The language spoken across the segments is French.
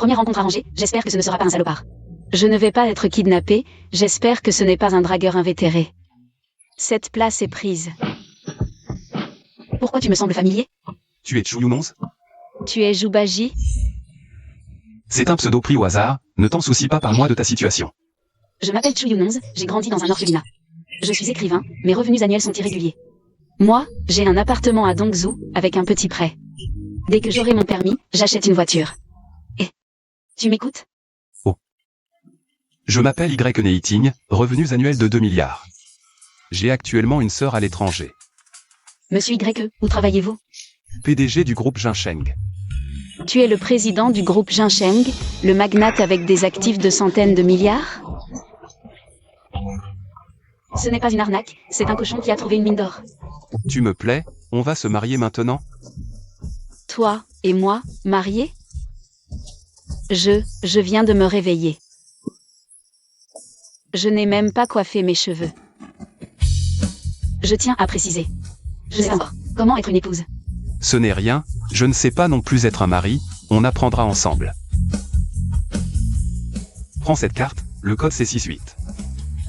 Première rencontre arrangée, j'espère que ce ne sera pas un salopard. Je ne vais pas être kidnappée, j'espère que ce n'est pas un dragueur invétéré. Cette place est prise. Pourquoi tu me sembles familier? Tu es Chouyounonz? Tu es Joubaji? C'est un pseudo pris au hasard, ne t'en soucie pas, parle-moi de ta situation. Je m'appelle Chouyounonz, j'ai grandi dans un orphelinat. Je suis écrivain, mes revenus annuels sont irréguliers. Moi, j'ai un appartement à Dongzhou, avec un petit prêt. Dès que j'aurai mon permis, j'achète une voiture. Et tu m'écoutes? Je m'appelle Y Neiting, revenus annuels de 2 milliards. J'ai actuellement une sœur à l'étranger. Monsieur Y, où travaillez-vous? PDG du groupe Jinsheng. Tu es le président du groupe Jinsheng, le magnate avec des actifs de centaines de milliards? Ce n'est pas une arnaque, c'est un cochon qui a trouvé une mine d'or. Tu me plais, on va se marier maintenant? Toi et moi, mariés? Je viens de me réveiller. Je n'ai même pas coiffé mes cheveux. Je tiens à préciser. Je sais encore comment être une épouse. Ce n'est rien, je ne sais pas non plus être un mari, on apprendra ensemble. Prends cette carte, le code c'est 6-8.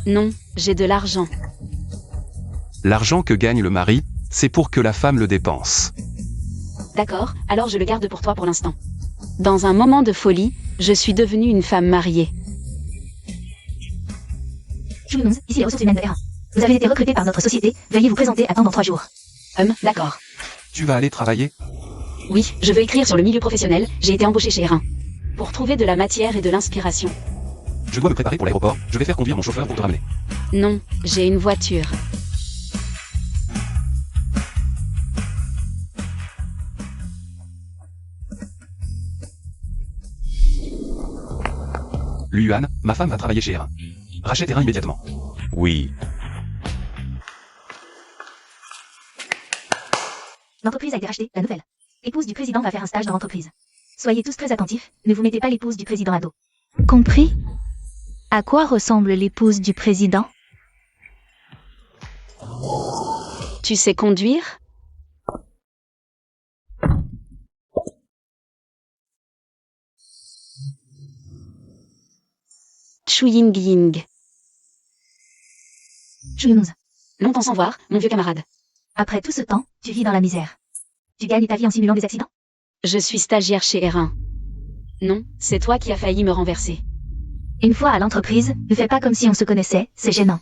Non, j'ai de l'argent. L'argent que gagne le mari, c'est pour que la femme le dépense. D'accord, alors je le garde pour toi pour l'instant. Dans un moment de folie, je suis devenue une femme mariée. Chouyounonz, ici les ressources humaines de R1. Vous avez été recruté par notre société, veuillez vous présenter à temps dans 3 jours. D'accord. Tu vas aller travailler? Oui, je veux écrire sur le milieu professionnel, j'ai été embauchée chez R1. Pour trouver de la matière et de l'inspiration. Je dois me préparer pour l'aéroport, je vais faire conduire mon chauffeur pour te ramener. Non, j'ai une voiture. Luan, ma femme va travailler chez R1. Rachète R1 immédiatement. Oui. L'entreprise a été rachetée, la nouvelle. L'épouse du président va faire un stage dans l'entreprise. Soyez tous très attentifs, ne vous mettez pas l'épouse du président à dos. Compris? À quoi ressemble l'épouse du président? Tu sais conduire? Chou-ying-ying. Chouyounonz, Longtemps sans voir, mon vieux camarade. après tout ce temps, tu vis dans la misère. Tu gagnes ta vie en simulant des accidents? Je suis stagiaire chez R1. Non, c'est toi qui as failli me renverser. Une fois à l'entreprise, ne fais pas comme si on se connaissait, c'est gênant.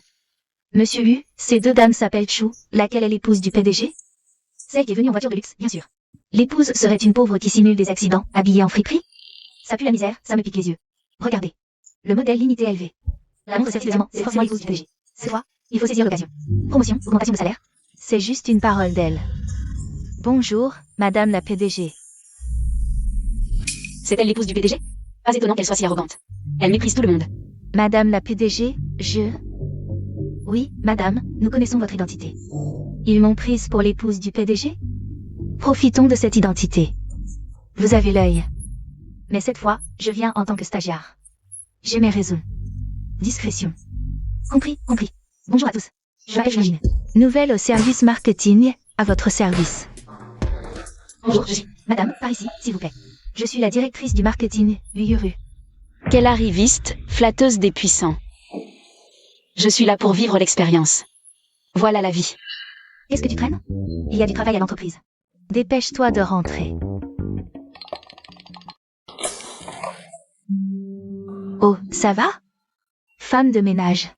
Monsieur Hu, ces 2 dames s'appellent Chou, laquelle est l'épouse du PDG? Celle qui est venue en voiture de luxe, bien sûr. L'épouse serait une pauvre qui simule des accidents, habillée en friperie? Ça pue la misère, ça me pique les yeux. Regardez. Le modèle l'unité élevée. La montre sérieusement, c'est forcément l'épouse du PDG. Cette fois, il faut saisir l'occasion. Promotion, augmentation de salaire. C'est juste une parole d'elle. Bonjour, madame la PDG. C'est elle l'épouse du PDG? Pas étonnant qu'elle soit si arrogante. Elle méprise tout le monde. Madame la PDG, Oui, madame, nous connaissons votre identité. Ils m'ont prise pour l'épouse du PDG? Profitons de cette identité. Vous avez l'œil. Mais cette fois, je viens en tant que stagiaire. J'ai mes raisons. Discrétion. Compris. Bonjour à tous. Je m'appelle Justine. Nouvelle au service marketing, à votre service. Bonjour, je suis... Madame, par ici, s'il vous plaît. Je suis la directrice du marketing, Uyuru. Quelle arriviste, flatteuse des puissants. Je suis là pour vivre l'expérience. Voilà la vie. Qu'est-ce que tu traînes? Il y a du travail à l'entreprise. Dépêche-toi de rentrer. Oh, ça va? Femme de ménage.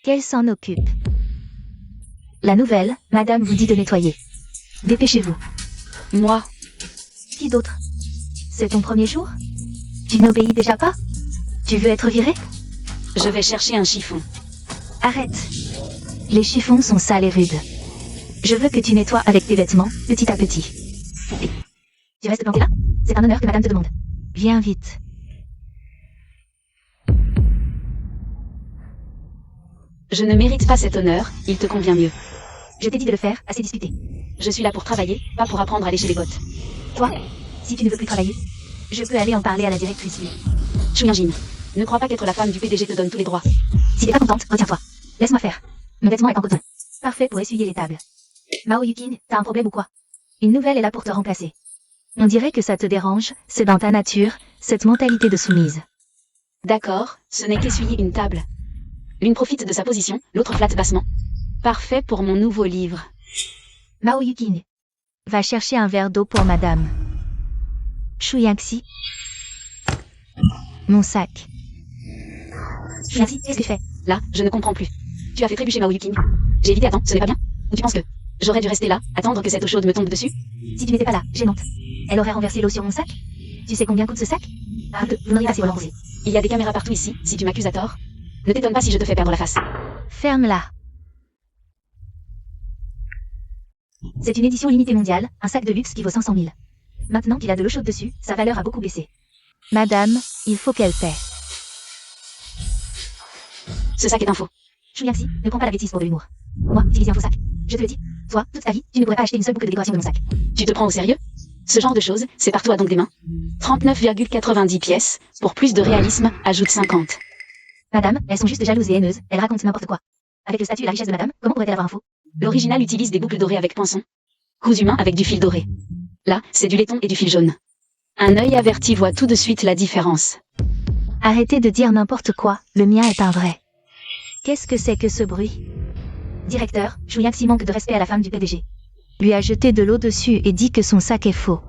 Qu'elle s'en occupe. La nouvelle, madame vous dit de nettoyer. Dépêchez-vous. Moi, Qui d'autre? C'est ton premier jour? Tu n'obéis déjà pas? Tu veux être viré? je vais chercher un chiffon. Arrête. Les chiffons sont sales et rudes. Je veux que tu nettoies avec tes vêtements, petit à petit. Tu restes planté là? C'est un honneur que madame te demande. Viens vite. Je ne mérite pas cet honneur, il te convient mieux. Je t'ai dit de le faire, assez disputé. Je suis là pour travailler, pas pour apprendre à lécher les bottes. Toi, si tu ne veux plus travailler, je peux aller en parler à la directrice. Chou-Ying-Jin, ne crois pas qu'être la femme du PDG te donne tous les droits. Si t'es pas contente, retiens-toi. Laisse-moi faire. Mon vêtement est en coton. Parfait pour essuyer les tables. Mao Yukin, t'as un problème ou quoi? Une nouvelle est là pour te remplacer. On dirait que ça te dérange, c'est dans ta nature, cette mentalité de soumise. D'accord, ce n'est qu'essuyer une table. L'une profite de sa position, l'autre flatte bassement. Parfait pour mon nouveau livre. Mao Yuking. Va chercher un verre d'eau pour madame. Shu Yaxi. Mon sac. Shu Yaxi, qu'est-ce que tu fais? Là, je ne comprends plus. Tu as fait trébucher Mao Yuking. J'ai évité à temps, ce n'est pas bien? Ou tu penses que j'aurais dû rester là, attendre que cette eau chaude me tombe dessus? Si tu n'étais pas là, gênante. Elle aurait renversé l'eau sur mon sac? Tu sais combien coûte ce sac? Ah, vous n'auriez pas si relancé. Il y a des caméras partout ici, si tu m'accuses à tort. Ne t'étonne pas si je te fais perdre la face. Ferme-la. C'est une édition limitée mondiale, un sac de luxe qui vaut 500 000. Maintenant qu'il a de l'eau chaude dessus, sa valeur a beaucoup baissé. Madame, il faut qu'elle paie. Ce sac est un faux. Shu Yaxi, ne prends pas la bêtise pour de l'humour. Moi, utiliser un faux sac. Je te le dis. Toi, toute ta vie, tu ne pourrais pas acheter une seule boucle de décoration de mon sac. Tu te prends au sérieux? Ce genre de choses, c'est par toi donc des mains. 39,90 pièces. Pour plus de réalisme, ajoute 50. Madame, elles sont juste jalouses et haineuses, elles racontent n'importe quoi. Avec le statut et la richesse de madame, comment pourrait-elle avoir un faux? L'original utilise des boucles dorées avec poinçons. Cousu main avec du fil doré. Là, c'est du laiton et du fil jaune. Un œil averti voit tout de suite la différence. Arrêtez de dire n'importe quoi, le mien est un vrai. Qu'est-ce que c'est que ce bruit? Directeur, Shu Yaxi manque de respect à la femme du PDG. Lui a jeté de l'eau dessus et dit que son sac est faux.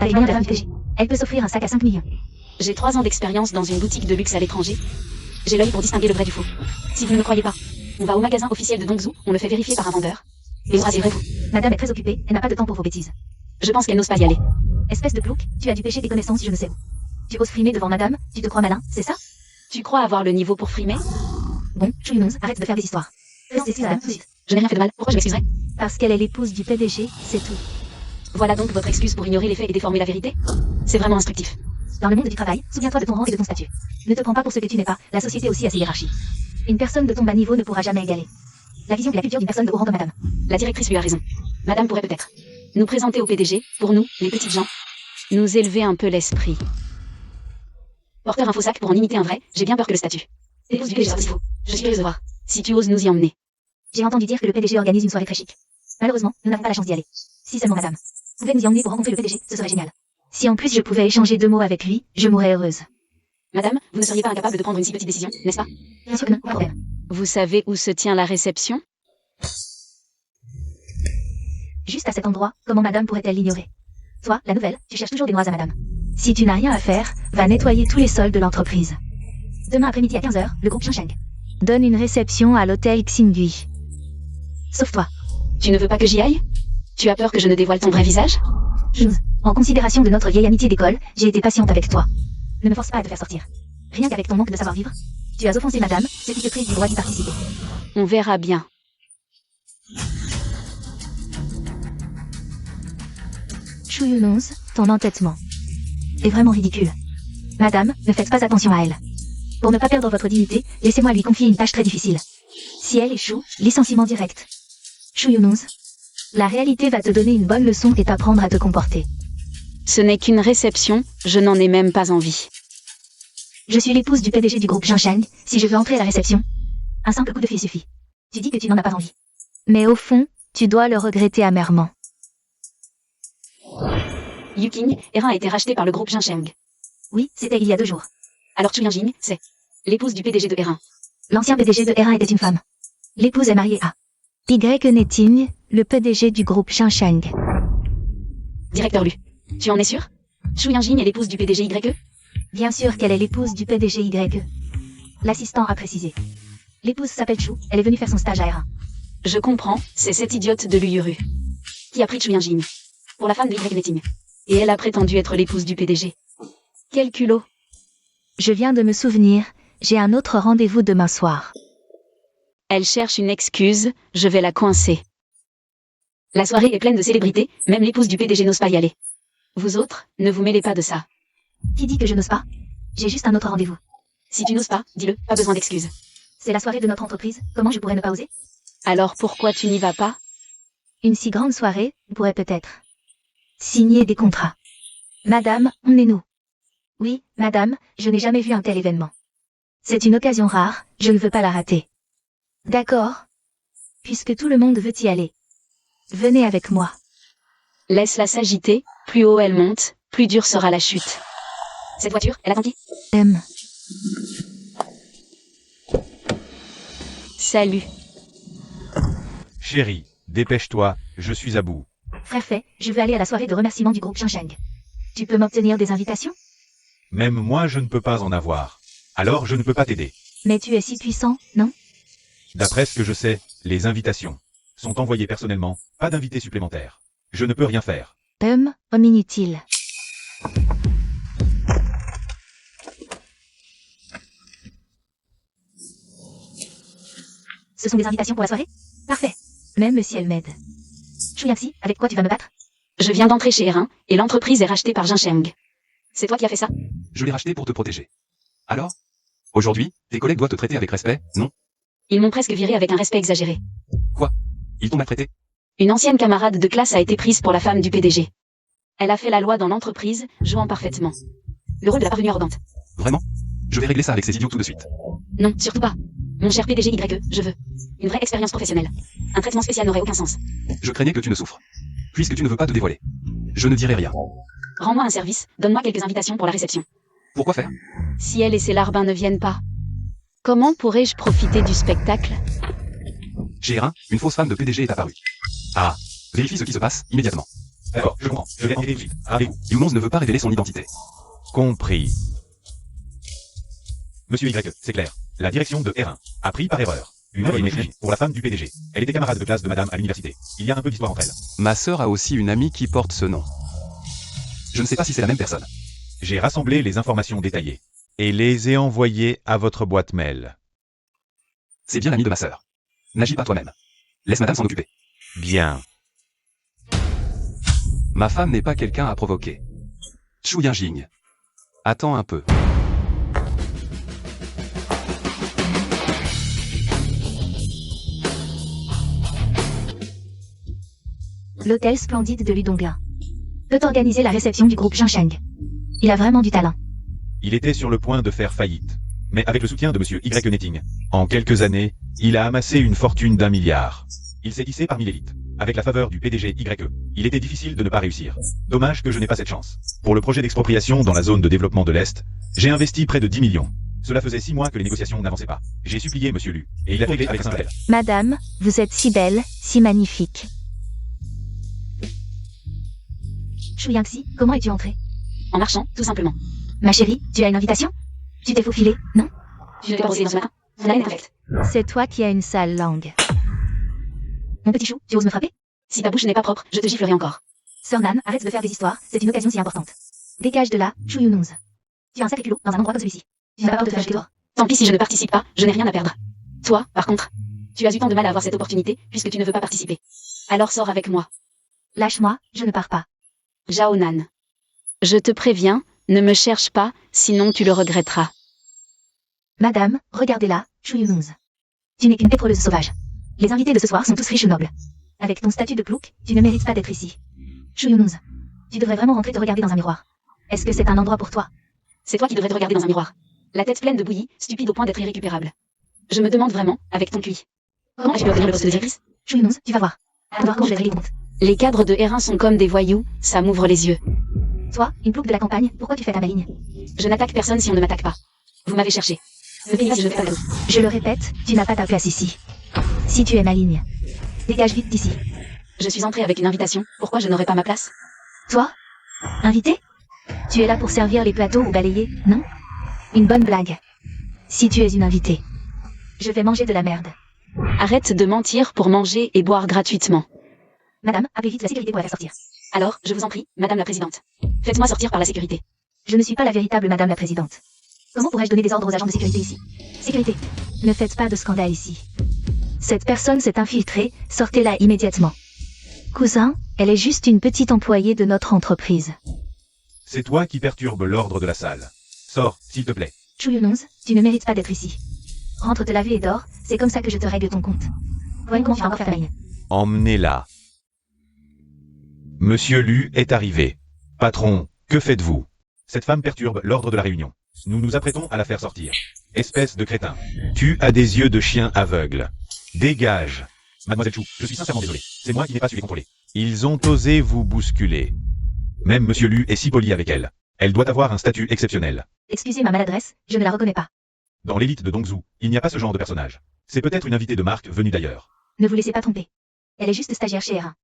Avec la femme du PDG, elle peut s'offrir un sac à 5 millions. J'ai 3 ans d'expérience dans une boutique de luxe à l'étranger. J'ai l'œil pour distinguer le vrai du faux. Si vous ne me croyez pas, on va au magasin officiel de Dongzhou, on le fait vérifier par un vendeur. Et on rassurez-vous. Madame est très occupée, elle n'a pas de temps pour vos bêtises. Je pense qu'elle n'ose pas y aller. Espèce de plouc, tu as dû pêcher tes connaissances je ne sais où. Tu oses frimer devant madame, tu te crois malin, c'est ça? Tu crois avoir le niveau pour frimer? Bon, Shu Yunons, arrête de faire des histoires. Non, c'est madame, tout de suite. Je n'ai rien fait de mal, pourquoi je m'excuserais? Parce qu'elle est l'épouse du PDG, c'est tout. Voilà donc votre excuse pour ignorer les faits et déformer la vérité? C'est vraiment instructif. Dans le monde du travail, souviens-toi de ton rang et de ton statut. Ne te prends pas pour ce que tu n'es pas, la société aussi a ses hiérarchies. Une personne de ton bas niveau ne pourra jamais égaler la vision et la culture d'une personne de haut rang de madame. La directrice lui a raison. Madame pourrait peut-être nous présenter au PDG, pour nous, les petites gens. Nous élever un peu l'esprit. Porteur un faux sac pour en imiter un vrai, j'ai bien peur que le statut. Épouse du PDG soit aussi faux. Je suis curieuse de voir si tu oses nous y emmener. J'ai entendu dire que le PDG organise une soirée très chic. Malheureusement, nous n'avons pas la chance d'y aller. Si seulement madame pouvait nous y emmener pour rencontrer le PDG, ce serait génial. Si en plus je pouvais échanger 2 mots avec lui, je mourrais heureuse. Madame, vous ne seriez pas incapable de prendre une si petite décision, n'est-ce pas? Bien sûr que non, pas de problème. Vous savez où se tient la réception? Juste à cet endroit, comment madame pourrait-elle l'ignorer? Toi, la nouvelle, tu cherches toujours des noises à madame. Si tu n'as rien à faire, va nettoyer tous les sols de l'entreprise. Demain après-midi à 15h, le groupe Shansheng donne une réception à l'hôtel Xingui. Sauf toi. Tu ne veux pas que j'y aille? Tu as peur que je ne dévoile ton vrai visage? En considération de notre vieille amitié d'école, j'ai été patiente avec toi. Ne me force pas à te faire sortir. Rien qu'avec ton manque de savoir-vivre, tu as offensé madame, ce qui te prive du droit d'y participer. On verra bien. Shu Yunons, ton entêtement est vraiment ridicule. Madame, ne faites pas attention à elle. Pour ne pas perdre votre dignité, laissez-moi lui confier une tâche très difficile. Si elle échoue, licenciement direct. Shu Yunons, la réalité va te donner une bonne leçon et t'apprendre à te comporter. Ce n'est qu'une réception, je n'en ai même pas envie. Je suis l'épouse du PDG du groupe Shansheng, si je veux entrer à la réception, un simple coup de fil suffit. Tu dis que tu n'en as pas envie. Mais au fond, tu dois le regretter amèrement. Yuking, Erin a été racheté par le groupe Shansheng. Oui, c'était il y a 2 jours. Alors Chu Yanjing, c'est l'épouse du PDG de Erin. L'ancien PDG de Erin était une femme. L'épouse est mariée à Y Netting, le PDG du groupe Shansheng. Directeur Lu. Tu en es sûr? Chu Yanjing est l'épouse du PDG YE? Bien sûr qu'elle est l'épouse du PDG YE. L'assistant a précisé. L'épouse s'appelle Chu, elle est venue faire son stage à Erin. Je comprends, c'est cette idiote de l'Uyuru qui a pris Chu Yanjing pour la femme de Y Netting. Et elle a prétendu être l'épouse du PDG. Quel culot! Je viens de me souvenir, j'ai un autre rendez-vous demain soir. Elle cherche une excuse, je vais la coincer. La soirée est pleine de célébrités, même l'épouse du PDG n'ose pas y aller. Vous autres, ne vous mêlez pas de ça. Qui dit que je n'ose pas? J'ai juste un autre rendez-vous. Si tu n'oses pas, dis-le, pas besoin d'excuses. C'est la soirée de notre entreprise, comment je pourrais ne pas oser? Alors pourquoi tu n'y vas pas? Une si grande soirée, on pourrait peut-être signer des contrats. Madame, emmenez-nous. Oui, madame, je n'ai jamais vu un tel événement. C'est une occasion rare, je ne veux pas la rater. D'accord. Puisque tout le monde veut y aller. Venez avec moi. Laisse-la s'agiter, plus haut elle monte, plus dure sera la chute. Cette voiture, elle attend qui? M. Salut. Chérie, dépêche-toi, je suis à bout. Frère Fei, je veux aller à la soirée de remerciement du groupe Jinsheng. Tu peux m'obtenir des invitations? Même moi je ne peux pas en avoir. Alors je ne peux pas t'aider. Mais tu es si puissant, non? D'après ce que je sais, les invitations sont envoyées personnellement, pas d'invités supplémentaires. Je ne peux rien faire. Homme inutile. Ce sont des invitations pour la soirée? Parfait. Même si elle m'aide. Shuyaxi, avec quoi tu vas me battre? Je viens d'entrer chez Erin, et l'entreprise est rachetée par Jinsheng. C'est toi qui as fait ça? Je l'ai racheté pour te protéger. Alors? Aujourd'hui, tes collègues doivent te traiter avec respect, non? Ils m'ont presque viré avec un respect exagéré. Ils t'ont maltraité? Une ancienne camarade de classe a été prise pour la femme du PDG. Elle a fait la loi dans l'entreprise, jouant parfaitement. Le rôle de la parvenue arrogante. Vraiment? Je vais régler ça avec ces idiots tout de suite. Non, surtout pas. Mon cher PDG YE, je veux une vraie expérience professionnelle. Un traitement spécial n'aurait aucun sens. Je craignais que tu ne souffres. Puisque tu ne veux pas te dévoiler. Je ne dirai rien. Rends-moi un service, donne-moi quelques invitations pour la réception. Pourquoi faire? Si elle et ses larbins ne viennent pas, comment pourrais-je profiter du spectacle? Chez Erin, une fausse femme de PDG est apparue. Ah. Vérifie ce qui se passe, immédiatement. D'accord, je comprends. Je vais enquêter tout de suite. Rendez-vous. Younons ne veut pas révéler son identité. Compris. Monsieur Y, c'est clair. La direction de R1 a pris par erreur une œuvre imaginée pour la femme du PDG. Elle était camarade de classe de madame à l'université. Il y a un peu d'histoire entre elles. Ma sœur a aussi une amie qui porte ce nom. Je ne sais pas si c'est la même personne. J'ai rassemblé les informations détaillées et les ai envoyées à votre boîte mail. C'est bien l'ami de ma sœur. N'agis pas toi-même. Laisse madame s'en occuper. Bien. Ma femme n'est pas quelqu'un à provoquer. Chu Yinjing. Attends un peu. L'hôtel splendide de Ludonga peut organiser la réception du groupe Jinsheng. Il a vraiment du talent. Il était sur le point de faire faillite. Mais avec le soutien de monsieur Y. Netting, en quelques années, il a amassé une fortune d'1 milliard. Il s'est hissé parmi l'élite. Avec la faveur du PDG YE, il était difficile de ne pas réussir. Dommage que je n'ai pas cette chance. Pour le projet d'expropriation dans la zone de développement de l'Est, j'ai investi près de 10 millions. Cela faisait 6 mois que les négociations n'avançaient pas. J'ai supplié monsieur Lu, et il a réglé avec un simple appel. Madame, vous êtes si belle, si magnifique. Shu Yangxi, comment es-tu entrée? En marchant, tout simplement. Ma chérie, tu as une invitation? Tu t'es faufilée, non? Je ne t'ai pas brossé dans ce matin. Mon haleine est infecte. C'est toi qui as une sale langue. Mon petit chou, tu oses me frapper? Si ta bouche n'est pas propre, je te giflerai encore. Sœur Nan, arrête de faire des histoires, c'est une occasion si importante. Dégage de là, Shu Yunons. Tu as un sacré culot dans un endroit comme celui-ci. Tu n'as pas peur de te faire jeter dehors? Tant pis si je ne participe pas, je n'ai rien à perdre. Toi, par contre, tu as eu tant de mal à avoir cette opportunité, puisque tu ne veux pas participer. Alors sors avec moi. Lâche-moi, je ne pars pas. Zhao Nan. Je te préviens, ne me cherche pas, sinon tu le regretteras. Madame, regardez-la, Shu Yunons. Tu n'es qu'une pétroleuse sauvage. Les invités de ce soir sont tous riches ou nobles. Avec ton statut de plouc, tu ne mérites pas d'être ici. Shu Yunons. Tu devrais vraiment rentrer te regarder dans un miroir. Est-ce que c'est un endroit pour toi? C'est toi qui devrais te regarder dans un miroir. La tête pleine de bouillie, stupide au point d'être irrécupérable. Je me demande vraiment, avec ton QI. Comment as-tu pu obtenir le poste de directrice? Shu Yunons, tu vas voir. À voir quand je vais te régler compte. Les cadres de R1 sont comme des voyous, ça m'ouvre les yeux. Toi, une plouc de la campagne, pourquoi tu fais ta maligne? Je n'attaque personne si on ne m'attaque pas. Vous m'avez cherché. Ne payez pas si je ne fais pas de cadeau. Je le répète, tu n'as pas ta place ici. Si tu es maligne, dégage vite d'ici. Je suis entrée avec une invitation, pourquoi je n'aurais pas ma place? Toi? Invité? Tu es là pour servir les plateaux ou balayer, non? Une bonne blague. Si tu es une invitée, je vais manger de la merde. Arrête de mentir pour manger et boire gratuitement. Madame, appelez vite la sécurité pour la faire sortir. Alors, je vous en prie, Madame la Présidente. Faites-moi sortir par la sécurité. Je ne suis pas la véritable Madame la Présidente. Comment pourrais-je donner des ordres aux agents de sécurité ici? Sécurité. Ne faites pas de scandale ici. Cette personne s'est infiltrée, sortez-la immédiatement. Cousin, elle est juste une petite employée de notre entreprise. C'est toi qui perturbes l'ordre de la salle. Sors, s'il te plaît. Shu Yunons, tu ne mérites pas d'être ici. Rentre te laver et dors, c'est comme ça que je te règle ton compte. Voyons comment tu vas encore faire ta mine. Emmenez-la. Monsieur Lu est arrivé. Patron, que faites-vous? Cette femme perturbe l'ordre de la réunion. Nous nous apprêtons à la faire sortir. Espèce de crétin. Tu as des yeux de chien aveugle. Dégage. Mademoiselle Chu, je suis sincèrement désolé. C'est moi qui n'ai pas su les contrôler. Ils ont osé vous bousculer. Même Monsieur Lu est si poli avec elle. Elle doit avoir un statut exceptionnel. Excusez ma maladresse, je ne la reconnais pas. Dans l'élite de Dongzhou, il n'y a pas ce genre de personnage. C'est peut-être une invitée de marque venue d'ailleurs. Ne vous laissez pas tromper. Elle est juste stagiaire chez R1.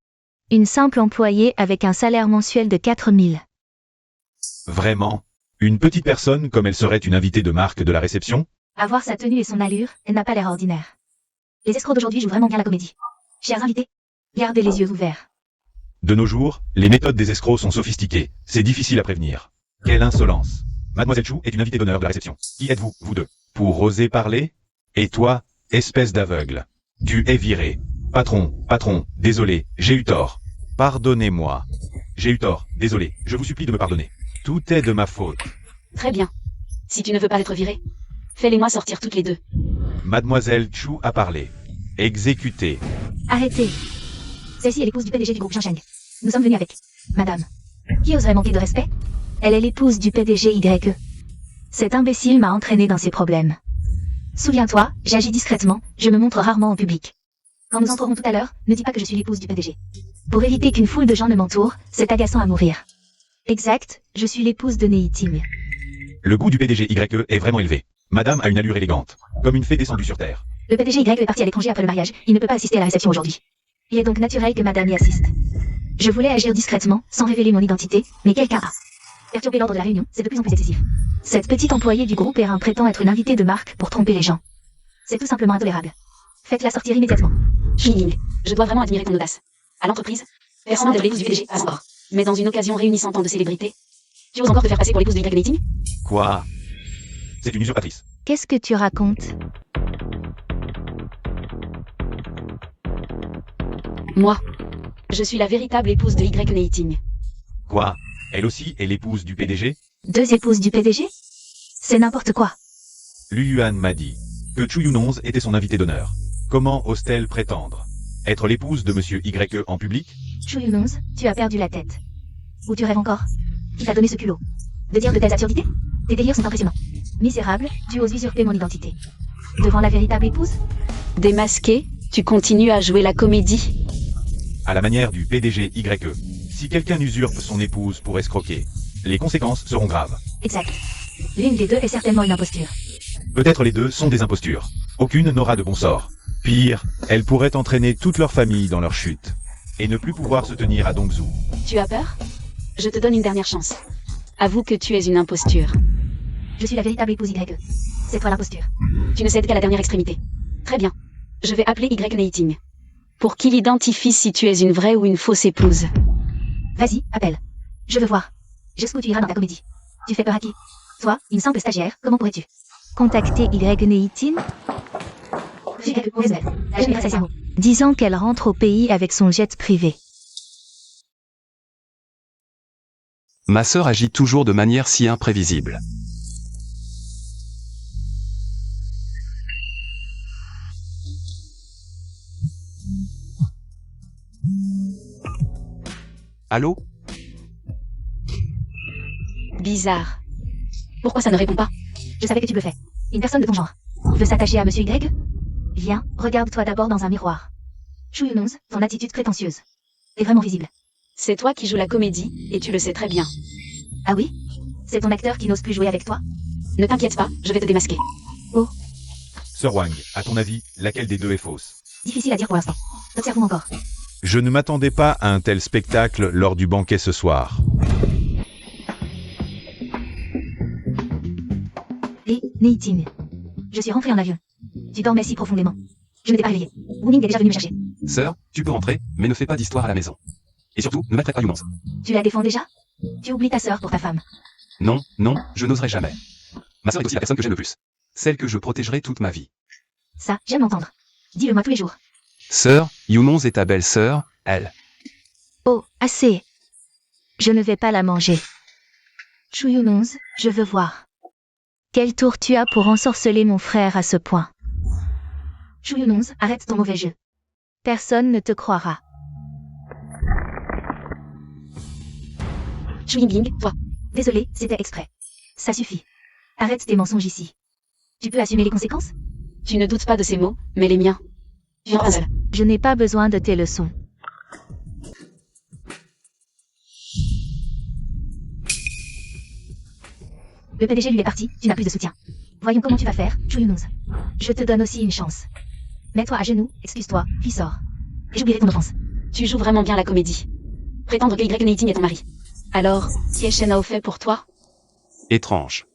Une simple employée avec un salaire mensuel de 4000. Vraiment? Une petite personne comme elle serait une invitée de marque de la réception? À voir sa tenue et son allure, elle n'a pas l'air ordinaire. Les escrocs d'aujourd'hui jouent vraiment bien la comédie. Chers invités, gardez les yeux ouverts. De nos jours, les méthodes des escrocs sont sophistiquées. C'est difficile à prévenir. Quelle insolence! Mademoiselle Chu est une invitée d'honneur de la réception. Qui êtes-vous, vous deux? Pour oser parler? Et toi, espèce d'aveugle? Tu es viré. Patron, désolé, j'ai eu tort. Pardonnez-moi. J'ai eu tort, désolé, je vous supplie de me pardonner. Tout est de ma faute. Très bien. Si tu ne veux pas être viré, fais-les-moi sortir toutes les deux. Mademoiselle Chu a parlé. Exécutée. Arrêtez. Celle-ci est l'épouse du PDG du groupe Shang. Nous sommes venus avec. Madame. Qui oserait manquer de respect? Elle est l'épouse du PDG YE. Cet imbécile m'a entraîné dans ses problèmes. Souviens-toi, j'agis discrètement, je me montre rarement en public. Quand nous entrerons tout à l'heure, ne dis pas que je suis l'épouse du PDG. Pour éviter qu'une foule de gens ne m'entoure, c'est agaçant à mourir. Exact, je suis l'épouse de Neiting. Le goût du PDG YE est vraiment élevé. Madame a une allure élégante, comme une fée descendue sur terre. Le PDG Y est parti à l'étranger après le mariage, il ne peut pas assister à la réception aujourd'hui. Il est donc naturel que madame y assiste. Je voulais agir discrètement, sans révéler mon identité, mais quelqu'un a Perturber l'ordre de la réunion, c'est de plus en plus excessif. Cette petite employée du groupe R1 prétend être une invitée de marque pour tromper les gens. C'est tout simplement intolérable. Faites-la sortir immédiatement. Ying, je dois vraiment admirer ton audace. À l'entreprise, personne de l'épouse du PDG, pas encore. Mais dans une occasion réunissant tant de célébrités, tu oses encore te faire passer pour l'épouse de Y Nating? Quoi? C'est une usurpatrice. Qu'est-ce que tu racontes? Moi, je suis la véritable épouse de Y Nating. Quoi? Elle aussi est l'épouse du PDG? 2 épouses du PDG? C'est n'importe quoi. Lu Yuan m'a dit que Chu Yunonze était son invité d'honneur. Comment ose-t-elle prétendre être l'épouse de Monsieur YE en public? Chu Yunonze, tu as perdu la tête. Ou tu rêves encore? Qui t'a donné ce culot de dire de telles absurdités? Tes délires sont impressionnants. Misérable, tu oses usurper mon identité. Devant la véritable épouse? Démasqué, tu continues à jouer la comédie? À la manière du PDG YE, si quelqu'un usurpe son épouse pour escroquer, les conséquences seront graves. Exact. L'une des deux est certainement une imposture. Peut-être les deux sont des impostures. Aucune n'aura de bon sort. Pire, elles pourraient entraîner toute leur famille dans leur chute. Et ne plus pouvoir se tenir à Dongzhou. Tu as peur? Je te donne une dernière chance. Avoue que tu es une imposture. Je suis la véritable épouse YE. C'est toi l'imposture. Tu ne cèdes qu'à la dernière extrémité. Très bien. Je vais appeler Y Nating. Pour qu'il identifie si tu es une vraie ou une fausse épouse. Vas-y, appelle. Je veux voir. Jusqu'où tu iras dans ta comédie. Tu fais peur à qui? Toi, une simple stagiaire, comment pourrais-tu? Contacter Y Neiting, disant qu'elle rentre au pays avec son jet privé. Ma sœur agit toujours de manière si imprévisible. Allô? Bizarre. Pourquoi ça ne répond pas? Je savais que tu bluffais. Une personne de ton genre veut s'attacher à Monsieur Y? Viens, regarde-toi d'abord dans un miroir. Chu Yunonze, ton attitude prétentieuse est vraiment visible. C'est toi qui joues la comédie, et tu le sais très bien. Ah oui? C'est ton acteur qui n'ose plus jouer avec toi? Ne t'inquiète pas, je vais te démasquer. Oh. Sir Wang, à ton avis, laquelle des deux est fausse? Difficile à dire pour l'instant. Observons encore. Je ne m'attendais pas à un tel spectacle lors du banquet ce soir. Et, Neiting. Je suis rentré en avion. Tu dormais si profondément. Je ne t'ai pas réveillé. Wu Ning est déjà venu me chercher. Sœur, tu peux rentrer, mais ne fais pas d'histoire à la maison. Et surtout, ne maltraite pas Yunonze. Tu la défends déjà? Tu oublies ta sœur pour ta femme. Non, non, je n'oserai jamais. Ma sœur est aussi la personne que j'aime le plus. Celle que je protégerai toute ma vie. Ça, j'aime l'entendre. Dis-le-moi tous les jours. Sœur, Yunonze est ta belle-sœur, elle. Oh, assez. Je ne vais pas la manger. Chu Yunonze, je veux voir. Quel tour tu as pour ensorceler mon frère à ce point? Chu Yunonze, arrête ton mauvais jeu. Personne ne te croira. Chu Yingling, toi. Désolé, c'était exprès. Ça suffit. Arrête tes mensonges ici. Tu peux assumer les conséquences? Tu ne doutes pas de ces mots, mais les miens. Viens pas seul. Je n'ai pas besoin de tes leçons. Le PDG lui est parti, tu n'as plus de soutien. Voyons comment tu vas faire, Chu Yunuz. Je te donne aussi une chance. Mets-toi à genoux, excuse-toi, puis sors. Et j'oublierai ton offense. Tu joues vraiment bien la comédie. Prétendre que Y Nating est ton mari. Alors, qui est Shen Aofei pour toi? Étrange.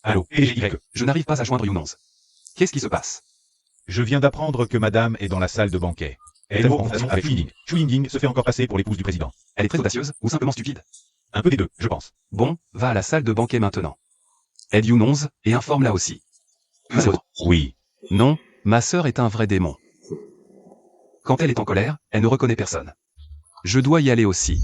Allô, PDGY. Je n'arrive pas à joindre Yunons. Qu'est-ce qui se passe? Je viens d'apprendre que madame est dans la salle de banquet. Elle est en confrontation avec Chu Yingying. Chu Yingying se fait encore passer pour l'épouse du président. Elle est très audacieuse, ou simplement stupide? Un peu des deux, je pense. Bon, va à la salle de banquet maintenant. Aide Yunons, et informe-la aussi. Oui. Non, ma sœur est un vrai démon. Quand elle est en colère, elle ne reconnaît personne. Je dois y aller aussi.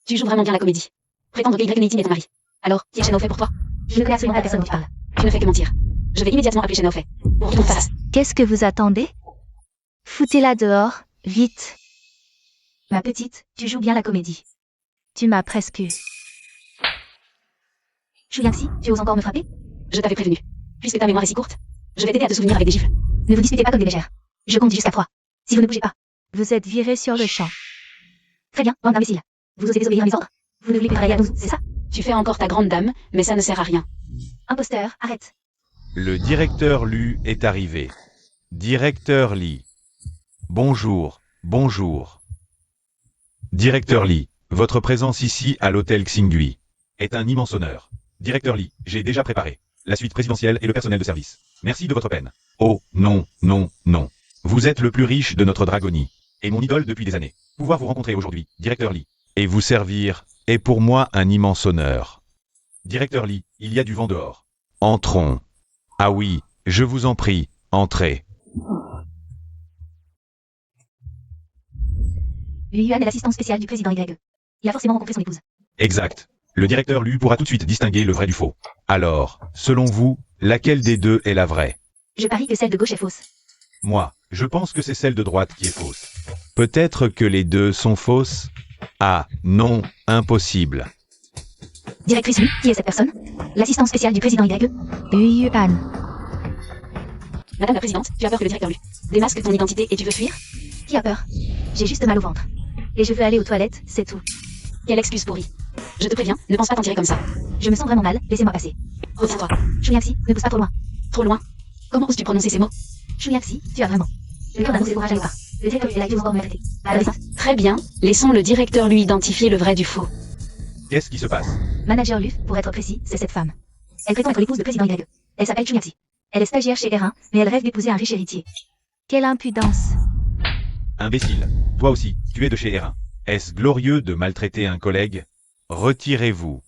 Tu joues vraiment bien la comédie. Prétendre que Y Nating est ton mari. Alors, qui est Shen Aofei pour toi? Je ne connais absolument pas personne dont tu parles. Tu ne fais que mentir. Je vais immédiatement appeler Shen Aofei. Pour ton face. Qu'est-ce que vous attendez? Foutez-la dehors, vite. Ma petite, tu joues bien la comédie. Tu m'as presque eu. Chu Yangxi, tu oses encore me frapper? Je t'avais prévenu. Puisque ta mémoire est si courte, je vais t'aider à te souvenir avec des gifles. Ne vous disputez pas comme des légères. Je compte jusqu'à 3. Si vous ne bougez pas. Vous êtes viré sur le champ. Très bien, bande d'imbéciles. Vous osez désobéir à mes ordres? Vous ne voulez plus travailler à nous, c'est ça? Tu fais encore ta grande dame, mais ça ne sert à rien. Imposteur, arrête. Le directeur Lu est arrivé. Directeur Li. Bonjour, bonjour. Directeur Li, votre présence ici à l'hôtel Xingui est un immense honneur. Directeur Li, j'ai déjà préparé la suite présidentielle et le personnel de service. Merci de votre peine. Oh, non, non, non. Vous êtes le plus riche de notre dragonie, et mon idole depuis des années. Pouvoir vous rencontrer aujourd'hui, Directeur Li, et vous servir, est pour moi un immense honneur. Directeur Li, il y a du vent dehors. Entrons. Ah oui, je vous en prie, entrez. Li Yuan est l'assistant spécial du président YE. Il a forcément rencontré son épouse. Exact. Le directeur Lu pourra tout de suite distinguer le vrai du faux. Alors, selon vous, laquelle des deux est la vraie? Je parie que celle de gauche est fausse. Moi, je pense que c'est celle de droite qui est fausse. Peut-être que les deux sont fausses? Ah, non, impossible. Directrice Lu, qui est cette personne? L'assistant spécial du président YE. Yu Yuan. Madame la présidente, tu as peur que le directeur Lu démasque ton identité et tu veux fuir? Qui a peur? J'ai juste mal au ventre. Et je veux aller aux toilettes, c'est tout. Quelle excuse pourrie. Je te préviens, ne pense pas t'en tirer comme ça. Je me sens vraiment mal, laissez-moi passer. Retiens-toi. Chu Yangxi, ne pousse pas trop loin. Trop loin. Comment oses-tu prononcer ces mots? Chu Yangxi, tu as vraiment. Le cœur d'un c'est courage à pas. Le directeur est là, il doit encore me répéter. Très bien, laissons le directeur lui identifier le vrai du faux. Qu'est-ce qui se passe? Manager Lu, pour être précis, c'est cette femme. Elle prétend être l'épouse du président YE. Elle s'appelle Chu Yangxi. Elle est stagiaire chez R1, mais elle rêve d'épouser un riche héritier. Quelle impudence. Imbécile. Toi aussi, tu es de chez R1. Est-ce glorieux de maltraiter un collègue? Retirez-vous.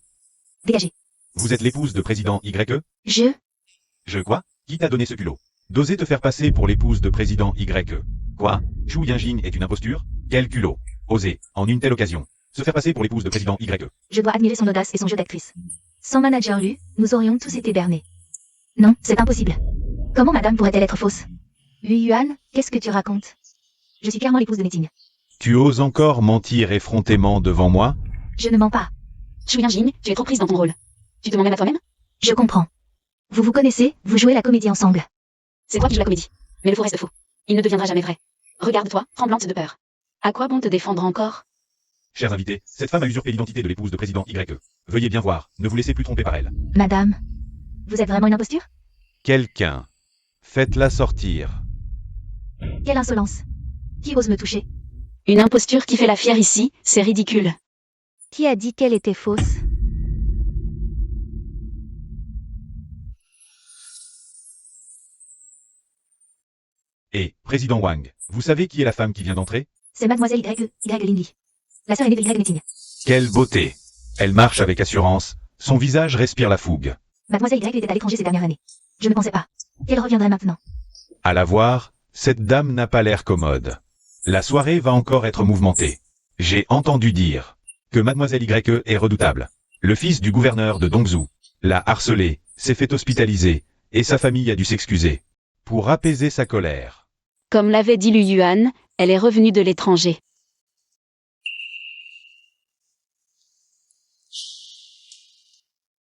Dégagez. Vous êtes l'épouse de président YE? Je quoi? Qui t'a donné ce culot? D'oser te faire passer pour l'épouse de président YE. Quoi? Chu Yingying est une imposture? Quel culot? Oser, en une telle occasion, se faire passer pour l'épouse de président YE. Je dois admirer son audace et son jeu d'actrice. Sans manager Lu, nous aurions tous été bernés. Non, c'est impossible. Comment madame pourrait-elle être fausse? Yu Yuan, qu'est-ce que tu racontes? Je suis clairement l'épouse de Nating. Tu oses encore mentir effrontément devant moi? Je ne mens pas. Chu Yingying, tu es trop prise dans ton rôle. Tu te mens même à toi-même? Je comprends. Vous vous connaissez, vous jouez la comédie ensemble. C'est toi qui joues la comédie. Mais le faux reste faux. Il ne deviendra jamais vrai. Regarde-toi, tremblante de peur. À quoi bon te défendre encore? Chers invités, cette femme a usurpé l'identité de l'épouse de président YE. Veuillez bien voir, ne vous laissez plus tromper par elle. Madame, vous êtes vraiment une imposture? Quelqu'un. Faites-la sortir. Quelle insolence. Qui ose me toucher? Une imposture qui fait la fière ici, c'est ridicule. Qui a dit qu'elle était fausse? Et, président Wang, vous savez qui est la femme qui vient d'entrer? C'est mademoiselle Y Lingli. La sœur aînée de Y Nating. Quelle beauté! Elle marche avec assurance, son visage respire la fougue. Mademoiselle Y était à l'étranger ces dernières années. Je ne pensais pas qu'elle reviendrait maintenant. À la voir, cette dame n'a pas l'air commode. La soirée va encore être mouvementée. J'ai entendu dire que mademoiselle YE est redoutable. Le fils du gouverneur de Dongzhou l'a harcelée, s'est fait hospitaliser, et sa famille a dû s'excuser. Pour apaiser sa colère. Comme l'avait dit Lu Yuan, elle est revenue de l'étranger.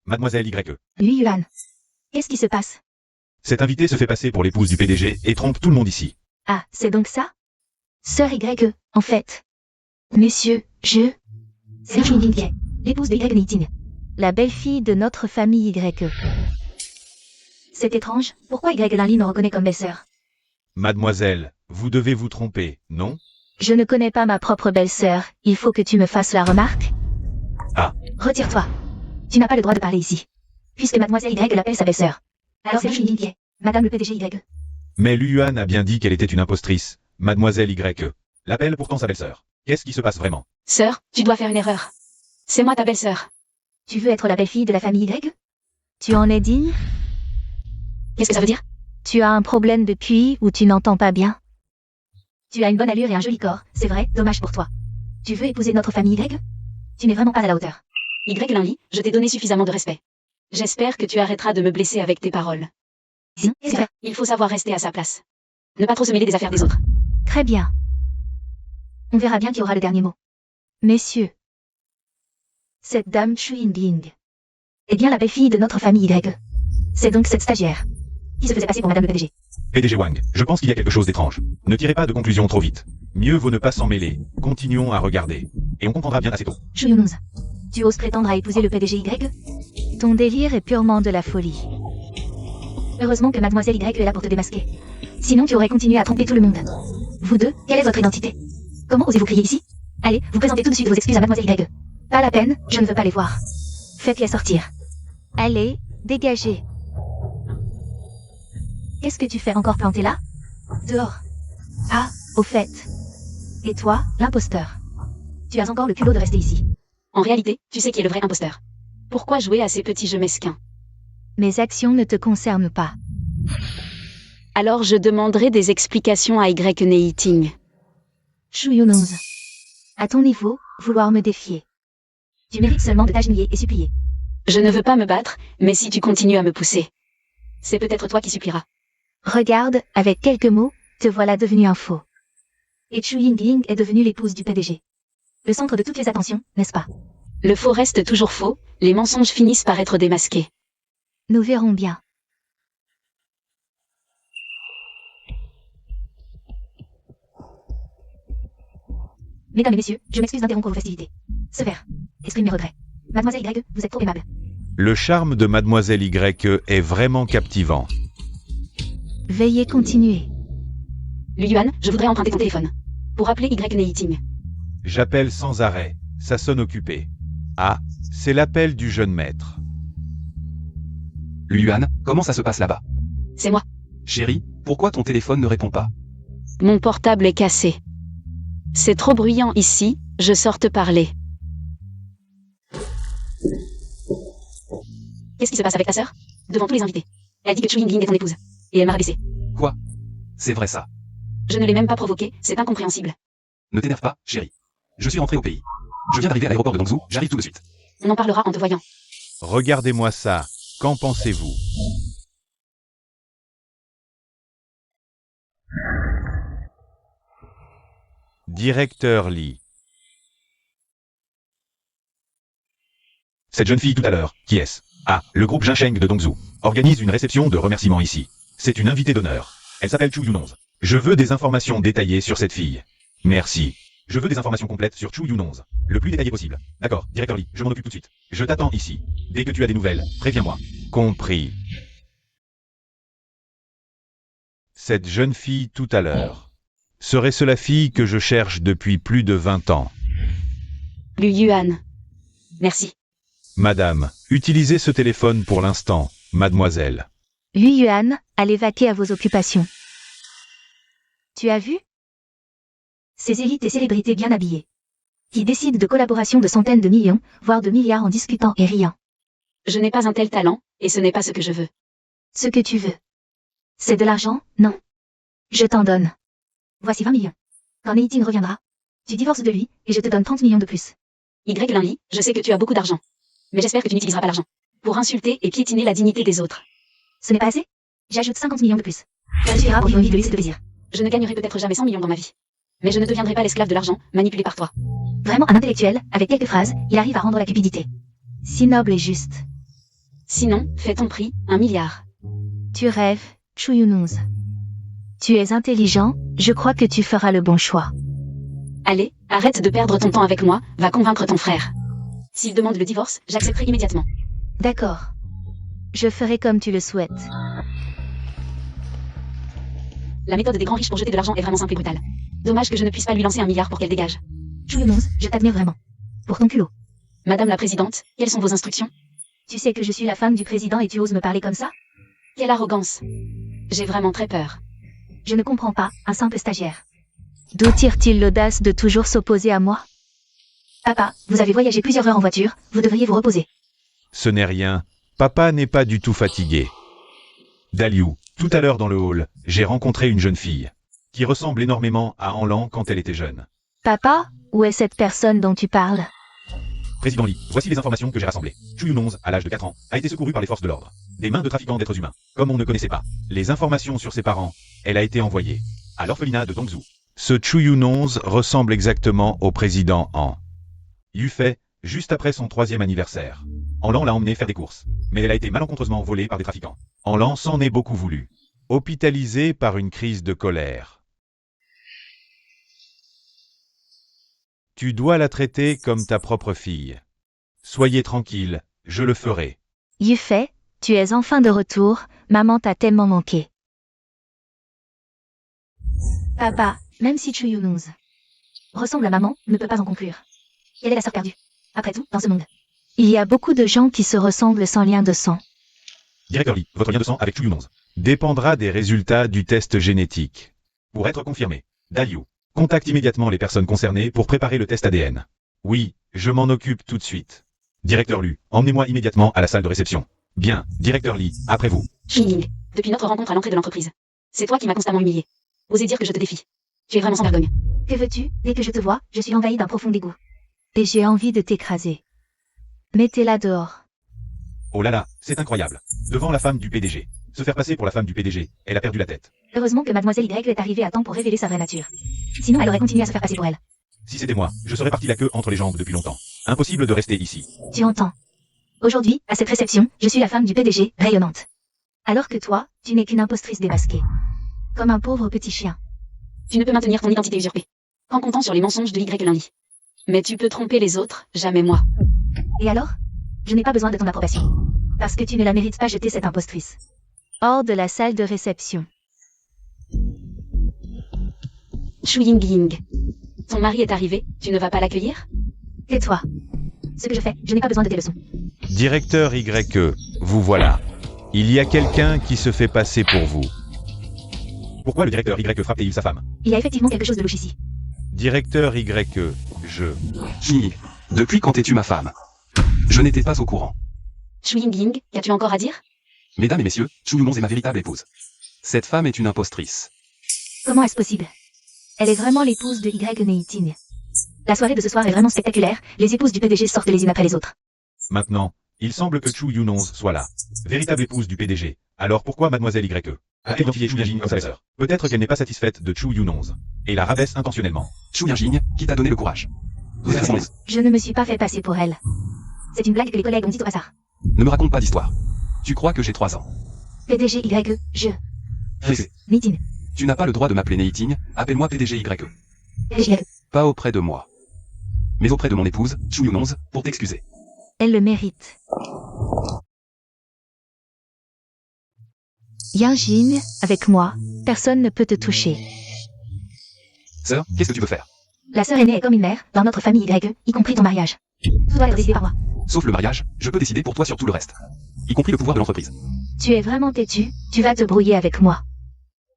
Mademoiselle YE. Yu Yuan. Qu'est-ce qui se passe? Cette invitée se fait passer pour l'épouse du PDG et trompe tout le monde ici. Ah, c'est donc ça? Sœur YE, en fait. Messieurs, c'est Chu Yingying. l'épouse de Y Neiting. La belle-fille de notre famille YE. C'est étrange, pourquoi Y Linley me reconnaît comme belle-sœur? Mademoiselle, vous devez vous tromper, non? Je ne connais pas ma propre belle-sœur, il faut que tu me fasses la remarque. Ah. Retire-toi. Tu n'as pas le droit de parler ici. Puisque mademoiselle Y l'appelle sa belle-sœur. Alors c'est Lu Yuan qui est, madame le PDG Y. Mais Lu Yuan a bien dit qu'elle était une impostrice, mademoiselle YE. L'appelle pourtant sa belle-sœur. Qu'est-ce qui se passe vraiment? Sœur, tu dois faire une erreur. C'est moi ta belle-sœur. Tu veux être la belle-fille de la famille Y? Tu en es digne? Qu'est-ce que ça veut dire? Tu as un problème de QI ou tu n'entends pas bien? Tu as une bonne allure et un joli corps, c'est vrai, dommage pour toi. Tu veux épouser notre famille Y? Tu n'es vraiment pas à la hauteur. Y Linley, je t'ai donné suffisamment de respect. J'espère que tu arrêteras de me blesser avec tes paroles. Si, c'est vrai. Il faut savoir rester à sa place. Ne pas trop se mêler des affaires des autres. Très bien. On verra bien qui aura le dernier mot. Messieurs, cette dame Chu Yinbing est bien la belle-fille de notre famille Y. C'est donc cette stagiaire qui se faisait passer pour madame le PDG. PDG Wang, je pense qu'il y a quelque chose d'étrange. Ne tirez pas de conclusion trop vite. Mieux vaut ne pas s'en mêler. Continuons à regarder. Et on comprendra bien assez tôt. Chu Yunuz, tu oses prétendre à épouser le PDG Y? Ton délire est purement de la folie. Heureusement que mademoiselle Y est là pour te démasquer. Sinon tu aurais continué à tromper tout le monde. Vous deux, quelle est votre identité? Comment osez-vous crier ici? Allez, vous présentez tout de suite vos excuses à mademoiselle Y. Pas la peine, je ne veux pas les voir. Faites-les sortir. Allez, dégagez. Qu'est-ce que tu fais encore planté là? Dehors. Ah, au fait. Et toi, l'imposteur. Tu as encore le culot de rester ici. En réalité, tu sais qui est le vrai imposteur. Pourquoi jouer à ces petits jeux mesquins? Mes actions ne te concernent pas. Alors je demanderai des explications à Y Neiting. Chu Yunuz. À ton niveau, vouloir me défier. Tu mérites seulement de t'agenouiller et supplier. Je ne veux pas me battre, mais si tu continues à me pousser, c'est peut-être toi qui supplieras. Regarde, avec quelques mots, te voilà devenu un faux. Et Chu Yinbing est devenue l'épouse du PDG. Le centre de toutes les attentions, n'est-ce pas? Le faux reste toujours faux, les mensonges finissent par être démasqués. Nous verrons bien. Mesdames et messieurs, je m'excuse d'interrompre vos festivités. Ce verre exprime mes regrets. Mademoiselle Y, vous êtes trop aimable. Le charme de mademoiselle Y est vraiment captivant. Veuillez continuer. Lu Yuan, je voudrais emprunter ton téléphone. Pour appeler Y Neiting. J'appelle sans arrêt. Ça sonne occupé. Ah, c'est l'appel du jeune maître. Lu Yuan, comment ça se passe là-bas? C'est moi. Chérie, pourquoi ton téléphone ne répond pas? Mon portable est cassé. C'est trop bruyant ici, je sors te parler. Qu'est-ce qui se passe avec ta sœur? Devant tous les invités. Elle dit que Chu Yinbing est ton épouse. Et elle m'a rabaissé. Quoi? C'est vrai ça. Je ne l'ai même pas provoqué, c'est incompréhensible. Ne t'énerve pas, chérie. Je suis rentré au pays. Je viens d'arriver à l'aéroport de Dongzhou, j'arrive tout de suite. On en parlera en te voyant. Regardez-moi ça. Qu'en pensez-vous? Directeur Lee. Cette jeune fille tout à l'heure, qui est-ce? Ah, le groupe Jinsheng de Dongzhou organise une réception de remerciements ici. C'est une invitée d'honneur. Elle s'appelle Chu Yunonz. Je veux des informations détaillées sur cette fille. Merci. Je veux des informations complètes sur Chu Yunonz. Le plus détaillé possible. D'accord, directeur Lee, je m'en occupe tout de suite. Je t'attends ici. Dès que tu as des nouvelles, préviens-moi. Compris. Cette jeune fille tout à l'heure. Serait-ce la fille que je cherche depuis plus de 20 ans? Lu Yuan. Merci. Madame, utilisez ce téléphone pour l'instant, mademoiselle. Lu Yuan, allez vaquer à vos occupations. Tu as vu? Ces élites et célébrités bien habillées, qui décident de collaborations de centaines de millions, voire de milliards en discutant et riant. Je n'ai pas un tel talent, et ce n'est pas ce que je veux. Ce que tu veux. C'est de l'argent? Non. Je t'en donne. Voici 20 millions. Quand Neiting reviendra, tu divorces de lui, et je te donne 30 millions de plus. Y Linley, je sais que tu as beaucoup d'argent. Mais j'espère que tu n'utiliseras pas l'argent pour insulter et piétiner la dignité des autres. Ce n'est pas assez? J'ajoute 50 millions de plus. Ça suffira pour vivre une vie de luxe et de plaisir. Je ne gagnerai peut-être jamais 100 millions dans ma vie. Mais je ne deviendrai pas l'esclave de l'argent, manipulé par toi. Vraiment un intellectuel, avec quelques phrases, il arrive à rendre la cupidité. Si noble et juste. Sinon, fais ton prix, 1 milliard. Tu rêves, Chu Yunuz. Tu es intelligent, je crois que tu feras le bon choix. Allez, arrête de perdre ton temps avec moi, va convaincre ton frère. S'il demande le divorce, j'accepterai immédiatement. D'accord. Je ferai comme tu le souhaites. La méthode des grands riches pour jeter de l'argent est vraiment simple et brutale. Dommage que je ne puisse pas lui lancer 1 milliard pour qu'elle dégage. Chu Yunonz, je t'admire vraiment. Pour ton culot. Madame la présidente, quelles sont vos instructions? Tu sais que je suis la femme du président et tu oses me parler comme ça? Quelle arrogance. J'ai vraiment très peur. Je ne comprends pas, un simple stagiaire. D'où tire-t-il l'audace de toujours s'opposer à moi? Papa, vous avez voyagé plusieurs heures en voiture, vous devriez vous reposer. Ce n'est rien. Papa n'est pas du tout fatigué. Daliu, tout à l'heure dans le hall, j'ai rencontré une jeune fille qui ressemble énormément à Anlan quand elle était jeune. Papa, où est cette personne dont tu parles? Président Lee, voici les informations que j'ai rassemblées. Chu Yunonz, à l'âge de 4 ans, a été secourue par les forces de l'ordre. Des mains de trafiquants d'êtres humains. Comme on ne connaissait pas les informations sur ses parents, elle a été envoyée à l'orphelinat de Dongzhou. Ce Chu Yunonz ressemble exactement au président Han Yufei, juste après son 3e anniversaire. Anlan l'a emmené faire des courses, mais elle a été malencontreusement volée par des trafiquants. Anlan s'en est beaucoup voulu. Hospitalisée par une crise de colère. Tu dois la traiter comme ta propre fille. Soyez tranquille, je le ferai. Yufei, tu es enfin de retour, maman t'a tellement manqué. Papa, même si Chu Yunonz ressemble à maman, ne peut pas en conclure. Elle est la sœur perdue. Après tout, dans ce monde, il y a beaucoup de gens qui se ressemblent sans lien de sang. Directeur Lee, votre lien de sang avec Chu Yunonz dépendra des résultats du test génétique. Pour être confirmé, Daliu, contacte immédiatement les personnes concernées pour préparer le test ADN. Oui, je m'en occupe tout de suite. Directeur Lu, emmenez-moi immédiatement à la salle de réception. Bien, directeur Lee, après vous. Xing, depuis notre rencontre à l'entrée de l'entreprise. C'est toi qui m'as constamment humilié. Osez dire que je te défie. Tu es vraiment sans vergogne. Que veux-tu? Dès que je te vois, je suis envahie d'un profond dégoût. Et j'ai envie de t'écraser. Mettez-la dehors. Oh là là, c'est incroyable. Devant la femme du PDG. Se faire passer pour la femme du PDG, elle a perdu la tête. Heureusement que Mademoiselle Y est arrivée à temps pour révéler sa vraie nature. Sinon elle aurait continué à se faire passer pour elle. Si c'était moi, je serais parti la queue entre les jambes depuis longtemps. Impossible de rester ici. Tu entends? Aujourd'hui, à cette réception, je suis la femme du PDG, rayonnante. Alors que toi, tu n'es qu'une impostrice démasquée. Comme un pauvre petit chien. Tu ne peux maintenir ton identité usurpée. En comptant sur les mensonges de Y lundi. Mais tu peux tromper les autres, jamais moi. Et alors? Je n'ai pas besoin de ton approbation. Parce que tu ne la mérites pas, jeter cette impostrice. Hors de la salle de réception. Chu Ying. Ton mari est arrivé, tu ne vas pas l'accueillir? Tais-toi. Ce que je fais, je n'ai pas besoin de tes leçons. Directeur YE, vous voilà. Il y a quelqu'un qui se fait passer pour vous. Pourquoi le directeur YE frappe-t-il sa femme? Il y a effectivement quelque chose de louche ici. Directeur YE, je... Xing, depuis quand es-tu ma femme? Je n'étais pas au courant. Chu Ying, qu'as-tu encore à dire? Mesdames et messieurs, Chu Yunonz est ma véritable épouse. Cette femme est une impostrice. Comment est-ce possible? Elle est vraiment l'épouse de Y Neiting. La soirée de ce soir est vraiment spectaculaire, les épouses du PDG sortent les unes après les autres. Maintenant, il semble que Chu Yunonz soit là. Véritable épouse du PDG. Alors pourquoi mademoiselle YE a identifié Chu Ying comme sa sœur? Peut-être qu'elle n'est pas satisfaite de Chu Yunonz. Et la rabaisse intentionnellement. Chu Ying, qui t'a donné le courage? Je ne me suis pas fait passer pour elle. C'est une blague que les collègues ont dit au hasard. Ne me raconte pas d'histoire. Tu crois que j'ai 3 ans. PDG YE, je... Fais. Neiting. Tu n'as pas le droit de m'appeler Neiting, appelle-moi PDG YE. PDG YE. Pas auprès de moi. Mais auprès de mon épouse, Chu Yunonz, pour t'excuser. Elle le mérite. Yanjin, avec moi, personne ne peut te toucher. Sœur, qu'est-ce que tu veux faire? La sœur aînée est comme une mère, dans notre famille YE, y compris ton mariage. Tout doit être décidé par moi. Sauf le mariage, je peux décider pour toi sur tout le reste. Y compris le pouvoir de l'entreprise. Tu es vraiment têtu, tu vas te brouiller avec moi.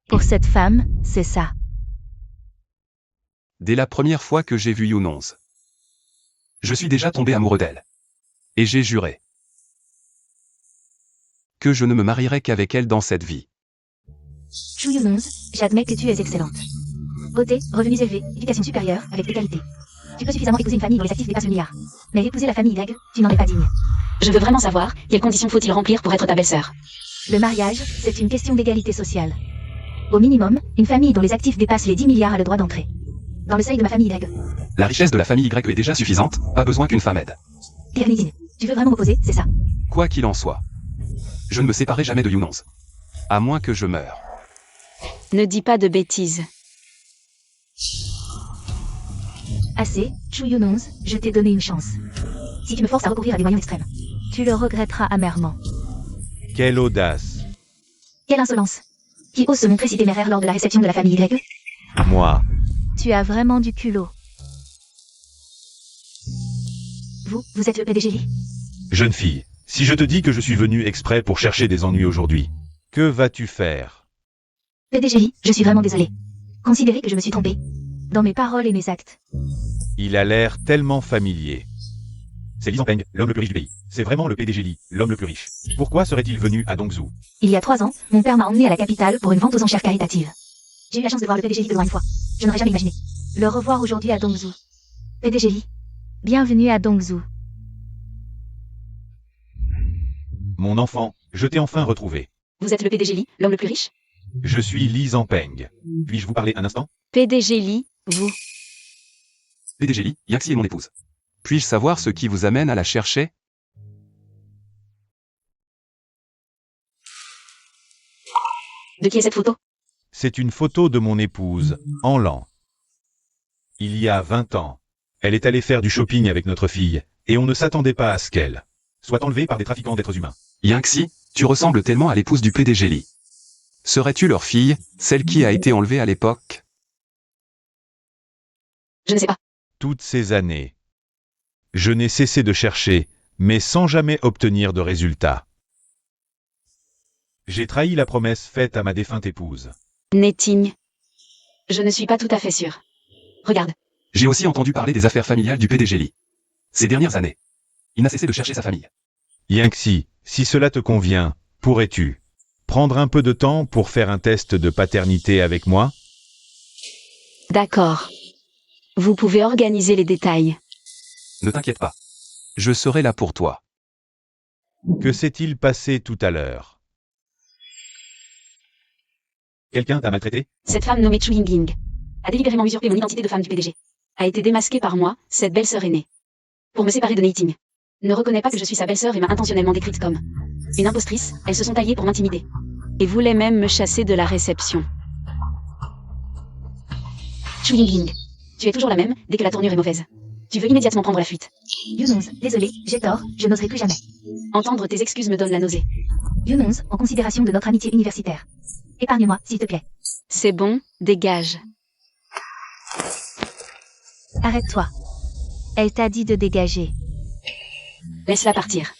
Pour cette femme, c'est ça. Dès la première fois que j'ai vu Yunonz, je suis déjà tombé amoureux d'elle. Et j'ai juré que je ne me marierai qu'avec elle dans cette vie. Chu Yunonz, j'admets que tu es excellente. Beauté, revenus élevés, éducation supérieure, avec égalité. Tu peux suffisamment épouser une famille dont les actifs dépassent le milliard. Mais épouser la famille Y, tu n'en es pas digne. Je veux vraiment savoir, quelles conditions faut-il remplir pour être ta belle-sœur? Le mariage, c'est une question d'égalité sociale. Au minimum, une famille dont les actifs dépassent les 10 milliards a le droit d'entrer. Dans le seuil de ma famille Y. La richesse de la famille Y est déjà suffisante, pas besoin qu'une femme aide. Neiting, tu veux vraiment m'opposer, c'est ça? Quoi qu'il en soit, je ne me séparerai jamais de Yunonz. À moins que je meure. Ne dis pas de bêtises. Assez, Chu Yunonz, je t'ai donné une chance. si tu me forces à recourir à des moyens extrêmes. Tu le regretteras amèrement. Quelle audace. Quelle insolence. Qui ose se montrer si téméraire lors de la réception de la famille Y? Moi. Tu as vraiment du culot. Vous êtes le PDG Lee? Jeune fille, si je te dis que je suis venu exprès pour chercher des ennuis aujourd'hui, que vas-tu faire? PDG Lee, je suis vraiment désolé. Considérez que je me suis trompé. Dans mes paroles et mes actes. Il a l'air tellement familier. C'est Li Zhangpeng, l'homme le plus riche du pays. C'est vraiment le PDG Li, l'homme le plus riche. Pourquoi serait-il venu à Dongzhou? Il y a 3 ans, mon père m'a emmené à la capitale pour une vente aux enchères caritatives. J'ai eu la chance de voir le PDG Lee de loin une fois. Je n'aurais jamais imaginé. Le revoir aujourd'hui à Dongzhou. PDG Lee, Bienvenue à Dongzhou. Mon enfant, je t'ai enfin retrouvé. Vous êtes le PDG Lee, l'homme le plus riche? Je suis Li Zhangpeng. Puis-je vous parler un instant? PDG Lee, vous. PDG Lee, Yaxi est mon épouse. Puis-je savoir ce qui vous amène à la chercher? De qui est cette photo? C'est une photo de mon épouse, en l'an. Il y a 20 ans. Elle est allée faire du shopping avec notre fille, et on ne s'attendait pas à ce qu'elle soit enlevée par des trafiquants d'êtres humains. Yaxi, tu ressembles tellement à l'épouse du PDG Lee. Serais-tu leur fille, celle qui a été enlevée à l'époque? Je ne sais pas. Toutes ces années, je n'ai cessé de chercher, mais sans jamais obtenir de résultat. J'ai trahi la promesse faite à ma défunte épouse. Netting. Je ne suis pas tout à fait sûre. Regarde. J'ai aussi entendu parler des affaires familiales du PDG Lee. Ces dernières années, il n'a cessé de chercher sa famille. Yaxi, si cela te convient, pourrais-tu prendre un peu de temps pour faire un test de paternité avec moi? D'accord. Vous pouvez organiser les détails. Ne t'inquiète pas. Je serai là pour toi. Que s'est-il passé tout à l'heure? Quelqu'un t'a maltraité? Cette femme nommée Chu Yingling a délibérément usurpé mon identité de femme du PDG. A été démasquée par moi, cette belle-sœur aînée. Pour me séparer de Neiting. Ne reconnaît pas que je suis sa belle-sœur et m'a intentionnellement décrite comme une impostrice. Elles se sont alliées pour m'intimider. Et voulaient même me chasser de la réception. Chu Yingling. Tu es toujours la même, dès que la tournure est mauvaise. Tu veux immédiatement prendre la fuite. Yunons, désolé, j'ai tort, je n'oserai plus jamais. Entendre tes excuses me donne la nausée. Yunons, en considération de notre amitié universitaire. Épargne-moi, s'il te plaît. C'est bon, dégage. Arrête-toi. Elle t'a dit de dégager. Laisse-la partir.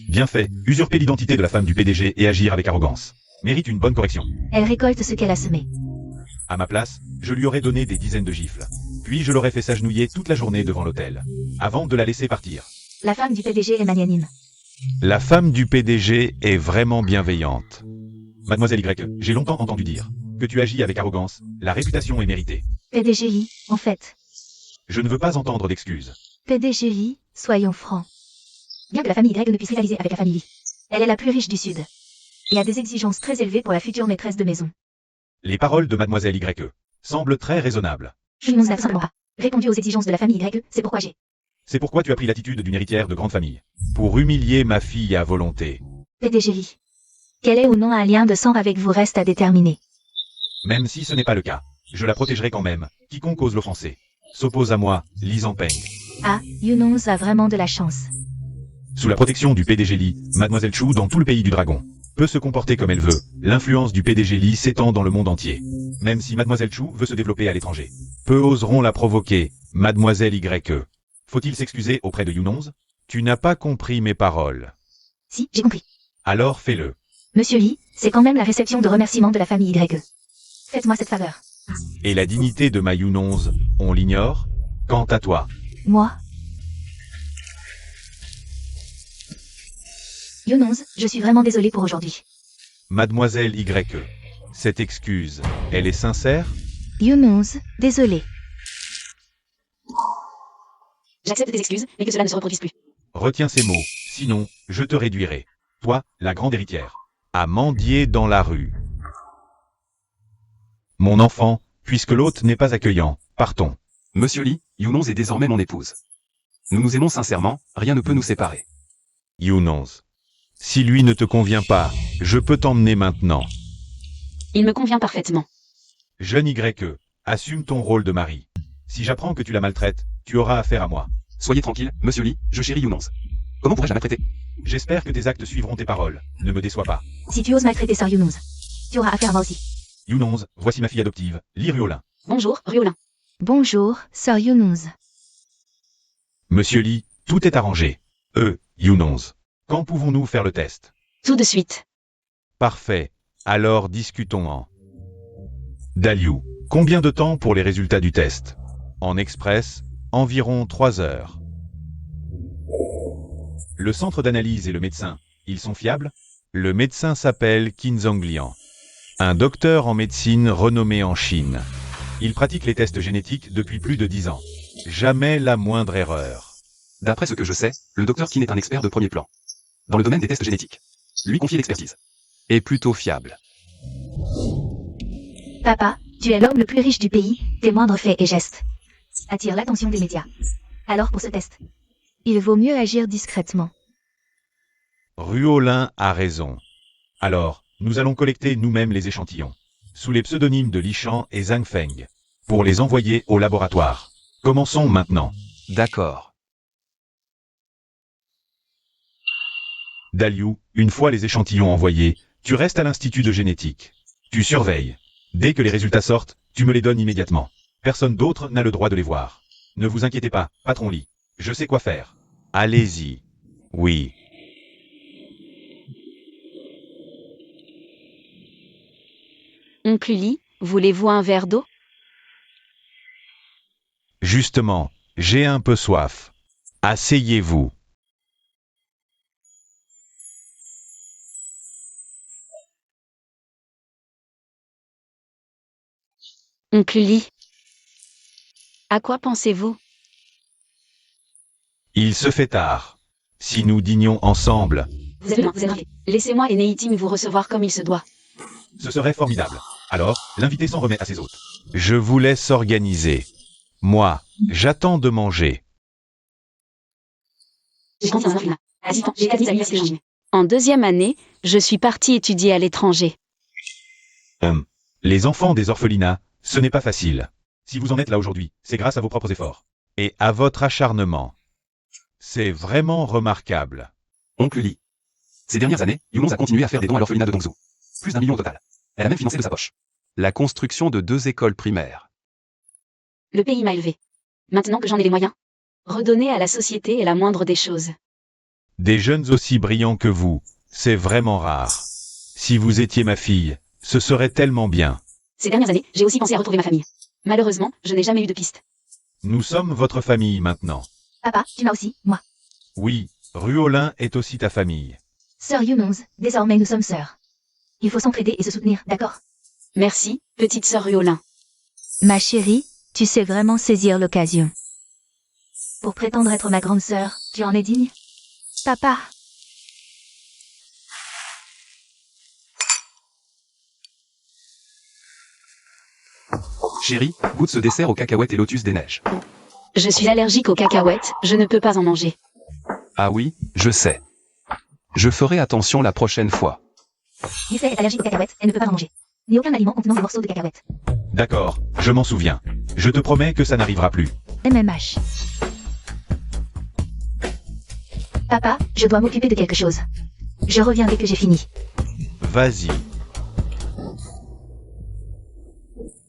Bien fait, usurper l'identité de la femme du PDG et agir avec arrogance. Mérite une bonne correction. Elle récolte ce qu'elle a semé. À ma place, je lui aurais donné des dizaines de gifles. Puis je l'aurais fait s'agenouiller toute la journée devant l'hôtel. Avant de la laisser partir. La femme du PDG est magnanime. La femme du PDG est vraiment bienveillante. Mademoiselle Y, j'ai longtemps entendu dire que tu agis avec arrogance, la réputation est méritée. PDG Lee, en fait. Je ne veux pas entendre d'excuses. PDG Lee, soyons francs. Bien que la famille Y ne puisse rivaliser avec la famille Lee. Elle est la plus riche du Sud. Et a des exigences très élevées pour la future maîtresse de maison. Les paroles de Mademoiselle Y semblent très raisonnables. Yunons n'a tout simplement pas répondu aux exigences de la famille Y, c'est pourquoi j'ai. C'est pourquoi tu as pris l'attitude d'une héritière de grande famille. Pour humilier ma fille à volonté. PDG Lee. Quel est ou non un lien de sang avec vous reste à déterminer. Même si ce n'est pas le cas, je la protégerai quand même. Quiconque ose l'offenser s'oppose à moi, Li Zhangpeng. Ah, Yunons a vraiment de la chance. Sous la protection du PDG Li, Mademoiselle Chu dans tout le pays du dragon peut se comporter comme elle veut. L'influence du PDG Li s'étend dans le monde entier. Même si Mademoiselle Chu veut se développer à l'étranger. Peu oseront la provoquer, Mademoiselle Y. Faut-il s'excuser auprès de Yunons? Tu n'as pas compris mes paroles. Si, j'ai compris. Alors fais-le. Monsieur Lee, c'est quand même la réception de remerciements de la famille Y. Faites-moi cette faveur. Et la dignité de ma Yunons, on l'ignore? Quant à toi, Moi, Yunons, je suis vraiment désolé pour aujourd'hui. Mademoiselle Y. Cette excuse, elle est sincère? Yunons, désolé. J'accepte tes excuses, mais que cela ne se reproduise plus. Retiens ces mots, sinon, je te réduirai. Toi, la grande héritière, à mendier dans la rue. Mon enfant, puisque l'hôte n'est pas accueillant, partons. Monsieur Lee, Yunons est désormais mon épouse. Nous nous aimons sincèrement, rien ne peut nous séparer. Yunons. Si lui ne te convient pas, je peux t'emmener maintenant. Il me convient parfaitement. Jeune Y, assume ton rôle de mari. Si j'apprends que tu la maltraites, tu auras affaire à moi. Soyez tranquille, monsieur Lee, je chéris Younons. Comment pourrais-je la maltraiter? J'espère que tes actes suivront tes paroles. Ne me déçois pas. Si tu oses maltraiter Sir Younons, tu auras affaire à moi aussi. Younons, voici ma fille adoptive, Lee Ruolin. Bonjour, Ruolin. Bonjour, Sir Younons. Monsieur Lee, tout est arrangé. Younons. Quand pouvons-nous faire le test? Tout de suite. Parfait. Alors discutons-en. Daliou, combien de temps pour les résultats du test? En express, environ 3 heures. Le centre d'analyse et le médecin, ils sont fiables? Le médecin s'appelle Qin Zonglian. Un docteur en médecine renommé en Chine. Il pratique les tests génétiques depuis plus de 10 ans. Jamais la moindre erreur. D'après ce que je sais, le docteur Qin est un expert de premier plan. Dans le domaine des tests génétiques. Lui confier l'expertise. Est plutôt fiable. Papa, tu es l'homme le plus riche du pays, tes moindres faits et gestes attirent l'attention des médias. Alors pour ce test, il vaut mieux agir discrètement. Ruolin a raison. Alors, nous allons collecter nous-mêmes les échantillons, sous les pseudonymes de Li Shan et Zhang Feng, pour les envoyer au laboratoire. Commençons maintenant. D'accord. Daliou, une fois les échantillons envoyés, tu restes à l'Institut de génétique. Tu surveilles. Dès que les résultats sortent, tu me les donnes immédiatement. Personne d'autre n'a le droit de les voir. Ne vous inquiétez pas, patron Lee. Je sais quoi faire. Allez-y. Oui. Oncle Lee, voulez-vous un verre d'eau? Justement, j'ai un peu soif. Asseyez-vous. Oncle Lee. À quoi pensez-vous? Il se fait tard. Si nous dînions ensemble, Vous êtes loin, vous êtes ravi. Laissez-moi et Neiting vous recevoir comme il se doit. ce serait formidable. Alors, l'invité s'en remet à ses hôtes. Je vous laisse organiser. Moi, j'attends de manger. J'ai grandi dans un orphelinat. À 6 ans, j'ai 4 amis à s'échanger. En deuxième année, je suis partie étudier à l'étranger. Les enfants des orphelinats, ce n'est pas facile. Si vous en êtes là aujourd'hui, c'est grâce à vos propres efforts. Et à votre acharnement. C'est vraiment remarquable. Oncle Lee. Ces dernières années, Younons a continué à faire des dons à l'orphelinat de Dongzhou. Plus d'1 million au total. Elle a même financé de sa poche la construction de 2 écoles primaires. Le pays m'a élevé. Maintenant que j'en ai les moyens, redonner à la société est la moindre des choses. Des jeunes aussi brillants que vous, c'est vraiment rare. Si vous étiez ma fille, ce serait tellement bien. Ces dernières années, j'ai aussi pensé à retrouver ma famille. Malheureusement, je n'ai jamais eu de piste. Nous sommes votre famille maintenant. Papa, tu m'as aussi, moi. Oui, Ruolin est aussi ta famille. Sir Younons, désormais nous sommes sœurs. Il faut s'entraider et se soutenir, d'accord? Merci, petite sœur Ruolin. Ma chérie, tu sais vraiment saisir l'occasion. Pour prétendre être ma grande sœur, tu en es digne? Papa, Chérie, goûte ce dessert aux cacahuètes et lotus des neiges. Je suis allergique aux cacahuètes, je ne peux pas en manger. Ah oui, je sais. Je ferai attention la prochaine fois. Lisa est allergique aux cacahuètes, elle ne peut pas en manger. Ni aucun aliment contenant des morceaux de cacahuètes. D'accord, je m'en souviens. Je te promets que ça n'arrivera plus. MMH. Papa, je dois m'occuper de quelque chose. Je reviens dès que j'ai fini. Vas-y.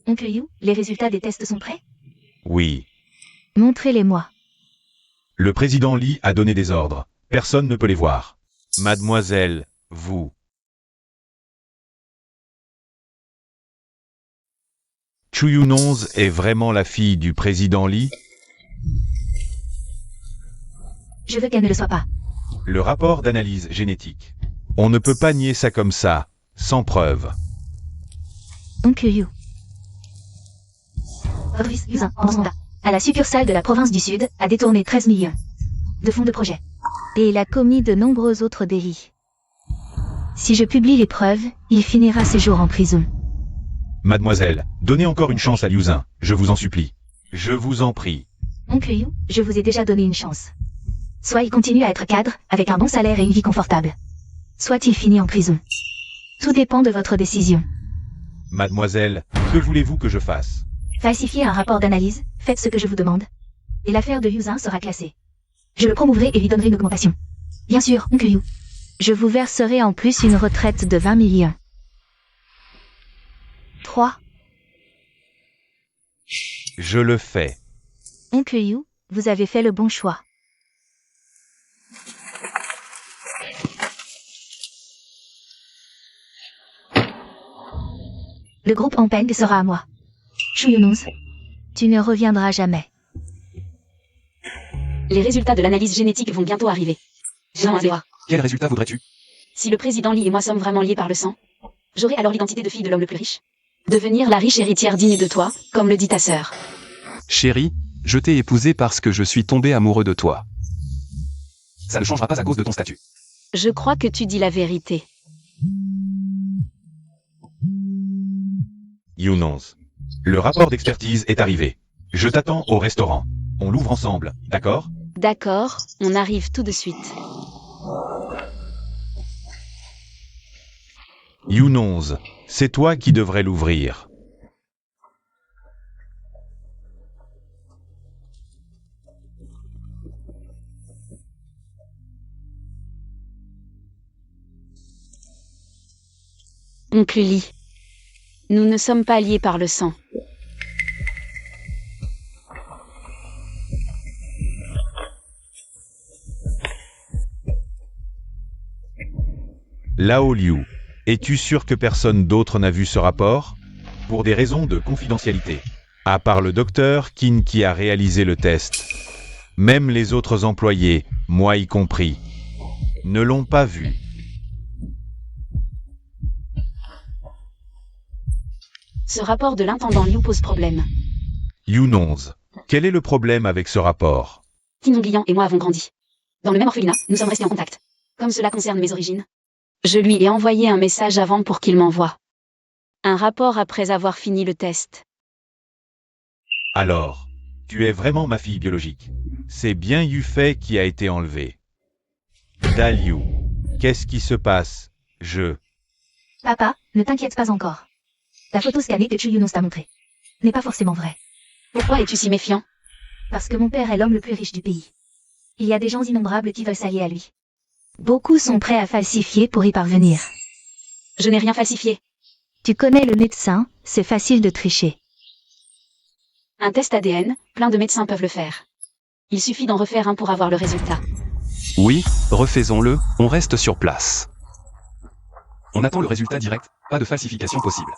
Oncle You, les résultats des tests sont prêts? Oui. Montrez-les-moi. Le président Lee a donné des ordres. Personne ne peut les voir. Mademoiselle, vous. Chu Younons est vraiment la fille du président Lee? Je veux qu'elle ne le soit pas. Le rapport d'analyse génétique. On ne peut pas nier ça comme ça, sans preuve. Oncle You. Votre fils, Yuzin, en mandat, à la succursale de la province du Sud, a détourné 13 millions de fonds de projet. Et il a commis de nombreux autres délits. Si je publie les preuves, il finira ses jours en prison. Mademoiselle, donnez encore une chance à Liuzin, je vous en supplie. Je vous en prie. Oncle You, je vous ai déjà donné une chance. Soit il continue à être cadre, avec un bon salaire et une vie confortable. Soit il finit en prison. Tout dépend de votre décision. Mademoiselle, que voulez-vous que je fasse? Falsifiez un rapport d'analyse, faites ce que je vous demande. Et l'affaire de Yuzin sera classée. Je le promouvrai et lui donnerai une augmentation. Bien sûr, oncle Yu. Je vous verserai en plus une retraite de 20 millions. 3. Je le fais. Oncle Yu, vous avez fait le bon choix. Le groupe Ampeng sera à moi. Shu Yunons. Tu ne reviendras jamais. Les résultats de l'analyse génétique vont bientôt arriver. Jean Azéa. Quel résultat voudrais-tu? Si le président Lee et moi sommes vraiment liés par le sang, j'aurai alors l'identité de fille de l'homme le plus riche. Devenir la riche héritière digne de toi, comme le dit ta sœur. Chérie, je t'ai épousée parce que je suis tombé amoureux de toi. Ça ne changera pas à cause de ton statut. Je crois que tu dis la vérité. Yunons. Le rapport d'expertise est arrivé. Je t'attends au restaurant. On l'ouvre ensemble, d'accord? D'accord, on arrive tout de suite. Yunons, c'est toi qui devrais l'ouvrir. Oncle Lee. Nous ne sommes pas liés par le sang. Lao Liu, es-tu sûr que personne d'autre n'a vu ce rapport? Pour des raisons de confidentialité. À part le docteur Qin qui a réalisé le test. Même les autres employés, moi y compris, ne l'ont pas vu. Ce rapport de l'intendant Liu pose problème. Yunons, quel est le problème avec ce rapport? Qin Guiyan et moi avons grandi. Dans le même orphelinat, nous sommes restés en contact. Comme cela concerne mes origines. Je lui ai envoyé un message avant pour qu'il m'envoie un rapport après avoir fini le test. Alors, tu es vraiment ma fille biologique. C'est bien Yufei qui a été enlevé. Daliu, qu'est-ce qui se passe? Papa, ne t'inquiète pas encore. La photo scannée que Chu Yunons t'a montrée n'est pas forcément vraie. Pourquoi es-tu si méfiant? Parce que mon père est l'homme le plus riche du pays. Il y a des gens innombrables qui veulent s'allier à lui. Beaucoup sont prêts à falsifier pour y parvenir. Je n'ai rien falsifié. Tu connais le médecin, c'est facile de tricher. Un test ADN, plein de médecins peuvent le faire. Il suffit d'en refaire un pour avoir le résultat. Oui, refaisons-le, on reste sur place. On attend le résultat direct, pas de falsification possible.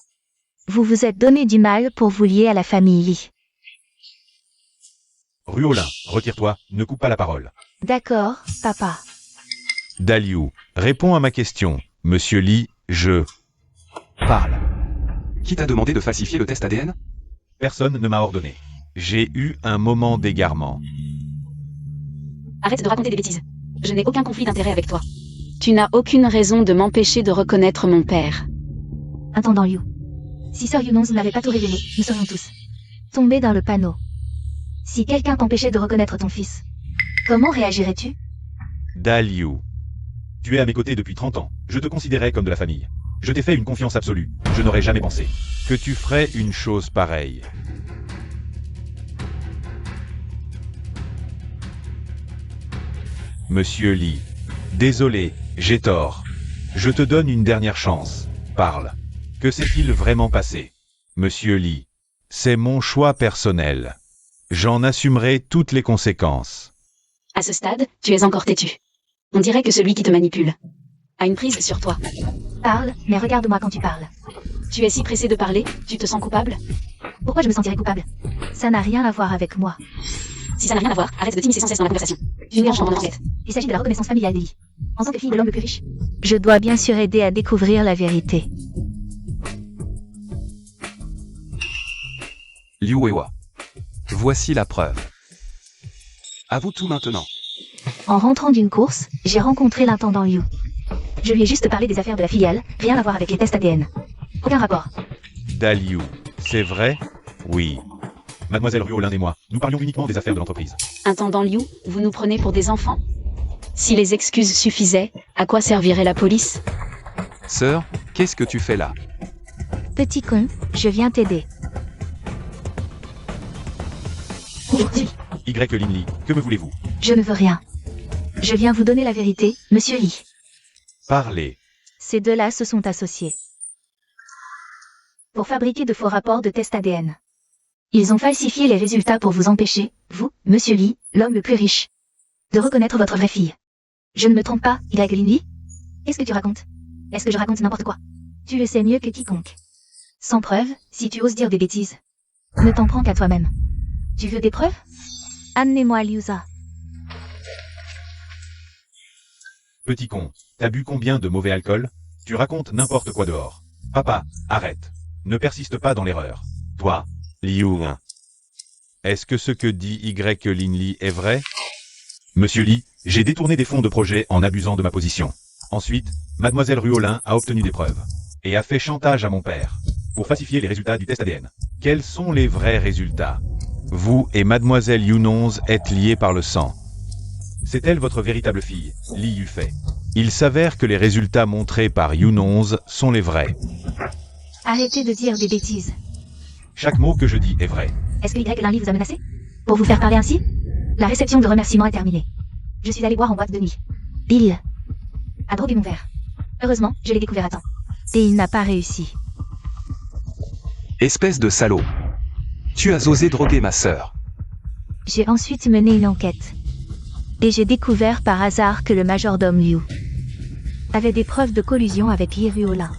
Vous vous êtes donné du mal pour vous lier à la famille Lee. Ruolin, retire-toi, ne coupe pas la parole. D'accord, papa. Daliu, réponds à ma question. Monsieur Lee, Parle. Qui t'a demandé de falsifier le test ADN? Personne ne m'a ordonné. J'ai eu un moment d'égarement. Arrête de raconter des bêtises. Je n'ai aucun conflit d'intérêt avec toi. Tu n'as aucune raison de m'empêcher de reconnaître mon père. Intendant Liu. Si Sœur Yunons n'avait pas tout révélé, nous serions tous Tombé dans le panneau. Si quelqu'un t'empêchait de reconnaître ton fils, comment réagirais-tu? Daliu, tu es à mes côtés depuis 30 ans. Je te considérais comme de la famille. Je t'ai fait une confiance absolue. Je n'aurais jamais pensé que tu ferais une chose pareille. Monsieur Lee, désolé, j'ai tort. Je te donne une dernière chance. Parle. Que s'est-il vraiment passé? Monsieur Lee, c'est mon choix personnel. J'en assumerai toutes les conséquences. À ce stade, tu es encore têtu. On dirait que celui qui te manipule a une prise sur toi. Parle, mais regarde-moi quand tu parles. Tu es si pressé de parler, tu te sens coupable? Pourquoi je me sentirais coupable? Ça n'a rien à voir avec moi. Si ça n'a rien à voir, arrête de t'immiscer sans cesse dans la conversation. Tu déranges pendant l'enquête. Il s'agit de la reconnaissance familiale d'Eli. En tant que fille de l'homme le plus riche. Je dois bien sûr aider à découvrir la vérité. Liu Weiwa. Voici la preuve. À vous tout maintenant. En rentrant d'une course, j'ai rencontré l'intendant Liu. Je lui ai juste parlé des affaires de la filiale, rien à voir avec les tests ADN. Aucun rapport. Daliu, c'est vrai? Oui. Mademoiselle Ruolin et moi, nous parlions uniquement des affaires de l'entreprise. Intendant Liu, vous nous prenez pour des enfants? Si les excuses suffisaient, à quoi servirait la police? Sœur, qu'est-ce que tu fais là? Petit con, je viens t'aider. Aujourd'hui, Y. Linley, que me voulez-vous? Je ne veux rien. Je viens vous donner la vérité, monsieur Lee. Parlez. Ces deux-là se sont associés pour fabriquer de faux rapports de test ADN. Ils ont falsifié les résultats pour vous empêcher, vous, monsieur Lee, l'homme le plus riche, de reconnaître votre vraie fille. Je ne me trompe pas, Y. Linley? Qu'est-ce que tu racontes? Est-ce que je raconte n'importe quoi? Tu le sais mieux que quiconque. Sans preuve, si tu oses dire des bêtises, ne t'en prends qu'à toi-même. Tu veux des preuves? Amenez-moi Liusa. Petit con, t'as bu combien de mauvais alcool? Tu racontes n'importe quoi dehors. Papa, arrête. Ne persiste pas dans l'erreur. Toi, Liu. Est-ce que ce que dit Y. Linley est vrai? Monsieur Lee, j'ai détourné des fonds de projet en abusant de ma position. Ensuite, mademoiselle Ruolin a obtenu des preuves et a fait chantage à mon père pour falsifier les résultats du test ADN. Quels sont les vrais résultats? Vous et mademoiselle Yunonz êtes liés par le sang. C'est elle votre véritable fille, Lee Yufei. Il s'avère que les résultats montrés par Yunonz sont les vrais. Arrêtez de dire des bêtises. Chaque mot que je dis est vrai. Est-ce que Y. Linley vous a menacé? Pour vous faire parler ainsi? La réception de remerciements est terminée. Je suis allé boire en boîte de nuit. Bill a drogué mon verre. Heureusement, je l'ai découvert à temps. Et il n'a pas réussi. Espèce de salaud. Tu as osé droguer ma sœur. J'ai ensuite mené une enquête. Et j'ai découvert par hasard que le majordome Liu avait des preuves de collusion avec Lee Ruolin.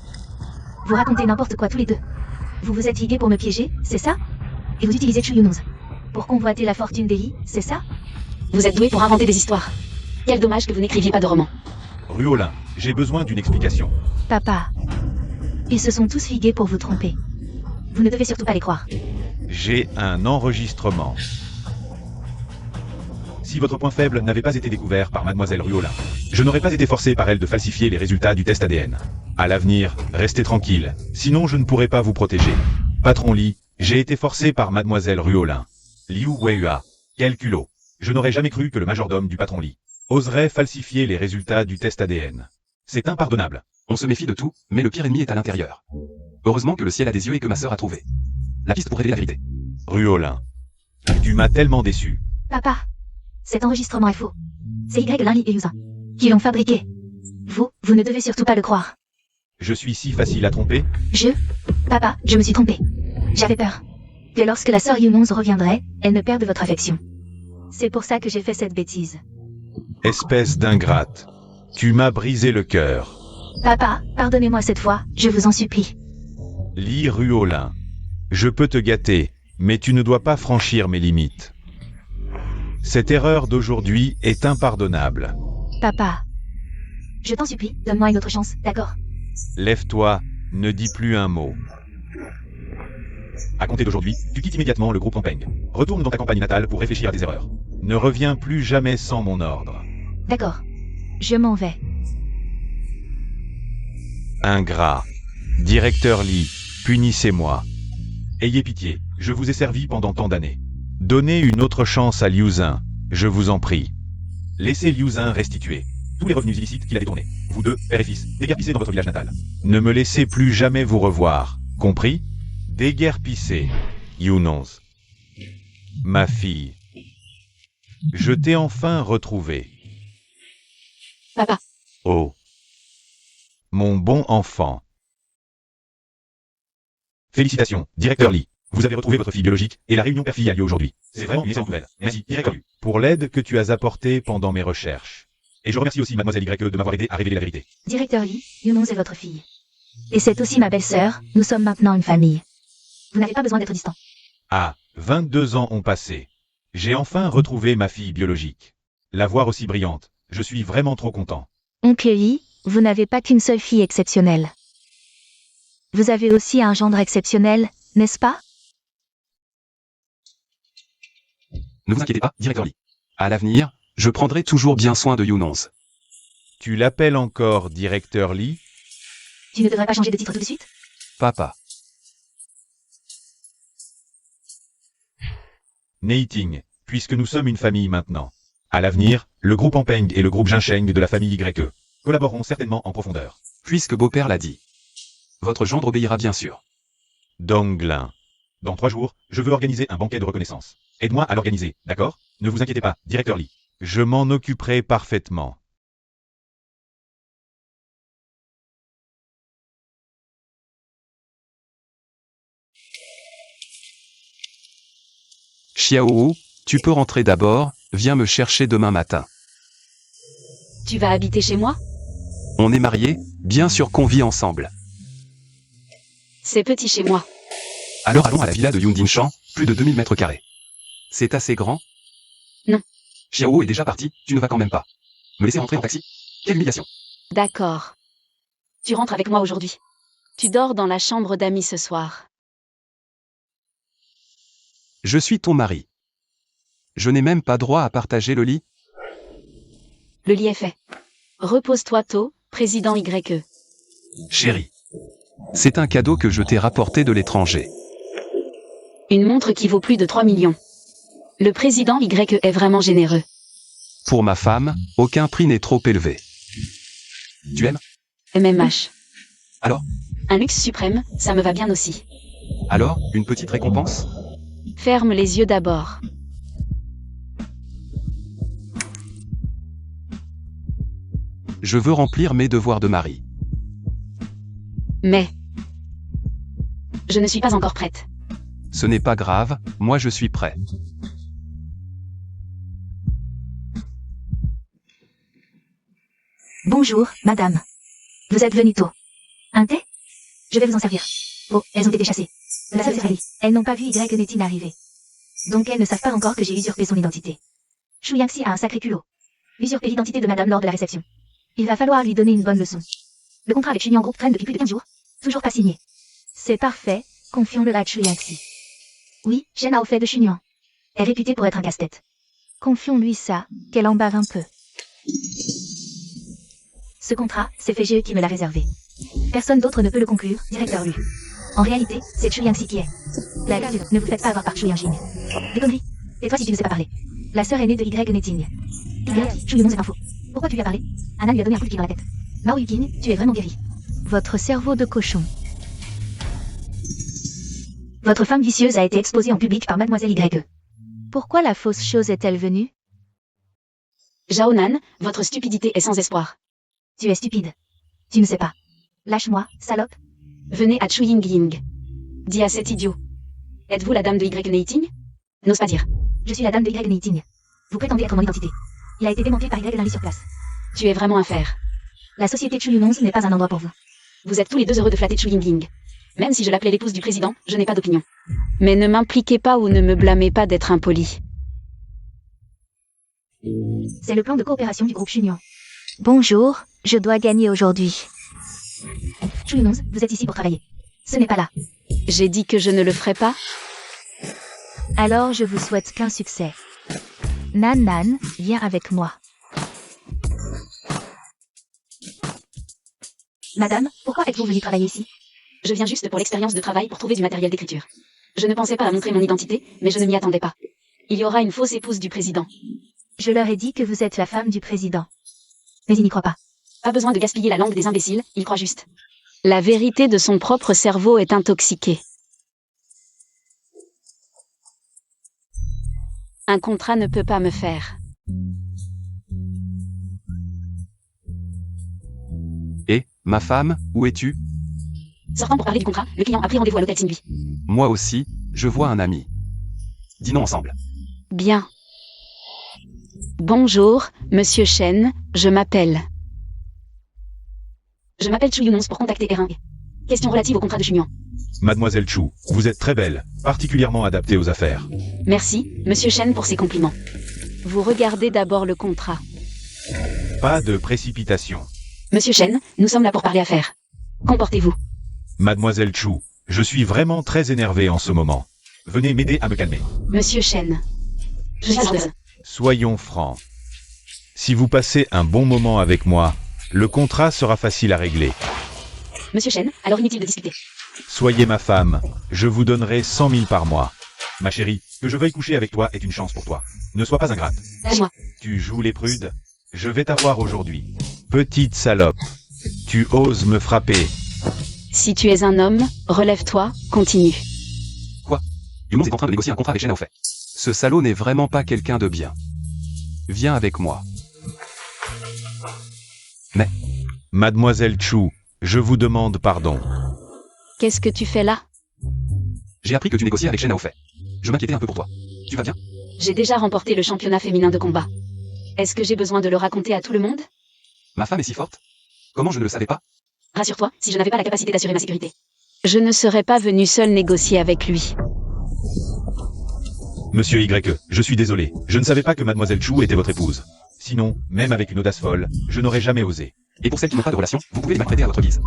Vous racontez n'importe quoi tous les deux. Vous vous êtes ligués pour me piéger, c'est ça? Et vous utilisez Chu Yunonz pour convoiter la fortune d'Eli, c'est ça? Vous êtes doué pour inventer des histoires. Quel dommage que vous n'écriviez pas de roman. Ruolin, j'ai besoin d'une explication. Papa, ils se sont tous ligués pour vous tromper. Vous ne devez surtout pas les croire. J'ai un enregistrement. Si votre point faible n'avait pas été découvert par mademoiselle Ruolin, je n'aurais pas été forcé par elle de falsifier les résultats du test ADN. À l'avenir, restez tranquille, sinon je ne pourrai pas vous protéger. Patron Lee, j'ai été forcé par mademoiselle Ruolin. Liu Weihua, quel culot. Je n'aurais jamais cru que le majordome du patron Lee oserait falsifier les résultats du test ADN. C'est impardonnable. On se méfie de tout, mais le pire ennemi est à l'intérieur. Heureusement que le ciel a des yeux et que ma sœur a trouvé la piste pour révéler la vérité. Ruolin, tu m'as tellement déçu. Papa, cet enregistrement est faux. C'est Y. Linley et Liusa qui l'ont fabriqué. Vous ne devez surtout pas le croire. Je suis si facile à tromper? Papa, je me suis trompée. J'avais peur que lorsque la sœur Yunonz reviendrait, elle ne perde votre affection. C'est pour ça que j'ai fait cette bêtise. Espèce d'ingrate. Tu m'as brisé le cœur. Papa, pardonnez-moi cette fois, je vous en supplie. Lee Ruolin, je peux te gâter, mais tu ne dois pas franchir mes limites. Cette erreur d'aujourd'hui est impardonnable. Papa, je t'en supplie, donne-moi une autre chance, d'accord? Lève-toi, ne dis plus un mot. À compter d'aujourd'hui, tu quittes immédiatement le groupe Ampeng. Retourne dans ta campagne natale pour réfléchir à tes erreurs. Ne reviens plus jamais sans mon ordre. D'accord, je m'en vais. Ingrat. Directeur Lee, punissez-moi. Ayez pitié, je vous ai servi pendant tant d'années. Donnez une autre chance à Liuzin, je vous en prie. Laissez Liuzin restituer tous les revenus illicites qu'il a détournés. Vous deux, père et fils, déguerpissez dans votre village natal. Ne me laissez plus jamais vous revoir, compris? Déguerpissez, Yunonz. Ma fille. Je t'ai enfin retrouvée. Papa. Oh. Mon bon enfant. Félicitations, directeur Lee. Vous avez retrouvé votre fille biologique, et la réunion père-fille a lieu aujourd'hui. C'est vraiment une excellente nouvelle. Merci, directeur Lee, pour l'aide que tu as apportée pendant mes recherches. Et je remercie aussi mademoiselle Y de m'avoir aidé à révéler la vérité. Directeur Lee, Yunonz est votre fille. Et c'est aussi ma belle-sœur, nous sommes maintenant une famille. Vous n'avez pas besoin d'être distant. Ah, 22 ans ont passé. J'ai enfin retrouvé ma fille biologique. La voir aussi brillante, je suis vraiment trop content. Oncle Lee, vous n'avez pas qu'une seule fille exceptionnelle. Vous avez aussi un gendre exceptionnel, n'est-ce pas? Ne vous inquiétez pas, directeur Lee. À l'avenir, je prendrai toujours bien soin de Yunonz. Tu l'appelles encore directeur Lee? Tu ne devrais pas changer de titre tout de suite? Papa. Neiting, puisque nous sommes une famille maintenant. À l'avenir, le groupe Ampeng et le groupe Jinsheng de la famille YE collaboreront certainement en profondeur. Puisque beau-père l'a dit. Votre gendre obéira bien sûr. Donglin. Dans 3 jours, je veux organiser un banquet de reconnaissance. Aide-moi à l'organiser, d'accord? Ne vous inquiétez pas, directeur Lee. Je m'en occuperai parfaitement. Xiao, tu peux rentrer d'abord, viens me chercher demain matin. Tu vas habiter chez moi? On est mariés, bien sûr qu'on vit ensemble. C'est petit chez moi. Alors allons à la villa de Yundinshan, plus de 2000 mètres carrés. C'est assez grand? Non. Xiao est déjà parti, tu ne vas quand même pas me laisser rentrer en taxi? Quelle humiliation. D'accord. Tu rentres avec moi aujourd'hui. Tu dors dans la chambre d'amis ce soir. Je suis ton mari. Je n'ai même pas droit à partager le lit? Le lit est fait. Repose-toi tôt, président YE. Chérie. C'est un cadeau que je t'ai rapporté de l'étranger. Une montre qui vaut plus de 3 millions. Le président YE est vraiment généreux. Pour ma femme, aucun prix n'est trop élevé. Tu aimes? MMH. Alors? Un luxe suprême, ça me va bien aussi. Alors, une petite récompense? Ferme les yeux d'abord. Je veux remplir mes devoirs de mari. Mais... je ne suis pas encore prête. Ce n'est pas grave, moi je suis prêt. Bonjour, madame. Vous êtes venue tôt. Un thé? Je vais vous en servir. Oh, elles ont été chassées. La seule série. Elles n'ont pas vu Y Netting arriver. Donc elles ne savent pas encore que j'ai usurpé son identité. Shu Yangxi a un sacré culot. Usurper l'identité de madame lors de la réception. Il va falloir lui donner une bonne leçon. Le contrat avec Chunian Group traîne depuis plus de 15 jours. Toujours pas signé. C'est parfait, confions-le à Shu Yangxi. Oui, Shen a au fait de Chunian. Est réputée pour être un casse-tête. Confions-lui ça, qu'elle en bave un peu. Ce contrat, c'est FGE qui me l'a réservé. Personne d'autre ne peut le conclure, directeur Lu. En réalité, c'est Shu Yangxi qui est. La ne vous faites pas avoir par Shu Yangjing. Des conneries. Et toi si tu ne sais pas parler. La sœur aînée de Y Netting. Y, Shu Yunong c'est info. Pourquoi tu lui as parlé? Anna lui a donné un coup de pied dans la tête. Mao Yukin, tu es vraiment guéri. Votre cerveau de cochon. Votre femme vicieuse a été exposée en public par mademoiselle YE. Pourquoi la fausse chose est-elle venue? Jaonan, votre stupidité est sans espoir. Tu es stupide. Tu ne sais pas. Lâche-moi, salope. Venez à Chu Ying. Dis à cet idiot. Êtes-vous la dame de Y Netting? N'ose pas dire. Je suis la dame de Y Netting. Vous prétendez être mon identité. Il a été démantelé par Y lundi sur place. Tu es vraiment un fer. La société Chu Yunong n'est pas un endroit pour vous. Vous êtes tous les deux heureux de flatter Chu Ying. Même si je l'appelais l'épouse du président, je n'ai pas d'opinion. Mais ne m'impliquez pas ou ne me blâmez pas d'être impoli. C'est le plan de coopération du groupe Chunian. Bonjour, je dois gagner aujourd'hui. Chu Yunong, vous êtes ici pour travailler. Ce n'est pas là. J'ai dit que je ne le ferais pas? Alors je vous souhaite qu'un succès. Nan Nan, viens avec moi. Madame, pourquoi êtes-vous venue travailler ici? Je viens juste pour l'expérience de travail pour trouver du matériel d'écriture. Je ne pensais pas à montrer mon identité, mais je ne m'y attendais pas. Il y aura une fausse épouse du président. Je leur ai dit que vous êtes la femme du président. Mais ils n'y croient pas. Pas besoin de gaspiller la langue des imbéciles, ils croient juste. La vérité de son propre cerveau est intoxiquée. Un contrat ne peut pas me faire. Et, ma femme, où es-tu? Sortant pour parler du contrat, le client a pris rendez-vous à l'hôtel Xinhui. Moi aussi, je vois un ami. Dînons ensemble. Bien. Bonjour, monsieur Shen, je m'appelle. Je m'appelle Chu Yunong pour contacter R1. Question relative au contrat de Chunian. Mademoiselle Chu, vous êtes très belle, particulièrement adaptée aux affaires. Merci, monsieur Shen, pour ces compliments. Vous regardez d'abord le contrat. Pas de précipitation. Monsieur Shen, nous sommes là pour parler affaires. Comportez-vous. Mademoiselle Chu, je suis vraiment très énervé en ce moment. Venez m'aider à me calmer. Monsieur Shen. Je suis heureuse. Soyons francs. Si vous passez un bon moment avec moi, le contrat sera facile à régler. Monsieur Shen, alors inutile de discuter. Soyez ma femme, je vous donnerai 100 000 par mois. Ma chérie, que je veuille coucher avec toi est une chance pour toi. Ne sois pas ingrate. Lâche-moi. Tu joues les prudes? Je vais t'avoir aujourd'hui. Petite salope. Tu oses me frapper. Si tu es un homme, relève-toi, continue. Quoi? Yunong est en train de négocier un contrat avec Shen au fait. Ce salaud n'est vraiment pas quelqu'un de bien. Viens avec moi. Mademoiselle Chu, je vous demande pardon. Qu'est-ce que tu fais là? J'ai appris que tu négociais avec Shen Aofei. Je m'inquiétais un peu pour toi. Tu vas bien? J'ai déjà remporté le championnat féminin de combat. Est-ce que j'ai besoin de le raconter à tout le monde? Ma femme est si forte. Comment je ne le savais pas? Rassure-toi, si je n'avais pas la capacité d'assurer ma sécurité, je ne serais pas venu seul négocier avec lui. Monsieur Y, je suis désolé. Je ne savais pas que Mademoiselle Chu était votre épouse. Sinon, même avec une audace folle, je n'aurais jamais osé. Et pour celles qui n'ont pas de relation, vous pouvez les maltraiter à votre guise.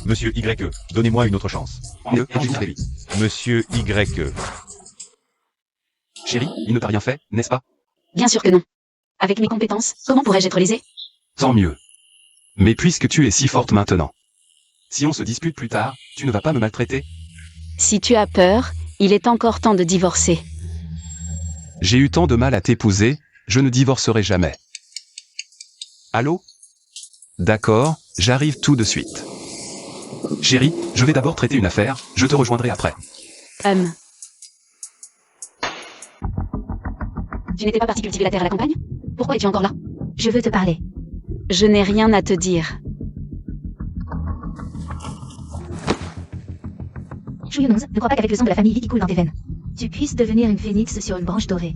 Monsieur Y, donnez-moi une autre chance. Mieux, lui. Monsieur Y. Chérie, il ne t'a rien fait, n'est-ce pas? Bien sûr que non. Avec mes compétences, comment pourrais-je être lésée? Tant mieux. Mais puisque tu es si forte maintenant, si on se dispute plus tard, tu ne vas pas me maltraiter? Si tu as peur, il est encore temps de divorcer. J'ai eu tant de mal à t'épouser, je ne divorcerai jamais. Allô? D'accord, j'arrive tout de suite. Chérie, je vais d'abord traiter une affaire, je te rejoindrai après. Tu n'étais pas parti cultiver la terre à la campagne? Pourquoi es-tu encore là? Je veux te parler. Je n'ai rien à te dire. Chu Yunong, ne crois pas qu'avec le sang de la famille Li qui coule dans tes veines, tu puisses devenir une phénix sur une branche dorée.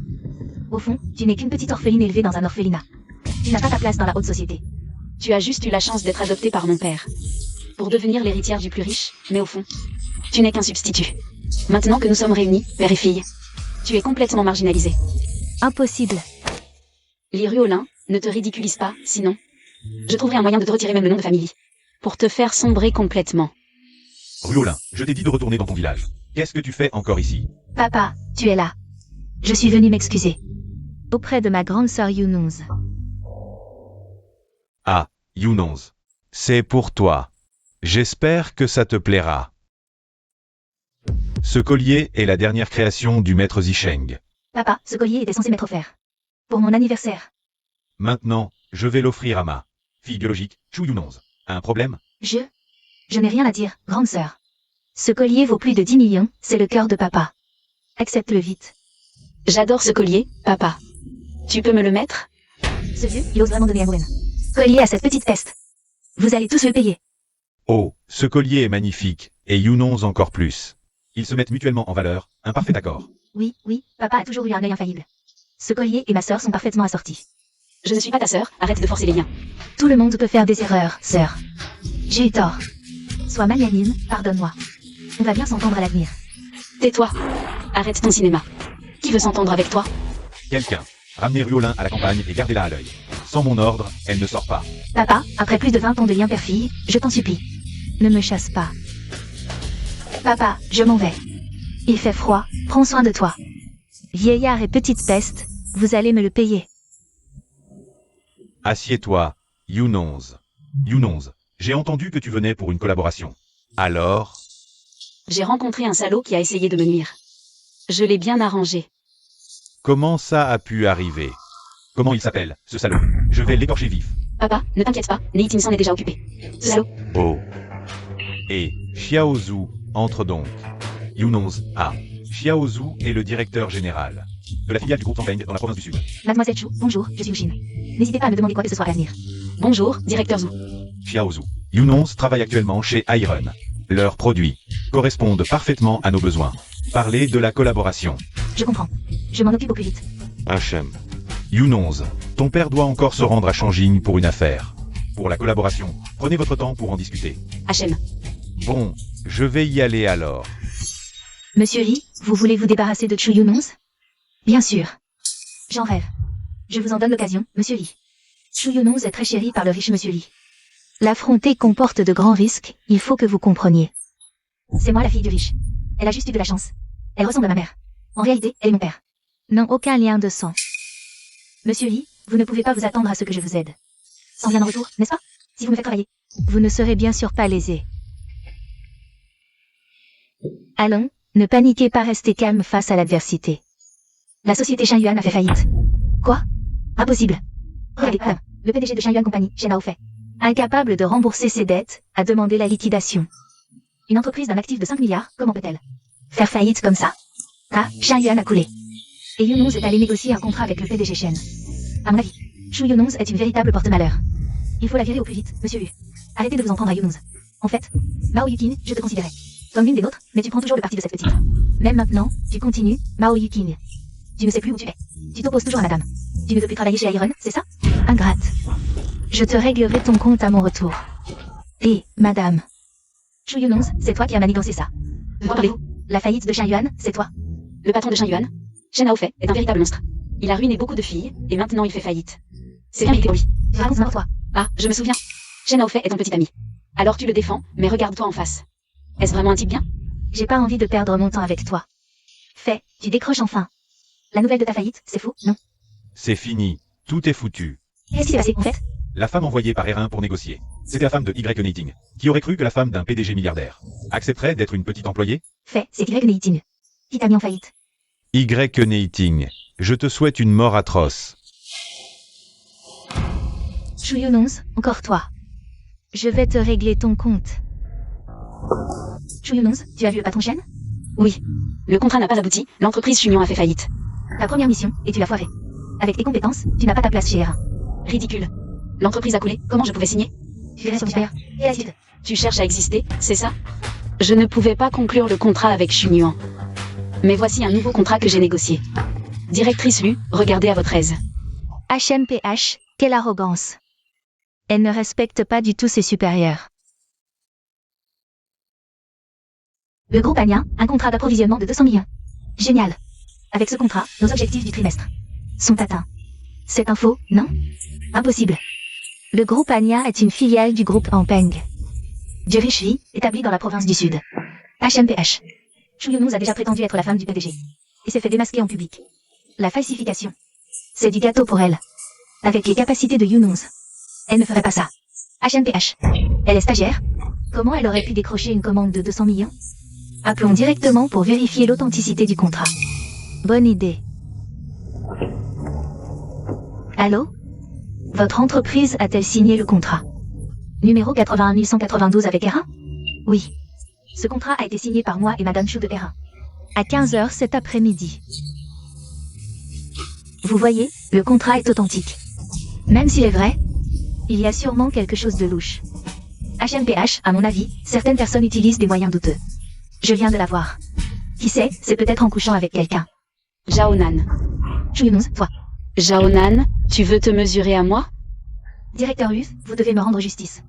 Au fond, tu n'es qu'une petite orpheline élevée dans un orphelinat. Tu n'as pas ta place dans la haute société. Tu as juste eu la chance d'être adoptée par mon père. Pour devenir l'héritière du plus riche, mais au fond, tu n'es qu'un substitut. Maintenant que nous sommes réunis, père et fille, tu es complètement marginalisé. Impossible. Li Ruolin, ne te ridiculise pas, sinon, je trouverai un moyen de te retirer même le nom de famille. Pour te faire sombrer complètement. Ruolin, je t'ai dit de retourner dans ton village. Qu'est-ce que tu fais encore ici? Papa, tu es là. Je suis venue m'excuser. Auprès de ma grande sœur Yunong. Ah, Yunong. C'est pour toi. J'espère que ça te plaira. Ce collier est la dernière création du maître Zisheng. Papa, ce collier était censé m'être offert. Pour mon anniversaire. Maintenant, je vais l'offrir à ma fille biologique, Chu Yunong. Un problème? Je n'ai rien à dire, grande sœur. Ce collier vaut plus de 10 millions, c'est le cœur de papa. Accepte-le vite. J'adore ce collier, papa. Tu peux me le mettre? Ce vieux, il ose vraiment donner à Mouen. Collier à cette petite peste. Vous allez tous le payer. Oh, ce collier est magnifique, et Yunong encore plus. Ils se mettent mutuellement en valeur, un parfait accord. Oui, papa a toujours eu un œil infaillible. Ce collier et ma sœur sont parfaitement assortis. Je ne suis pas ta sœur, arrête de forcer les liens. Tout le monde peut faire des erreurs, sœur. J'ai eu tort. Sois magnanime, pardonne-moi. On va bien s'entendre à l'avenir. Tais-toi. Arrête ton cinéma. Qui veut s'entendre avec toi? Quelqu'un, ramenez Ruolin à la campagne et gardez-la à l'œil. Sans mon ordre, elle ne sort pas. Papa, après plus de 20 ans de lien père-fille, je t'en supplie. Ne me chasse pas. Papa, je m'en vais. Il fait froid, prends soin de toi. Vieillard et petite peste, vous allez me le payer. Assieds-toi, Yunong. Yunong, j'ai entendu que tu venais pour une collaboration. Alors? J'ai rencontré un salaud qui a essayé de me nuire. Je l'ai bien arrangé. Comment ça a pu arriver? Comment il s'appelle, ce salaud? Je vais l'écorcher vif. Papa, ne t'inquiète pas, Neitin s'en est déjà occupé. Ce salaud. Oh. Et Xiaozu entre donc. Yunong A. Xiaozu est le directeur général de la filiale du groupe Tangpeng dans la province du Sud. Mademoiselle Chu, bonjour, je suis Ushin. N'hésitez pas à me demander quoi que ce soit à l'avenir. Bonjour, directeur Zhu. Xiaozu. Yunong travaille actuellement chez Iron. Leurs produits correspondent parfaitement à nos besoins. Parlez de la collaboration. Je comprends. Je m'en occupe au plus vite. Hachem. Yunong, ton père doit encore se rendre à Shangjing pour une affaire. Pour la collaboration, prenez votre temps pour en discuter. Hachem. Bon, je vais y aller alors. Monsieur Li, vous voulez vous débarrasser de Chu Yunong? Bien sûr. J'en rêve. Je vous en donne l'occasion, monsieur Li. Chu Yunong est très chérie par le riche monsieur Li. L'affronter comporte de grands risques, il faut que vous compreniez. C'est moi la fille du riche. Elle a juste eu de la chance. Elle ressemble à ma mère. En réalité, elle est mon père. N'ont aucun lien de sang. Monsieur Li, vous ne pouvez pas vous attendre à ce que je vous aide. Sans rien en retour, n'est-ce pas? Si vous me faites travailler. Vous ne serez bien sûr pas lésé. Allons, ne paniquez pas, restez calme face à l'adversité. La société Shen-Yuan a fait faillite. Quoi? Impossible. Regardez, madame, le PDG de Shen-Yuan Company, Shen Aofei, incapable de rembourser ses dettes, a demandé la liquidation. Une entreprise d'un actif de 5 milliards, comment peut-elle faire faillite comme ça? Ah, Shen-Yuan a coulé. Et Younons est allé négocier un contrat avec le PDG Shen. À mon avis, Chu Younons est une véritable porte-malheur. Il faut la virer au plus vite, monsieur Yu. Arrêtez de vous en prendre à Younons. En fait, Mao Yuqing, je te considérais comme l'une des nôtres, mais tu prends toujours le parti de cette petite. Même maintenant, tu continues, Mao Yuqing. Tu ne sais plus où tu es. Tu t'opposes toujours à madame. Tu ne veux plus travailler chez Iron, c'est ça? Ingrate. Je te réglerai ton compte à mon retour. Et, madame. Chu Younons, c'est toi qui as manigancé ça. De quoi parlez-vous? La faillite de Shen Yuan, c'est toi. Le patron de Shen Yuan, Shen Haofei, est un véritable monstre. Il a ruiné beaucoup de filles, et maintenant il fait faillite. C'est bien mérité pour lui. Raconte n'importe quoi. Ah, je me souviens. Shen Haofei est ton petit ami. Alors tu le défends, mais regarde-toi en face. Est-ce vraiment un type bien? J'ai pas envie de perdre mon temps avec toi. Fais, tu décroches enfin. La nouvelle de ta faillite, c'est faux, non? C'est fini. Tout est foutu. Qu'est-ce qui s'est passé, en fait? La femme envoyée par R1 pour négocier. C'était la femme de Y Neiting. Qui aurait cru que la femme d'un PDG milliardaire accepterait d'être une petite employée? Fais, c'est Y Neiting. Qui t'a mis en faillite? Y Neiting. Je te souhaite une mort atroce. Chu Younons, encore toi. Je vais te régler ton compte. Chu Younons, tu as vu le patron Shen? Oui. Le contrat n'a pas abouti, l'entreprise Chunion a fait faillite. Ta première mission, et tu l'as foirée. Avec tes compétences, tu n'as pas ta place chez R1. Ridicule. L'entreprise a coulé, comment je pouvais signer? Tu verrais sur du père. Et la suite. Tu cherches à exister, c'est ça? Je ne pouvais pas conclure le contrat avec Chunion. Mais voici un nouveau contrat que j'ai négocié. Directrice Lu, regardez à votre aise. HMPH, quelle arrogance. Elle ne respecte pas du tout ses supérieurs. Le groupe Anya, un contrat d'approvisionnement de 200 millions. Génial. Avec ce contrat, nos objectifs du trimestre sont atteints. C'est un faux, non? Impossible. Le groupe Anya est une filiale du groupe Ampeng. Du riche vie, établi dans la province du Sud. HMPH. Chu Younons a déjà prétendu être la femme du PDG. Et s'est fait démasquer en public. La falsification. C'est du gâteau pour elle. Avec les capacités de Younons, elle ne ferait pas ça. HMPH. Elle est stagiaire. Comment elle aurait pu décrocher une commande de 200 millions? Appelons directement pour vérifier l'authenticité du contrat. Bonne idée. Allô? Votre entreprise a-t-elle signé le contrat? Numéro 81192 avec R1? Oui. Ce contrat a été signé par moi et Madame Chu de R1. À 15h cet après-midi. Vous voyez, le contrat est authentique. Même s'il est vrai, il y a sûrement quelque chose de louche. HMPH, à mon avis, certaines personnes utilisent des moyens douteux. Je viens de la voir. Qui sait, c'est peut-être en couchant avec quelqu'un. Jaonan. Chu Younons, toi. Jaonan, tu veux te mesurer à moi? Directeur Yu, vous devez me rendre justice.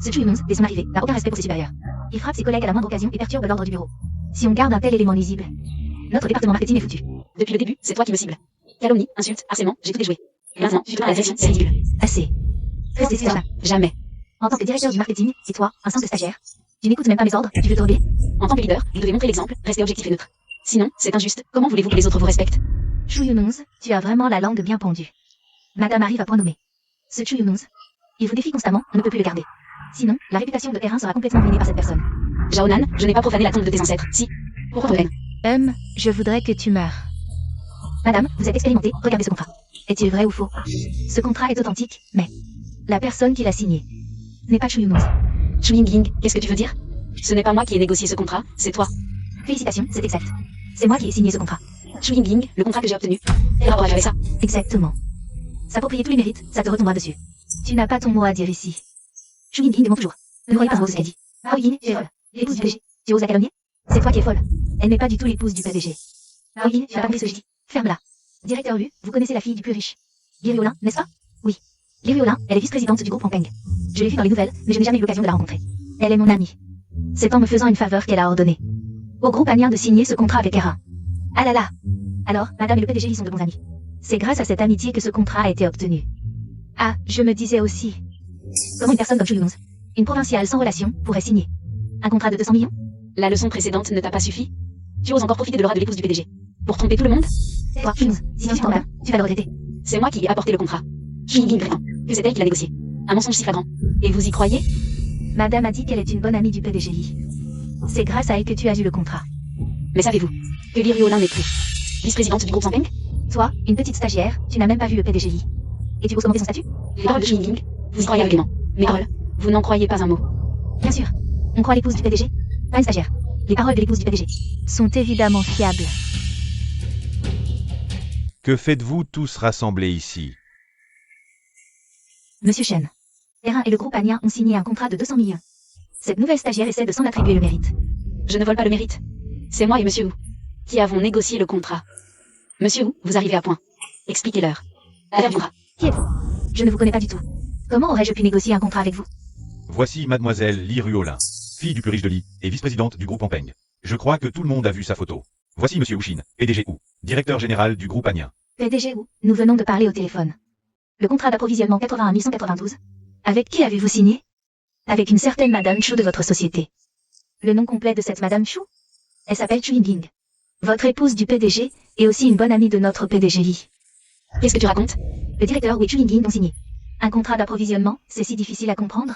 Ce Chu Younons, dès son arrivée, n'a aucun respect pour ses supérieurs. Il frappe ses collègues à la moindre occasion et perturbe l'ordre du bureau. Si on garde un tel élément nuisible, notre département marketing est foutu. Depuis le début, c'est toi qui me cibles. Calomnie, insulte, harcèlement, j'ai tout déjoué. Et maintenant, tu te prends à l'agression, c'est ridicule. Assez. Restez Ça, là. jamais. En tant que directeur du marketing, et toi, un simple stagiaire, tu n'écoutes même pas mes ordres, tu veux te rebeller? En tant que leader, vous devez montrer l'exemple, rester objectif et neutre. Sinon, c'est injuste. Comment voulez-vous que les autres vous respectent? Chu Younons, tu as vraiment la langue bien pendue. Madame arrive à point nommé. Ce Chu Younons, il vous défie constamment, on ne peut plus le garder. Sinon, la réputation de R1 sera complètement ruinée par cette personne. Jaonan, je n'ai pas profané la tombe de tes ancêtres. Si. Pourquoi ton haine? Je voudrais que tu meurs. Madame, vous êtes expérimentée, regardez ce contrat. Est-il vrai ou faux? Ce contrat est authentique, mais la personne qui l'a signé n'est pas Chu Younons. Chu Yingling, qu'est-ce que tu veux dire? Ce n'est pas moi qui ai négocié ce contrat, c'est toi. Félicitations, c'est exact. C'est moi qui ai signé ce contrat. Chu Yingling, le contrat que j'ai obtenu. Quel rapport avec ça? Exactement. S'approprier tous les mérites, ça te retombera dessus. Tu n'as pas ton mot à dire ici. Chu Yingling demande toujours. Ne croyez pas un mot ce qu'elle dit. Mao Yin, tu es folle. L'épouse du PDG. Tu oses la calomnier? C'est toi qui es folle. Elle n'est pas du tout l'épouse du PDG. Mao Yin, tu n'as pas compris ce que je dis. Ferme-la. Directeur Yu, vous connaissez la fille du plus riche. Li Riolin, n'est-ce pas? Oui. Li Riolin, elle est vice-présidente du groupe Ampeng. Je l'ai vue dans les nouvelles, mais je n'ai jamais eu l'occasion de la rencontrer. Elle est mon amie. C'est en me faisant une faveur qu'elle a ordonné au groupe Anien de signer ce contrat avec R1. Ah là là. Alors, madame et le PDG y sont de bons amis. C'est grâce à cette amitié que ce contrat a été obtenu. Ah, je me disais aussi. Comment une personne comme Chu Younons, une provinciale sans relation, pourrait signer un contrat de 200 millions? La leçon précédente ne t'a pas suffi? Tu oses encore profiter de l'aura de l'épouse du PDG pour tromper tout le monde? Toi, Chu Younons, si tu t'en vas, tu vas le regretter. C'est moi qui ai apporté le contrat. Chu Yingling prétend que c'est elle qui l'a négocié. Un mensonge si flagrant. Et vous y croyez? Madame a dit qu'elle est une bonne amie du PDG. C'est grâce à elle que tu as eu le contrat. Mais savez-vous que Li Riolin n'est plus vice-présidente du groupe Ampeng? Toi, une petite stagiaire, tu n'as même pas vu le PDG. Et tu oses commenter son statut? Les paroles de Chu Yingling, vous y croyez aveuglément. Mes paroles, vous n'en croyez pas un mot. Bien sûr. On croit l'épouse du PDG, pas une stagiaire. Les paroles de l'épouse du PDG sont évidemment fiables. Que faites-vous tous rassemblés ici? Monsieur Chen. Erin et le groupe Anya ont signé un contrat de 200 millions. Cette nouvelle stagiaire essaie de s'en attribuer le mérite. Je ne vole pas le mérite. C'est moi et Monsieur Wu qui avons négocié le contrat. Monsieur Wu, vous arrivez à point. Expliquez-leur. Affaire du bras. Qui êtes-vous? Je ne vous connais pas du tout. Comment aurais-je pu négocier un contrat avec vous? Voici mademoiselle Li Ruolin, fille du plus riche de Li et vice-présidente du groupe Ampeng. Je crois que tout le monde a vu sa photo. Voici monsieur Wu Xin, PDG Wu, directeur général du groupe Anya. PDG Wu, nous venons de parler au téléphone. Le contrat d'approvisionnement 81 192. Avec qui avez-vous signé? Avec une certaine Madame Chu de votre société. Le nom complet de cette Madame Chu? Elle s'appelle Chu Yingying. Votre épouse du PDG est aussi une bonne amie de notre PDG Li. Qu'est-ce que tu racontes? Le directeur Wu et Chu Yingying ont signé. Un contrat d'approvisionnement, c'est si difficile à comprendre?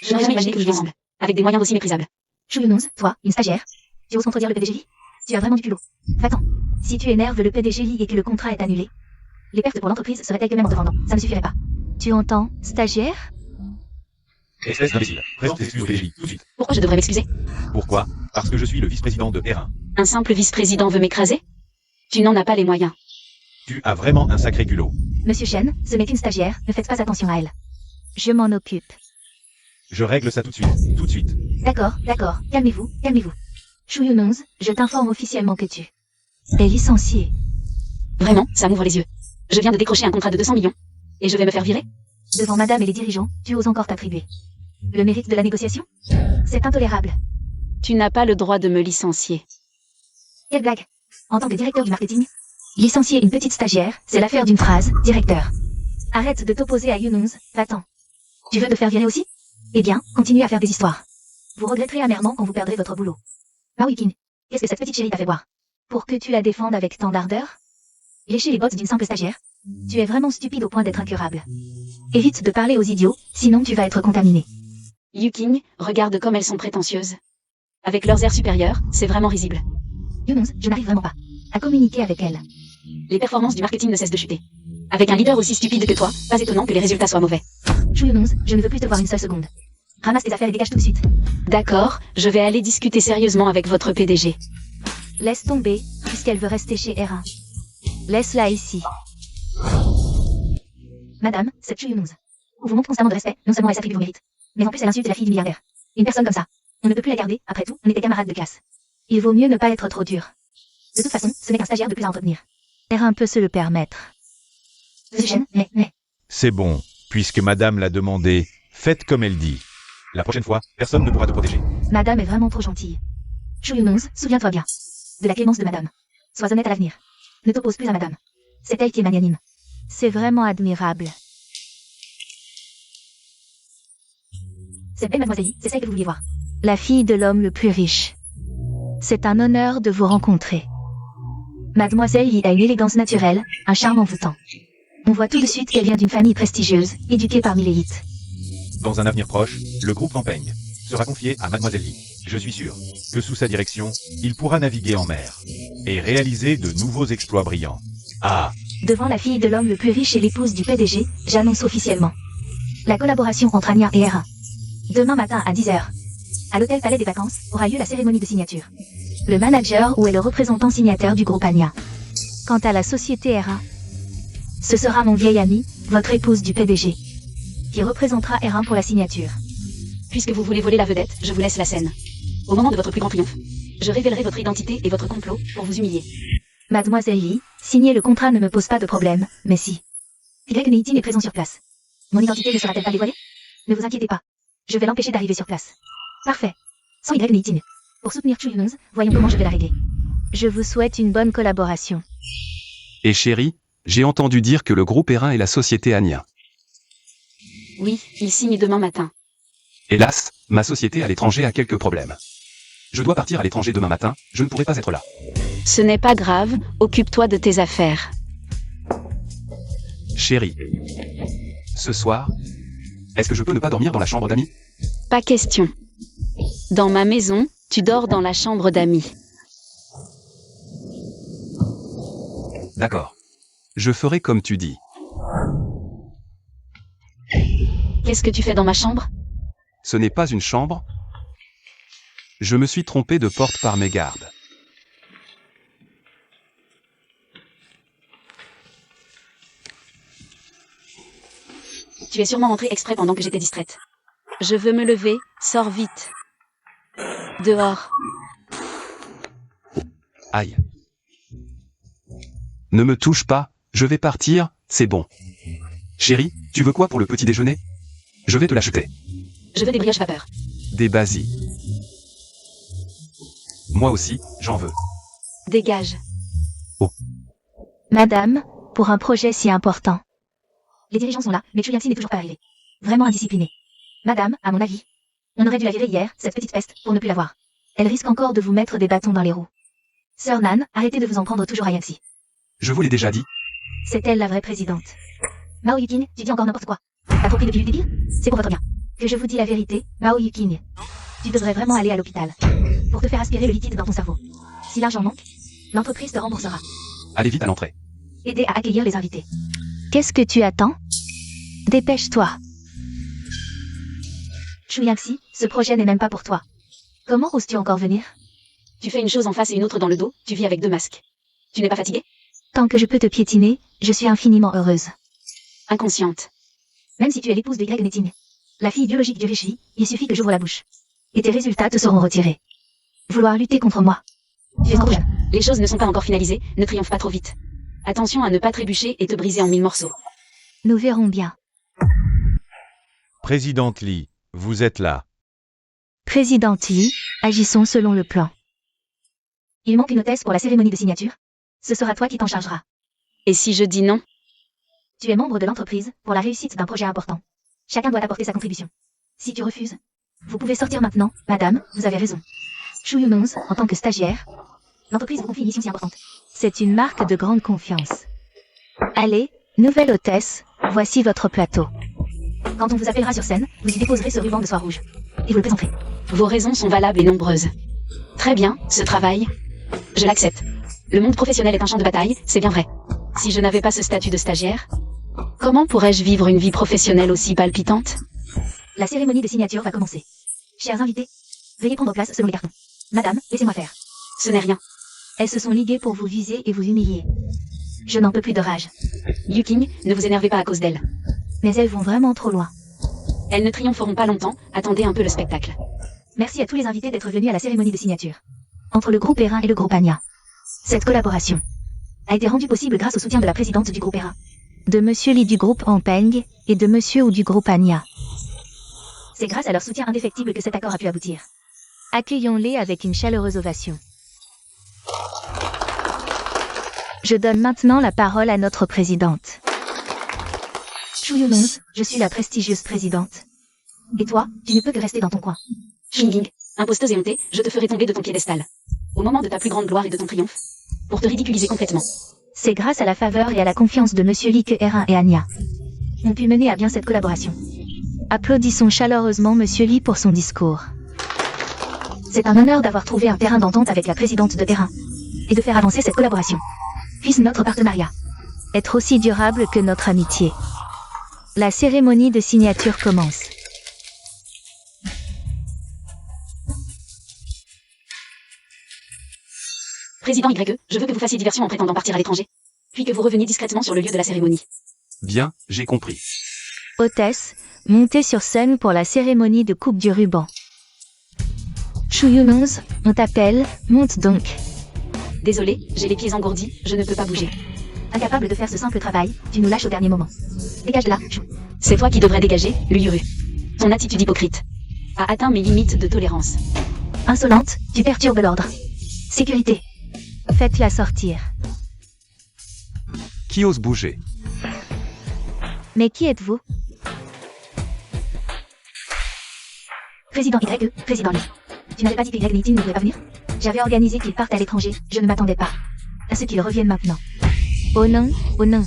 Je n'aurais jamais imaginé que nous ensemble, avec des moyens aussi méprisables. Chu Yunonz, toi, une stagiaire. Tu oses contredire le PDG Li? Tu as vraiment du culot. Va-t'en. Si tu énerves le PDG Li et que le contrat est annulé, les pertes pour l'entreprise seraient elles-mêmes en te vendant. Ça ne suffirait pas. Tu entends, stagiaire? Espèce d'imbécile, présente tes excuses au PDG Li, tout de suite. Pourquoi je devrais m'excuser? Pourquoi? Parce que je suis le vice-président de R1. Un simple vice-président veut m'écraser? Tu n'en as pas les moyens. Tu as vraiment un sacré culot. Monsieur Chen, ce n'est qu'une stagiaire, ne faites pas attention à elle. Je m'en occupe. Je règle ça tout de suite, tout de suite. D'accord, calmez-vous, calmez-vous. Chu Yunonz, je t'informe officiellement que tu es licencié. Vraiment, ça m'ouvre les yeux. Je viens de décrocher un contrat de 200 millions. Et je vais me faire virer? Devant madame et les dirigeants, tu oses encore t'attribuer le mérite de la négociation? C'est intolérable. Tu n'as pas le droit de me licencier. Quelle blague. En tant que directeur du marketing, licencier une petite stagiaire, c'est l'affaire d'une phrase, directeur. Arrête de t'opposer à Yunonz, va-t'en. Tu veux te faire virer aussi? Eh bien, continuez à faire des histoires. Vous regretterez amèrement quand vous perdrez votre boulot. Ma Wikin, qu'est-ce que cette petite chérie t'a fait boire? Pour que tu la défendes avec tant d'ardeur? Lécher les bottes d'une simple stagiaire? Tu es vraiment stupide au point d'être incurable. Évite de parler aux idiots, sinon tu vas être contaminé. Yuking, regarde comme elles sont prétentieuses. Avec leurs airs supérieurs, c'est vraiment risible. Yunonz, je n'arrive vraiment pas à communiquer avec elle. Les performances du marketing ne cessent de chuter. Avec un leader aussi stupide que toi, pas étonnant que les résultats soient mauvais. Chu Yunonz, je ne veux plus te voir une seule seconde. Ramasse tes affaires et dégage tout de suite. D'accord, je vais aller discuter sérieusement avec votre PDG. Laisse tomber, puisqu'elle veut rester chez R1. Laisse-la ici. Madame, cette Chu Yunonz vous montre constamment de respect, non seulement elle s'attribue vos mérites, mais en plus elle insulte la fille du milliardaire. Une personne comme ça, on ne peut plus la garder, après tout, on était camarades de classe. Il vaut mieux ne pas être trop dur. De toute façon, ce n'est qu'un stagiaire de plus à entretenir. R1 peut se le permettre. Monsieur Chen, mais... C'est bon, puisque madame l'a demandé, faites comme elle dit. La prochaine fois, personne ne pourra te protéger. Madame est vraiment trop gentille. Chu Yunonz, souviens-toi bien de la clémence de madame. Sois honnête à l'avenir. Ne t'oppose plus à madame. C'est elle qui est magnanime. C'est vraiment admirable. Cette belle mademoiselle, c'est celle que vous vouliez voir. La fille de l'homme le plus riche. C'est un honneur de vous rencontrer. Mademoiselle Yi a une élégance naturelle, un charme envoûtant. On voit tout de suite qu'elle vient d'une famille prestigieuse, éduquée parmi l'élite. Dans un avenir proche, le groupe Ampeng sera confié à mademoiselle Li. Je suis sûr que sous sa direction, il pourra naviguer en mer et réaliser de nouveaux exploits brillants. Ah, Devant la fille de l'homme le plus riche et l'épouse du PDG, j'annonce officiellement la collaboration entre Anya et R1. Demain matin à 10h, à l'hôtel Palais des Vacances, aura lieu la cérémonie de signature. Le manager ou est le représentant signataire du groupe Anya. Quant à la société R1, ce sera mon vieil ami, votre épouse du PDG, qui représentera R1 pour la signature. Puisque vous voulez voler la vedette, je vous laisse la scène. Au moment de votre plus grand triomphe, je révélerai votre identité et votre complot pour vous humilier. Mademoiselle Yi, signer le contrat ne me pose pas de problème, mais si Y Neitin est présent sur place, mon identité ne sera-t-elle pas dévoilée? Ne vous inquiétez pas. Je vais l'empêcher d'arriver sur place. Parfait. Sans Y Neitin. Pour soutenir Chu Yunonz, voyons comment je vais la régler. Je vous souhaite une bonne collaboration. Et chérie, j'ai entendu dire que le groupe R1 est la société Anya. Oui, il signe demain matin. Hélas, ma société à l'étranger a quelques problèmes. Je dois partir à l'étranger demain matin, je ne pourrai pas être là. Ce n'est pas grave, occupe-toi de tes affaires. Chérie. Ce soir, est-ce que je peux ne pas dormir dans la chambre d'amis? Pas question. Dans ma maison, tu dors dans la chambre d'amis. D'accord. Je ferai comme tu dis. Qu'est-ce que tu fais dans ma chambre? Ce n'est pas une chambre. Je me suis trompé de porte par mégarde. Tu es sûrement rentré exprès pendant que j'étais distraite. Je veux me lever, sors vite. Dehors. Aïe. Ne me touche pas, je vais partir, c'est bon. Chérie, tu veux quoi pour le petit déjeuner? Je vais te l'acheter. Je veux des brioches vapeur. Des basis. Moi aussi, j'en veux. Dégage. Madame, pour un projet si important. Les dirigeants sont là, mais Chu Yangxi n'est toujours pas arrivé. Vraiment indiscipliné. Madame, à mon avis, on aurait dû la virer hier, cette petite peste, pour ne plus la voir. Elle risque encore de vous mettre des bâtons dans les roues. Sœur Nan, arrêtez de vous en prendre toujours à Yangxi. Je vous l'ai déjà dit. C'est elle la vraie présidente. Mao Yuqing, tu dis encore n'importe quoi. T'as trop pris de pilules débiles? C'est pour votre bien. Que je vous dis la vérité, Mao Yuqing. Tu devrais vraiment aller à l'hôpital. Pour te faire aspirer le liquide dans ton cerveau. Si l'argent manque, l'entreprise te remboursera. Allez vite à l'entrée. Aider à accueillir les invités. Qu'est-ce que tu attends? Dépêche-toi. Chu Yangxi, ce projet n'est même pas pour toi. Comment oses-tu encore venir? Tu fais une chose en face et une autre dans le dos, tu vis avec 2 masques. Tu n'es pas fatiguée? Tant que je peux te piétiner, je suis infiniment heureuse. Inconsciente. Même si tu es l'épouse de Greg Netting, la fille biologique du riche, il suffit que j'ouvre la bouche. Et tes résultats te seront retirés. Vouloir lutter contre moi. Tu es trop jeune. Les choses ne sont pas encore finalisées, ne triomphe pas trop vite. Attention à ne pas trébucher et te briser en 1000 morceaux. Nous verrons bien. Présidente Lee, vous êtes là. Président Lee, agissons selon le plan. Il manque une hôtesse pour la cérémonie de signature. Ce sera toi qui t'en chargeras. Et si je dis non? Tu es membre de l'entreprise pour la réussite d'un projet important. Chacun doit apporter sa contribution. Si tu refuses, vous pouvez sortir maintenant, madame, vous avez raison. Chu Yunons, en tant que stagiaire, l'entreprise vous confie une mission si importante. C'est une marque de grande confiance. Allez, nouvelle hôtesse, voici votre plateau. Quand on vous appellera sur scène, vous y déposerez ce ruban de soie rouge. Et vous le présenterez. Vos raisons sont valables et nombreuses. Très bien, ce travail, je l'accepte. Le monde professionnel est un champ de bataille, c'est bien vrai. Si je n'avais pas ce statut de stagiaire, comment pourrais-je vivre une vie professionnelle aussi palpitante? La cérémonie de signature va commencer. Chers invités, veuillez prendre place selon les cartons. Madame, laissez-moi faire. Ce n'est rien. Elles se sont liguées pour vous viser et vous humilier. Je n'en peux plus de rage. Yuqing, ne vous énervez pas à cause d'elles. Mais elles vont vraiment trop loin. Elles ne triompheront pas longtemps, attendez un peu le spectacle. Merci à tous les invités d'être venus à la cérémonie de signature. Entre le groupe Erin et le groupe Anya. Cette collaboration a été rendue possible grâce au soutien de la présidente du groupe Erin, de Monsieur Lee du groupe Ampeng et de Monsieur Wu du groupe Anya. C'est grâce à leur soutien indéfectible que cet accord a pu aboutir. Accueillons-les avec une chaleureuse ovation. Je donne maintenant la parole à notre présidente. Chu Yunons, je suis la prestigieuse présidente. Et toi, tu ne peux que rester dans ton coin. Xinging, imposteuse et hontée, je te ferai tomber de ton piédestal. Au moment de ta plus grande gloire et de ton triomphe. Pour te ridiculiser complètement. C'est grâce à la faveur et à la confiance de Monsieur Lee que Erin et Anya ont pu mener à bien cette collaboration. Applaudissons chaleureusement Monsieur Lee pour son discours. C'est un honneur d'avoir trouvé un terrain d'entente avec la présidente de Erin et de faire avancer cette collaboration. Puisse notre partenariat être aussi durable que notre amitié. La cérémonie de signature commence. Président YE, je veux que vous fassiez diversion en prétendant partir à l'étranger. Puis que vous reveniez discrètement sur le lieu de la cérémonie. Bien, j'ai compris. Hôtesse, montez sur scène pour la cérémonie de coupe du ruban. Chu Yunons, on t'appelle, monte donc. Désolé, j'ai les pieds engourdis, je ne peux pas bouger. Incapable de faire ce simple travail, tu nous lâches au dernier moment. Dégage de là, Chu. C'est toi qui devrais dégager, Luyuru. Ton attitude hypocrite a atteint mes limites de tolérance. Insolente, tu perturbes l'ordre. Sécurité. Faites-la sortir. Qui ose bouger? Mais qui êtes-vous? Président YE, président Lee. Tu n'avais pas dit que Greg Netting ne voulait pas venir? J'avais organisé qu'il parte à l'étranger, je ne m'attendais pas à ce qu'il revienne maintenant. Oh non, oh non.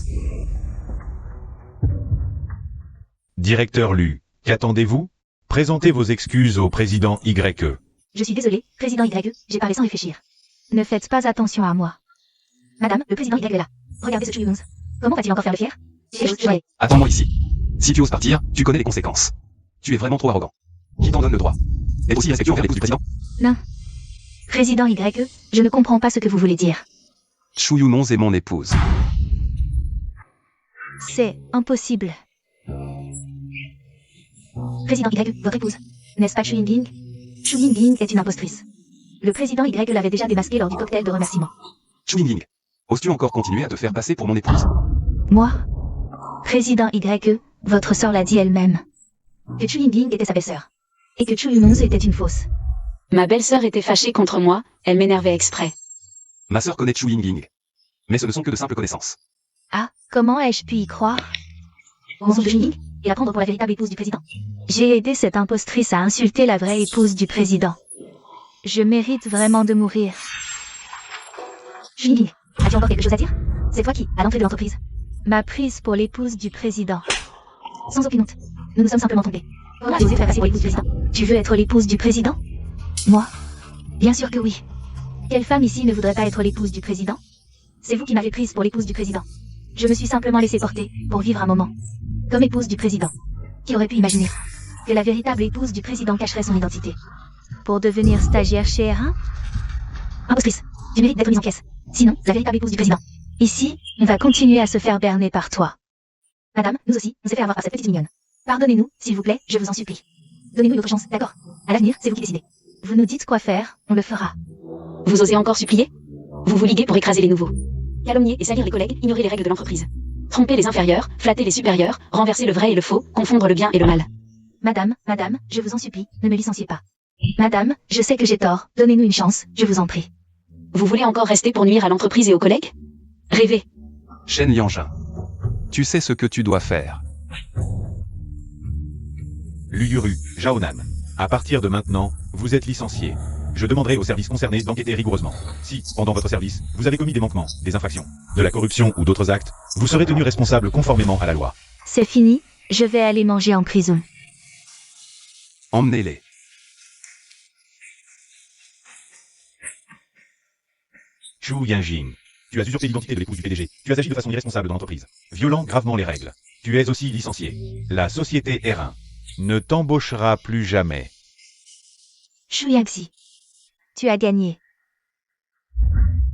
Directeur Lu, qu'attendez-vous? Présentez vos excuses au président YE. Je suis désolé, président YE, j'ai parlé sans réfléchir. Ne faites pas attention à moi. Madame, le président YE est là. Regardez ce Chu Yunons. Comment va-t-il encore faire le fier? Attends-moi ici. Si tu oses partir, tu connais les conséquences. Tu es vraiment trop arrogant. Qui t'en donne le droit? Être aussi respectueux envers l'épouse du président? Non. Président YE, je ne comprends pas ce que vous voulez dire. Chu Yunons est mon épouse. C'est impossible. Président Y, votre épouse. N'est-ce pas Chu Yinling? Chu Yinling est une impostrice. Le président Y l'avait déjà démasqué lors du cocktail de remerciement. Chu Yingling, oses-tu encore continuer à te faire passer pour mon épouse? Moi? Président Y, votre sœur l'a dit elle-même. Que Chu Yinling était sa belle-sœur. Et que Chu Yunonz était une fausse. Ma belle-sœur était fâchée contre moi, elle m'énervait exprès. Ma sœur connaît Chu Yingling. Mais ce ne sont que de simples connaissances. Ah, comment ai-je pu y croire? Mensonge de Chu Yinling et la prendre pour la véritable épouse du président. J'ai aidé cette impostrice à insulter la vraie épouse du président. Je mérite vraiment de mourir. Chu Yinling, as-tu encore quelque chose à dire? C'est toi qui, à l'entrée de l'entreprise. Ma prise pour l'épouse du président. Sans aucune honte. Nous nous sommes simplement trompés. Comment as-tu osé faire passer pour l'épouse du président? Tu veux être l'épouse du président? Moi? Bien sûr que oui. Quelle femme ici ne voudrait pas être l'épouse du président? C'est vous qui m'avez prise pour l'épouse du président. Je me suis simplement laissé porter, pour vivre un moment. Comme épouse du président. Qui aurait pu imaginer que la véritable épouse du président cacherait son identité? Pour devenir stagiaire chez R1? Impostrice, tu mérites d'être mise en pièces. Sinon, la véritable épouse du président. Ici, on va continuer à se faire berner par toi. Madame, nous aussi, on s'est fait avoir par cette petite mignonne. Pardonnez-nous, s'il vous plaît, je vous en supplie. Donnez-nous une autre chance, d'accord? À l'avenir, c'est vous qui décidez. Vous nous dites quoi faire, on le fera. Vous osez encore supplier? Vous vous liguez pour écraser les nouveaux. Calomnier et salir les collègues, ignorer les règles de l'entreprise. Tromper les inférieurs, flatter les supérieurs, renverser le vrai et le faux, confondre le bien et le mal. Madame, je vous en supplie, ne me licenciez pas. Madame, je sais que j'ai tort, donnez-nous une chance, je vous en prie. Vous voulez encore rester pour nuire à l'entreprise et aux collègues? Rêvez. Shen Yanjin. Tu sais ce que tu dois faire. Luyuru, Jaonan. À partir de maintenant, vous êtes licencié. Je demanderai aux services concernés d'enquêter rigoureusement. Si, pendant votre service, vous avez commis des manquements, des infractions, de la corruption ou d'autres actes, vous serez tenu responsable conformément à la loi. C'est fini, je vais aller manger en prison. Emmenez-les. Chu Yinling. Tu as usurpé l'identité de l'épouse du PDG. Tu as agi de façon irresponsable dans l'entreprise, violant gravement les règles. Tu es aussi licencié. La société R1 ne t'embauchera plus jamais. Chu Yangxi. Tu as gagné.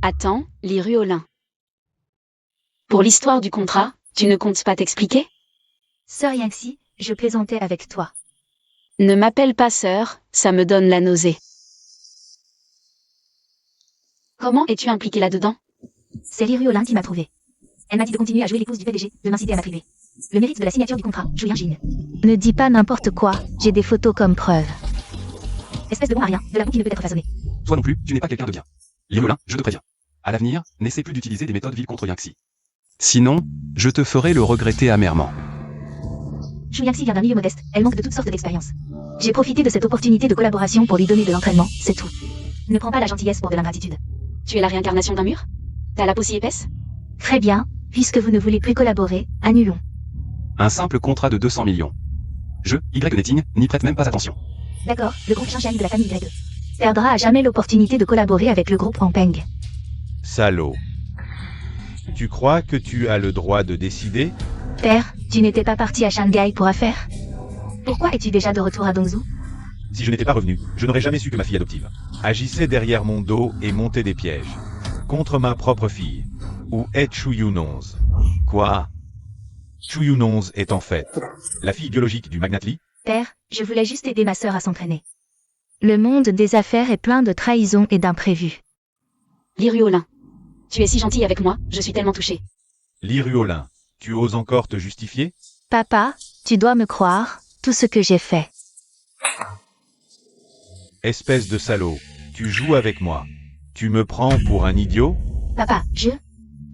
Attends, lis Ruolin. Pour l'histoire du contrat, tu ne comptes pas t'expliquer? Sœur Yangxi, je plaisantais avec toi. Ne m'appelle pas sœur, ça me donne la nausée. Comment es-tu impliqué là-dedans? C'est Li Ruolin qui m'a trouvé. Elle m'a dit de continuer à jouer l'épouse du PDG, de m'inciter à m'attribuer le mérite de la signature du contrat, Chu Yinling. Ne dis pas n'importe quoi, j'ai des photos comme preuve. Espèce de bon à rien, de la boue qui ne peut être façonnée. Toi non plus, tu n'es pas quelqu'un de bien. Liolin, je te préviens. À l'avenir, n'essaie plus d'utiliser des méthodes viles contre Yangxi. Sinon, je te ferai le regretter amèrement. Chu Yangxi vient d'un milieu modeste, elle manque de toutes sortes d'expérience. J'ai profité de cette opportunité de collaboration pour lui donner de l'entraînement, c'est tout. Ne prends pas la gentillesse pour de l'ingratitude. Tu es la réincarnation d'un mur? T'as la peau si épaisse? Très bien, puisque vous ne voulez plus collaborer, annulons. Un simple contrat de 200 millions. Je, Y Netting, n'y prête même pas attention. D'accord, le groupe Shinshine de la famille Y perdra à jamais l'opportunité de collaborer avec le groupe Ampeng. Salaud. Tu crois que tu as le droit de décider? Père, tu n'étais pas parti à Shanghai pour affaires? Pourquoi es-tu déjà de retour à Dongzhou? Si je n'étais pas revenu, je n'aurais jamais su que ma fille adoptive agissait derrière mon dos et montait des pièges. Contre ma propre fille. Où est Chu Yunonz? Quoi? Chu Yunonz est en fait la fille biologique du magnat Li? Père, je voulais juste aider ma sœur à s'entraîner. Le monde des affaires est plein de trahisons et d'imprévus. Lis Ruolin. Tu es si gentil avec moi, je suis tellement touchée. Li Ruolin, tu oses encore te justifier? Papa, tu dois me croire, tout ce que j'ai fait. Espèce de salaud, tu joues avec moi. Tu me prends pour un idiot? Papa,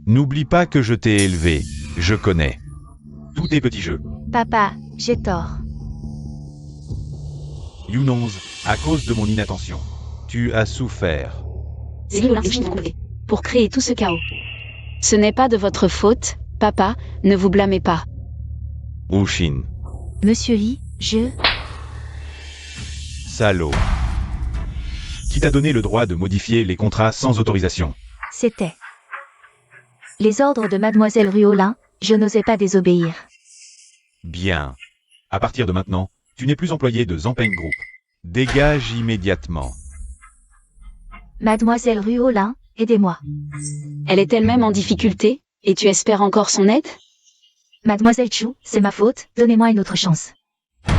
N'oublie pas que je t'ai élevé, je connais. Tous tes petits jeux. Papa, j'ai tort. Yunonz, à cause de mon inattention, tu as souffert. C'est Ruolin qui m'a trouvé. Pour créer tout ce chaos. Ce n'est pas de votre faute, papa, ne vous blâmez pas. Ushin, Monsieur Li, salaud. Qui t'a donné le droit de modifier les contrats sans autorisation? C'était les ordres de Mademoiselle Ruolin, je n'osais pas désobéir. Bien. À partir de maintenant, tu n'es plus employé de Zampeng Group. Dégage immédiatement. Mademoiselle Ruolin, aidez-moi. Elle est elle-même en difficulté, et tu espères encore son aide? Mademoiselle Chu, c'est ma faute, donnez-moi une autre chance.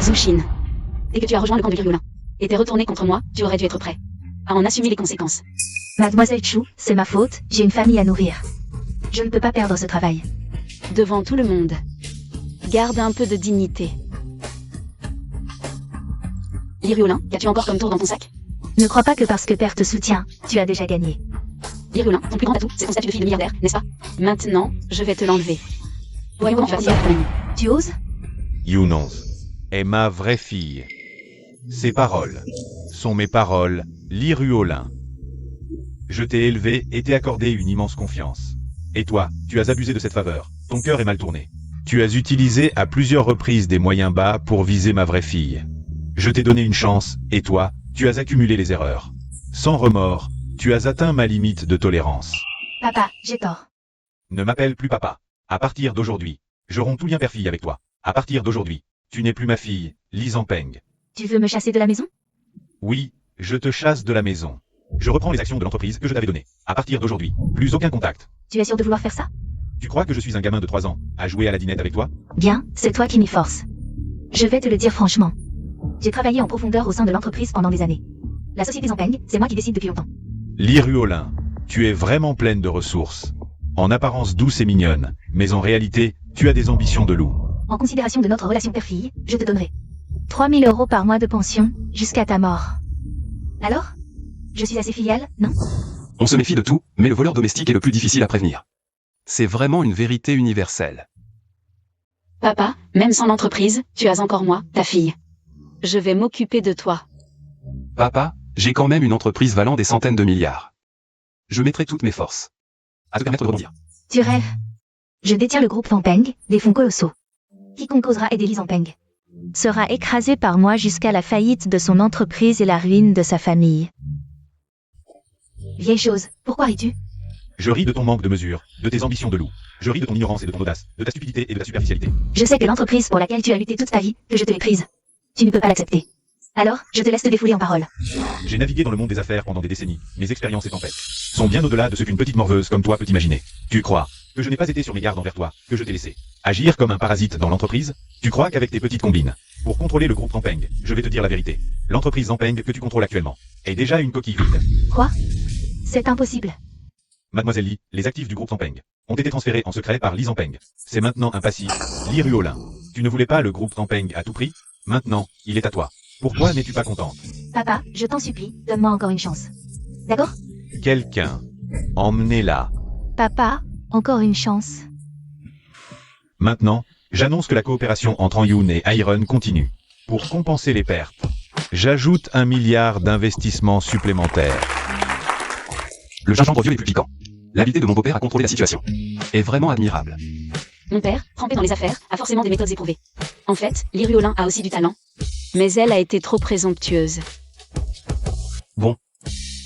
Zushin. Dès que tu as rejoint le camp de Liriolin et t'es retourné contre moi, tu aurais dû être prêt à en assumer les conséquences. Mademoiselle Chou, c'est ma faute, j'ai une famille à nourrir. Je ne peux pas perdre ce travail. Devant tout le monde. Garde un peu de dignité. Liriolin, qu'as-tu encore comme tour dans ton sac? Ne crois pas que parce que père te soutient, tu as déjà gagné. Liriolin, ton plus grand atout, c'est ton statut de fille de milliardaire, n'est-ce pas? Maintenant, je vais te l'enlever. Voyons comment tu vas dire à ton ami. Tu oses? Younons est ma vraie fille. Ses paroles sont mes paroles, Liriolin. Je t'ai élevé et t'ai accordé une immense confiance. Et toi, tu as abusé de cette faveur. Ton cœur est mal tourné. Tu as utilisé à plusieurs reprises des moyens bas pour viser ma vraie fille. Je t'ai donné une chance, et toi, tu as accumulé les erreurs. Sans remords, tu as atteint ma limite de tolérance. Papa, j'ai tort. Ne m'appelle plus papa. À partir d'aujourd'hui, je romps tout lien père-fille avec toi. À partir d'aujourd'hui, tu n'es plus ma fille, Li Zhangpeng. Tu veux me chasser de la maison? Oui, je te chasse de la maison. Je reprends les actions de l'entreprise que je t'avais données. À partir d'aujourd'hui, plus aucun contact. Tu es sûr de vouloir faire ça? Tu crois que je suis un gamin de 3 ans, à jouer à la dinette avec toi? Bien, c'est toi qui m'y forces. Je vais te le dire franchement. J'ai travaillé en profondeur au sein de l'entreprise pendant des années. La société Zhangpeng, c'est moi qui décide depuis longtemps. Liriolin, tu es vraiment pleine de ressources. En apparence douce et mignonne, mais en réalité, tu as des ambitions de loup. En considération de notre relation père-fille, je te donnerai 3 000 € par mois de pension, jusqu'à ta mort. Alors? Je suis assez filiale, non? On se méfie de tout, mais le voleur domestique est le plus difficile à prévenir. C'est vraiment une vérité universelle. Papa, même sans l'entreprise, tu as encore moi, ta fille. Je vais m'occuper de toi. Papa, j'ai quand même une entreprise valant des centaines de milliards. Je mettrai toutes mes forces à te permettre de rebondir. Tu rêves. Je détiens le groupe Zhangpeng, des fonds colossaux. Quiconque osera aider Li Zhangpeng sera écrasé par moi jusqu'à la faillite de son entreprise et la ruine de sa famille. Vieille chose, pourquoi ris-tu? Je ris de ton manque de mesure, de tes ambitions de loup. Je ris de ton ignorance et de ton audace, de ta stupidité et de ta superficialité. Je sais que l'entreprise pour laquelle tu as lutté toute ta vie, que je te l'ai prise. Tu ne peux pas l'accepter. Alors, je te laisse te défouler en paroles. J'ai navigué dans le monde des affaires pendant des décennies. Mes expériences et tempêtes sont bien au-delà de ce qu'une petite morveuse comme toi peut imaginer. Tu crois que je n'ai pas été sur mes gardes envers toi, que je t'ai laissé agir comme un parasite dans l'entreprise? Tu crois qu'avec tes petites combines, pour contrôler le groupe Zhangpeng, je vais te dire la vérité. L'entreprise Zhangpeng que tu contrôles actuellement est déjà une coquille vide. Quoi? C'est impossible. Mademoiselle Li, les actifs du groupe Zhangpeng ont été transférés en secret par Li Zhangpeng. C'est maintenant un passif, Liriolin. Tu ne voulais pas le groupe Zhangpeng à tout prix? Maintenant, il est à toi. Pourquoi n'es-tu pas contente? Papa, je t'en supplie, donne-moi encore une chance. D'accord? Quelqu'un, emmenez-la. Papa, encore une chance. Maintenant, j'annonce que la coopération entre Anyun et Iron continue. Pour compenser les pertes, j'ajoute 1 milliard d'investissements supplémentaires. Le gingembre vieux est plus piquant. L'habileté de mon beau-père à contrôler la situation est vraiment admirable. Mon père, trempé dans les affaires, a forcément des méthodes éprouvées. En fait, Liriolin a aussi du talent. Mais elle a été trop présomptueuse. Bon.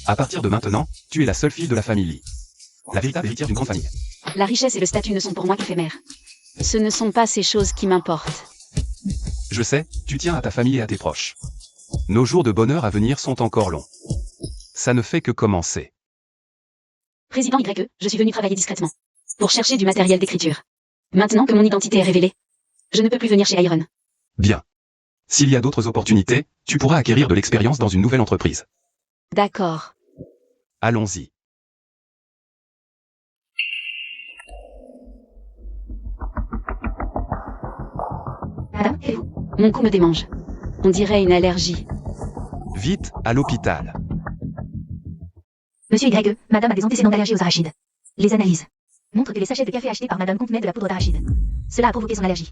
À partir de maintenant, tu es la seule fille de la famille Li. La véritable héritière d'une grande famille. La richesse et le statut ne sont pour moi qu'éphémères. Ce ne sont pas ces choses qui m'importent. Je sais, tu tiens à ta famille et à tes proches. Nos jours de bonheur à venir sont encore longs. Ça ne fait que commencer. Président YE, je suis venu travailler discrètement. Pour chercher du matériel d'écriture. Maintenant que mon identité est révélée, je ne peux plus venir chez Iron. Bien. S'il y a d'autres opportunités, tu pourras acquérir de l'expérience dans une nouvelle entreprise. D'accord. Allons-y. Madame, et vous? Mon cou me démange. On dirait une allergie. Vite, à l'hôpital. Monsieur YE, madame a des antécédents d'allergie aux arachides. Les analyses montrent que les sachets de café achetés par madame contenaient de la poudre d'arachide. Cela a provoqué son allergie.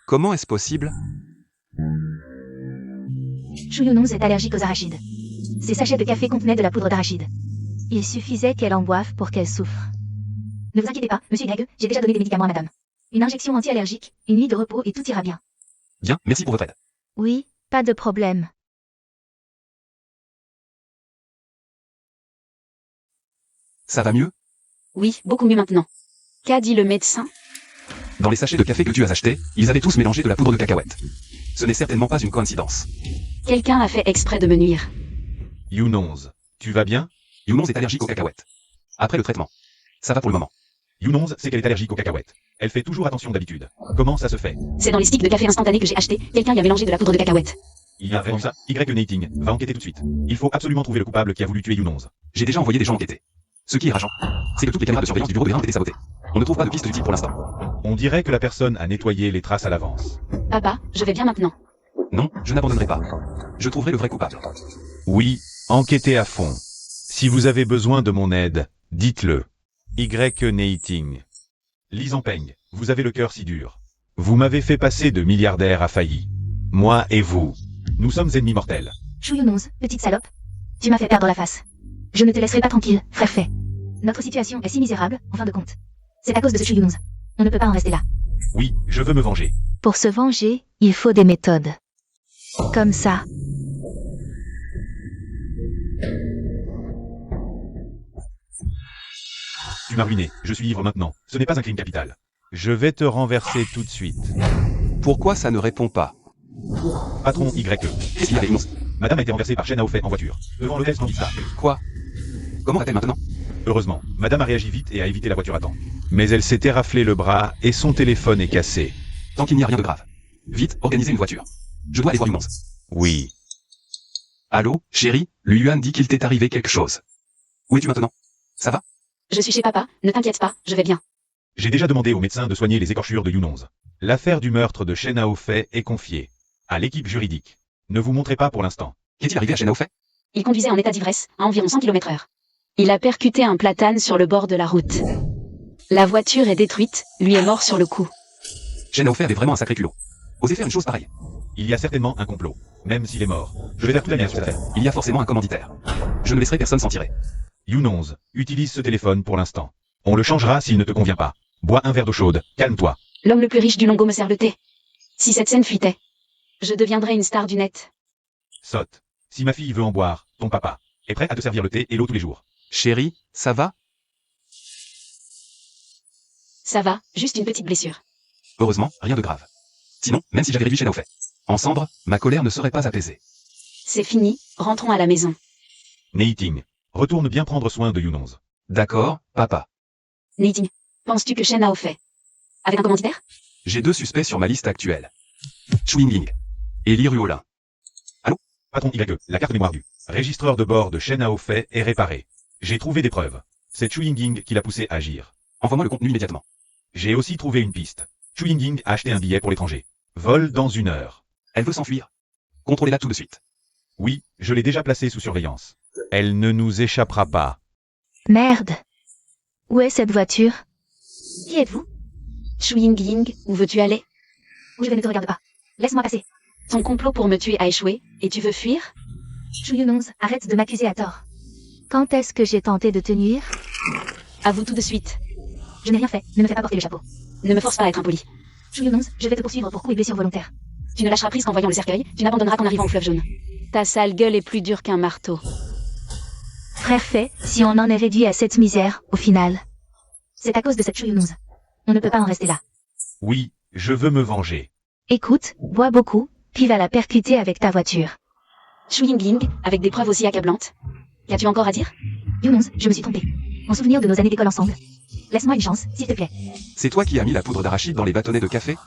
Comment est-ce possible? Chou Younons est allergique aux arachides. Ces sachets de café contenaient de la poudre d'arachide. Il suffisait qu'elle en boive pour qu'elle souffre. Ne vous inquiétez pas, monsieur YE, j'ai déjà donné des médicaments à madame. Une injection anti-allergique, une nuit de repos et tout ira bien. Bien, merci pour votre aide. Oui, pas de problème. Ça va mieux? Oui, beaucoup mieux maintenant. Qu'a dit le médecin? Dans les sachets de café que tu as achetés, ils avaient tous mélangé de la poudre de cacahuète. Ce n'est certainement pas une coïncidence. Quelqu'un a fait exprès de me nuire. Younons, tu vas bien? Younons est allergique aux cacahuètes. Après le traitement. Ça va pour le moment. Younons sait qu'elle est allergique aux cacahuètes. Elle fait toujours attention d'habitude. Comment ça se fait? C'est dans les sticks de café instantané que j'ai acheté, quelqu'un y a mélangé de la poudre de cacahuète. Il y a vraiment ça. Y. Nating va enquêter tout de suite. Il faut absolument trouver le coupable qui a voulu tuer You11. J'ai déjà envoyé des gens enquêter. Ce qui est rageant, c'est que toutes les caméras de surveillance du bureau de Vérin ont été sabotées. On ne trouve pas de piste utile pour l'instant. On dirait que la personne a nettoyé les traces à l'avance. Papa, je vais bien maintenant. Non, je n'abandonnerai pas. Je trouverai le vrai coupable. Oui, enquêtez à fond. Si vous avez besoin de mon aide, dites-le. Y. Nating. Li Zhangpeng, vous avez le cœur si dur. Vous m'avez fait passer de milliardaire à failli. Moi et vous. Nous sommes ennemis mortels. Chu Yun-11, petite salope. Tu m'as fait perdre la face. Je ne te laisserai pas tranquille, frère fait. Notre situation est si misérable, en fin de compte. C'est à cause de ce Chu Yun-11. On ne peut pas en rester là. Oui, je veux me venger. Pour se venger, il faut des méthodes. Comme ça. Tu m'as ruiné, je suis ivre maintenant. Ce n'est pas un crime capital. Je vais te renverser tout de suite. Pourquoi ça ne répond pas? Patron YE. Qu'est-ce qu'il y a avec nous? Madame a été renversée par Shen Haofei en voiture. Devant l'hôtel Splendid. Quoi? Comment va-t-elle maintenant? Heureusement, Madame a réagi vite et a évité la voiture à temps. Mais elle s'était raflé le bras et son téléphone est cassé. Tant qu'il n'y a rien de grave. Vite, organisez une voiture. Je dois aller voir You11. Oui. Allô, chérie, Lu Yuan dit qu'il t'est arrivé quelque chose. Où es-tu maintenant? Ça va? Je suis chez papa, ne t'inquiète pas, je vais bien. J'ai déjà demandé au médecin de soigner les écorchures de You11. L'affaire du meurtre de Shen Haofei est confiée à l'équipe juridique. Ne vous montrez pas pour l'instant. Qu'est-il arrivé à Shen Haofei? Il conduisait en état d'ivresse, à environ 100 km/h. Il a percuté un platane sur le bord de la route. La voiture est détruite, lui est mort sur le coup. Shen Haofei avait vraiment un sacré culot. Oser faire une chose pareille. Il y a certainement un complot, même s'il est mort. Je vais faire toute la mienne sur cette affaire. Il y a forcément un commanditaire. Je ne laisserai personne s'en tirer. You11, utilise ce téléphone pour l'instant. On le changera s'il ne te convient pas. Bois un verre d'eau chaude, calme-toi. L'homme le plus riche du Longo me sert le thé. Si cette scène fuitait, je deviendrais une star du net. Saute. Si ma fille veut en boire, ton papa est prêt à te servir le thé et l'eau tous les jours. Chérie, ça va? Ça va, juste une petite blessure. Heureusement, rien de grave. Sinon, même si j'avais réduit Shen Haofei, en cendre, ma colère ne serait pas apaisée. C'est fini, rentrons à la maison. Nating, retourne bien prendre soin de You11. D'accord, papa. Nating, penses-tu que Shen Haofei avec un commanditaire? J'ai 2 suspects sur ma liste actuelle. Chu Yingling et Li Ruolin. Patron YE, la carte mémoire du registreur de bord de Shen Haofei est réparée. J'ai trouvé des preuves. C'est Chu Yingling qui l'a poussé à agir. Envoie-moi le contenu immédiatement. J'ai aussi trouvé une piste. Chu Yingling a acheté un billet pour l'étranger. Vol dans 1 heure. Elle veut s'enfuir. Contrôlez-la tout de suite. Oui, je l'ai déjà placée sous surveillance. Elle ne nous échappera pas. Merde. Où est cette voiture? Qui êtes-vous? Chu Yingling, où veux-tu aller? Où je vais ne te regarde pas. Laisse-moi passer. Ton complot pour me tuer a échoué, et tu veux fuir? Chu Yun-11, arrête de m'accuser à tort. Quand est-ce que j'ai tenté de te nuire? Avoue tout de suite. Je n'ai rien fait, ne me fais pas porter le chapeau. Ne me force pas à être impoli. Chu Yun-11, je vais te poursuivre pour coups et blessures volontaires. Tu ne lâcheras prise qu'en voyant le cercueil, tu n'abandonneras qu'en arrivant au fleuve jaune. Ta sale gueule est plus dure qu'un marteau. Frère fait, si on en est réduit à cette misère, au final. C'est à cause de cette Chu Yun-11. On ne peut pas en rester là. Oui, je veux me venger. Écoute, bois beaucoup, puis va la percuter avec ta voiture. Chu Yingling, avec des preuves aussi accablantes. Qu'as-tu encore à dire? Yun-11, je me suis trompé. En souvenir de nos années d'école ensemble. Laisse-moi une chance, s'il te plaît. C'est toi qui as mis la poudre d'arachide dans les bâtonnets de café?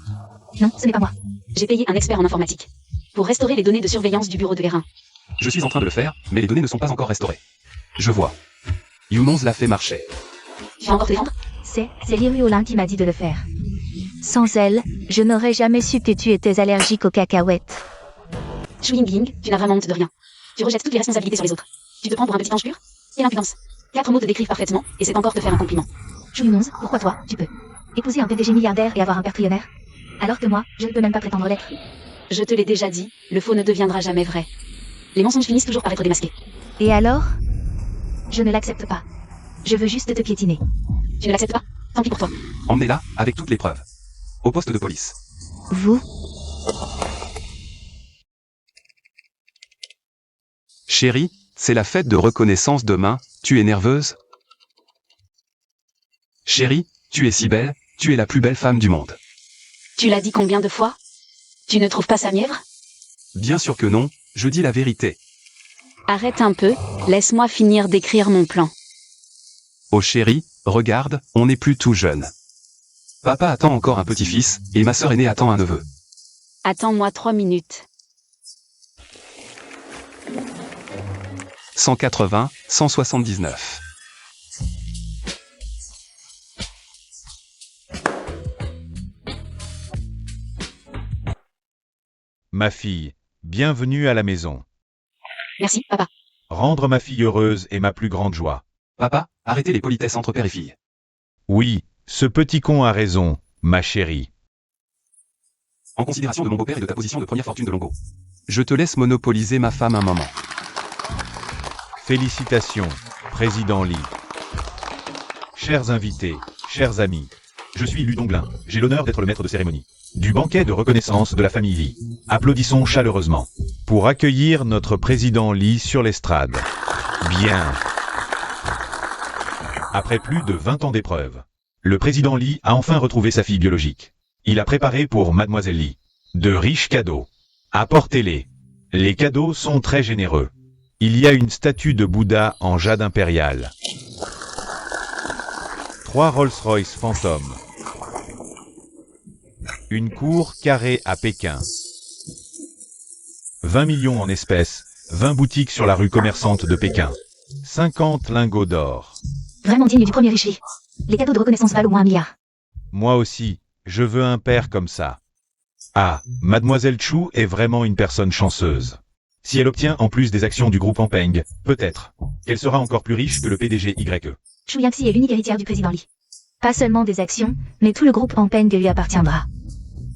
Non, ce n'est pas moi. J'ai payé un expert en informatique. Pour restaurer les données de surveillance du bureau de Vérin. Je suis en train de le faire, mais les données ne sont pas encore restaurées. Je vois. You11 l'a fait marcher. Tu vas encore te défendre? C'est Li Ruolin qui m'a dit de le faire. Sans elle, je n'aurais jamais su que tu étais allergique aux cacahuètes. Chu Yingling, tu n'as vraiment honte de rien. Tu rejettes toutes les responsabilités sur les autres. Tu te prends pour un petit ange pur? Quelle impudence. 4 mots te décrivent parfaitement, et c'est encore te faire un compliment. Chu Yun-11, pourquoi toi, tu peux épouser un PDG milliardaire et avoir un père trillionnaire? Alors que moi, je ne peux même pas prétendre l'être. Je te l'ai déjà dit, le faux ne deviendra jamais vrai. Les mensonges finissent toujours par être démasqués. Et alors? Je ne l'accepte pas. Je veux juste te piétiner. Tu ne l'acceptes pas? Tant pis pour toi. Emmenez-la, avec toutes les preuves. Au poste de police. Vous? Chérie, c'est la fête de reconnaissance demain, tu es nerveuse? Chérie, tu es si belle, tu es la plus belle femme du monde. Tu l'as dit combien de fois? Tu ne trouves pas ça mièvre? Bien sûr que non, je dis la vérité. Arrête un peu, laisse-moi finir d'écrire mon plan. Oh chérie, regarde, on n'est plus tout jeune. Papa attend encore un petit-fils, et ma sœur aînée attend un neveu. Attends-moi 3 minutes. 180, 179. Ma fille, bienvenue à la maison. Merci, papa. Rendre ma fille heureuse est ma plus grande joie. Papa, arrêtez les politesses entre père et fille. Oui, ce petit con a raison, ma chérie. En considération de mon beau-père et de ta position de première fortune de Longo, je te laisse monopoliser ma femme un moment. Félicitations, Président Lee. Chers invités, chers amis, je suis Lu Donglin, j'ai l'honneur d'être le maître de cérémonie du banquet de reconnaissance de la famille Lee. Applaudissons chaleureusement pour accueillir notre Président Lee sur l'estrade. Bien. Après plus de 20 ans d'épreuves, le Président Lee a enfin retrouvé sa fille biologique. Il a préparé pour Mademoiselle Lee de riches cadeaux. Apportez-les. Les cadeaux sont très généreux. Il y a une statue de Bouddha en jade impérial. 3 Rolls-Royce Phantom. Une cour carrée à Pékin. 20 millions en espèces, 20 boutiques sur la rue commerçante de Pékin. 50 lingots d'or. Vraiment digne du premier riche. Les cadeaux de reconnaissance valent au moins 1 milliard. Moi aussi, je veux un père comme ça. Ah, Mademoiselle Chu est vraiment une personne chanceuse. Si elle obtient en plus des actions du groupe Ampeng, peut-être qu'elle sera encore plus riche que le PDG YE. Chu Yangxi est l'unique héritière du président Lee. Pas seulement des actions, mais tout le groupe Ampeng lui appartiendra.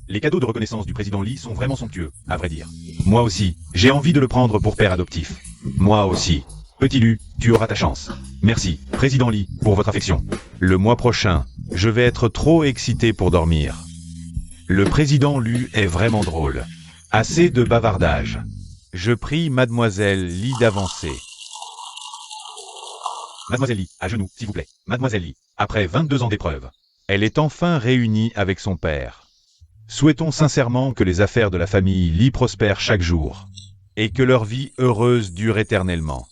Les cadeaux de reconnaissance du président Lee sont vraiment somptueux, à vrai dire. Moi aussi, j'ai envie de le prendre pour père adoptif. Moi aussi. Petit Lu, tu auras ta chance. Merci, Président Lee, pour votre affection. Le mois prochain, je vais être trop excité pour dormir. Le président Lu est vraiment drôle. Assez de bavardage. Je prie Mademoiselle Lee d'avancer. Mademoiselle Lee, à genoux, s'il vous plaît. Mademoiselle Lee, après 22 ans d'épreuve, elle est enfin réunie avec son père. Souhaitons sincèrement que les affaires de la famille Lee prospèrent chaque jour, et que leur vie heureuse dure éternellement.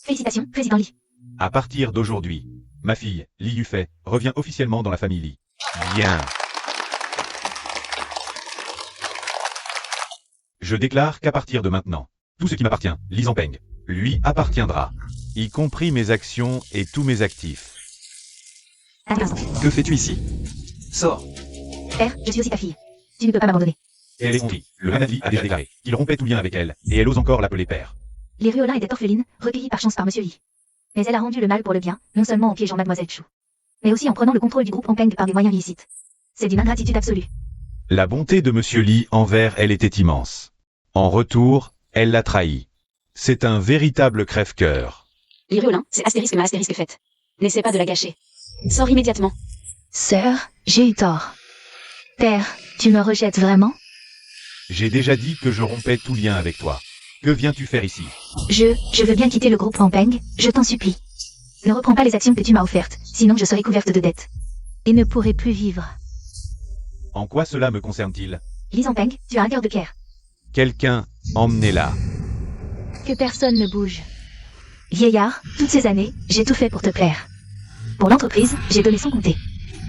Félicitations, président Lee. À partir d'aujourd'hui, ma fille, Lee Yufei, revient officiellement dans la famille Lee. Bien. Je déclare qu'à partir de maintenant, tout ce qui m'appartient, Lee Zampeng, lui appartiendra, y compris mes actions et tous mes actifs. Que fais-tu ici? Sors. Père, je suis aussi ta fille. Tu ne peux pas m'abandonner. Elle est honteuse. Le Hanadi a déjà déclaré qu'il rompait tout lien avec elle, et elle ose encore l'appeler père. Les Ruolin étaient orphelines, recueillies par chance par Monsieur Lee. Mais elle a rendu le mal pour le bien, non seulement en piégeant Mademoiselle Chu, mais aussi en prenant le contrôle du groupe Ampeng par des moyens illicites. C'est d'une ingratitude absolue. La bonté de Monsieur Lee envers elle était immense. En retour, elle l'a trahi. C'est un véritable crève-cœur. L'Iréolin, c'est astérisque ma astérisque faite. N'essaie pas de la gâcher. Sors immédiatement. Sœur, j'ai eu tort. Père, tu me rejettes vraiment? J'ai déjà dit que je rompais tout lien avec toi. Que viens-tu faire ici? Je veux bien quitter le groupe Ampeng, je t'en supplie. Ne reprends pas les actions que tu m'as offertes, sinon je serai couverte de dettes. Et ne pourrai plus vivre. En quoi cela me concerne-t-il? Lee Zampeng, tu as un cœur de pierre. Quelqu'un, emmenez-la. Que personne ne bouge. Vieillard, toutes ces années, j'ai tout fait pour te plaire. Pour l'entreprise, j'ai donné sans compter.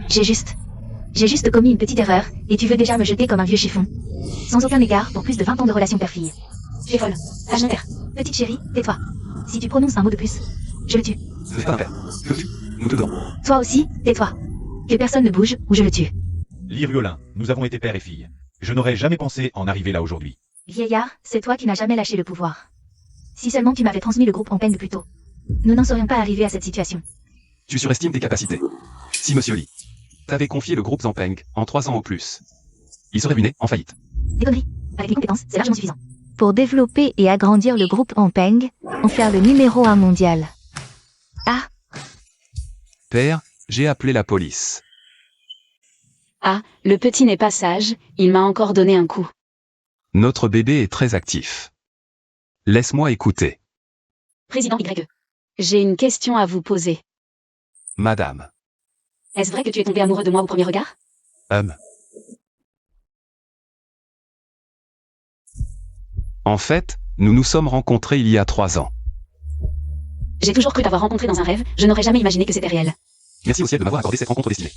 J'ai juste commis une petite erreur, et tu veux déjà me jeter comme un vieux chiffon. Sans aucun égard pour plus de 20 ans de relation père-fille. Tu es folle. Lâche mon père. Petite chérie, tais-toi. Si tu prononces un mot de plus, je le tue. Ce n'est pas un père. Que veux-tu? Nous te donnons. Toi aussi, tais-toi. Que personne ne bouge, ou je le tue. Lee Ruolin, nous avons été père et fille. Je n'aurais jamais pensé en arriver là aujourd'hui. Vieillard, c'est toi qui n'as jamais lâché le pouvoir. Si seulement tu m'avais transmis le groupe Ampeng plus tôt, nous n'en serions pas arrivés à cette situation. Tu surestimes tes capacités. Si Monsieur Lee t'avait confié le groupe Zampeng en 3 ans au plus, il serait ruiné, en faillite. Des conneries. Avec mes compétences, c'est largement suffisant. Pour développer et agrandir le groupe Ampeng, en faire le numéro 1 mondial. Ah, Père, j'ai appelé la police. Ah, le petit n'est pas sage, il m'a encore donné un coup. Notre bébé est très actif. Laisse-moi écouter. Président YE. J'ai une question à vous poser. Madame. Est-ce vrai que tu es tombé amoureux de moi au premier regard? En fait, nous nous sommes rencontrés il y a 3 ans. J'ai toujours cru t'avoir rencontré dans un rêve, je n'aurais jamais imaginé que c'était réel. Merci au ciel de m'avoir accordé cette rencontre destinée.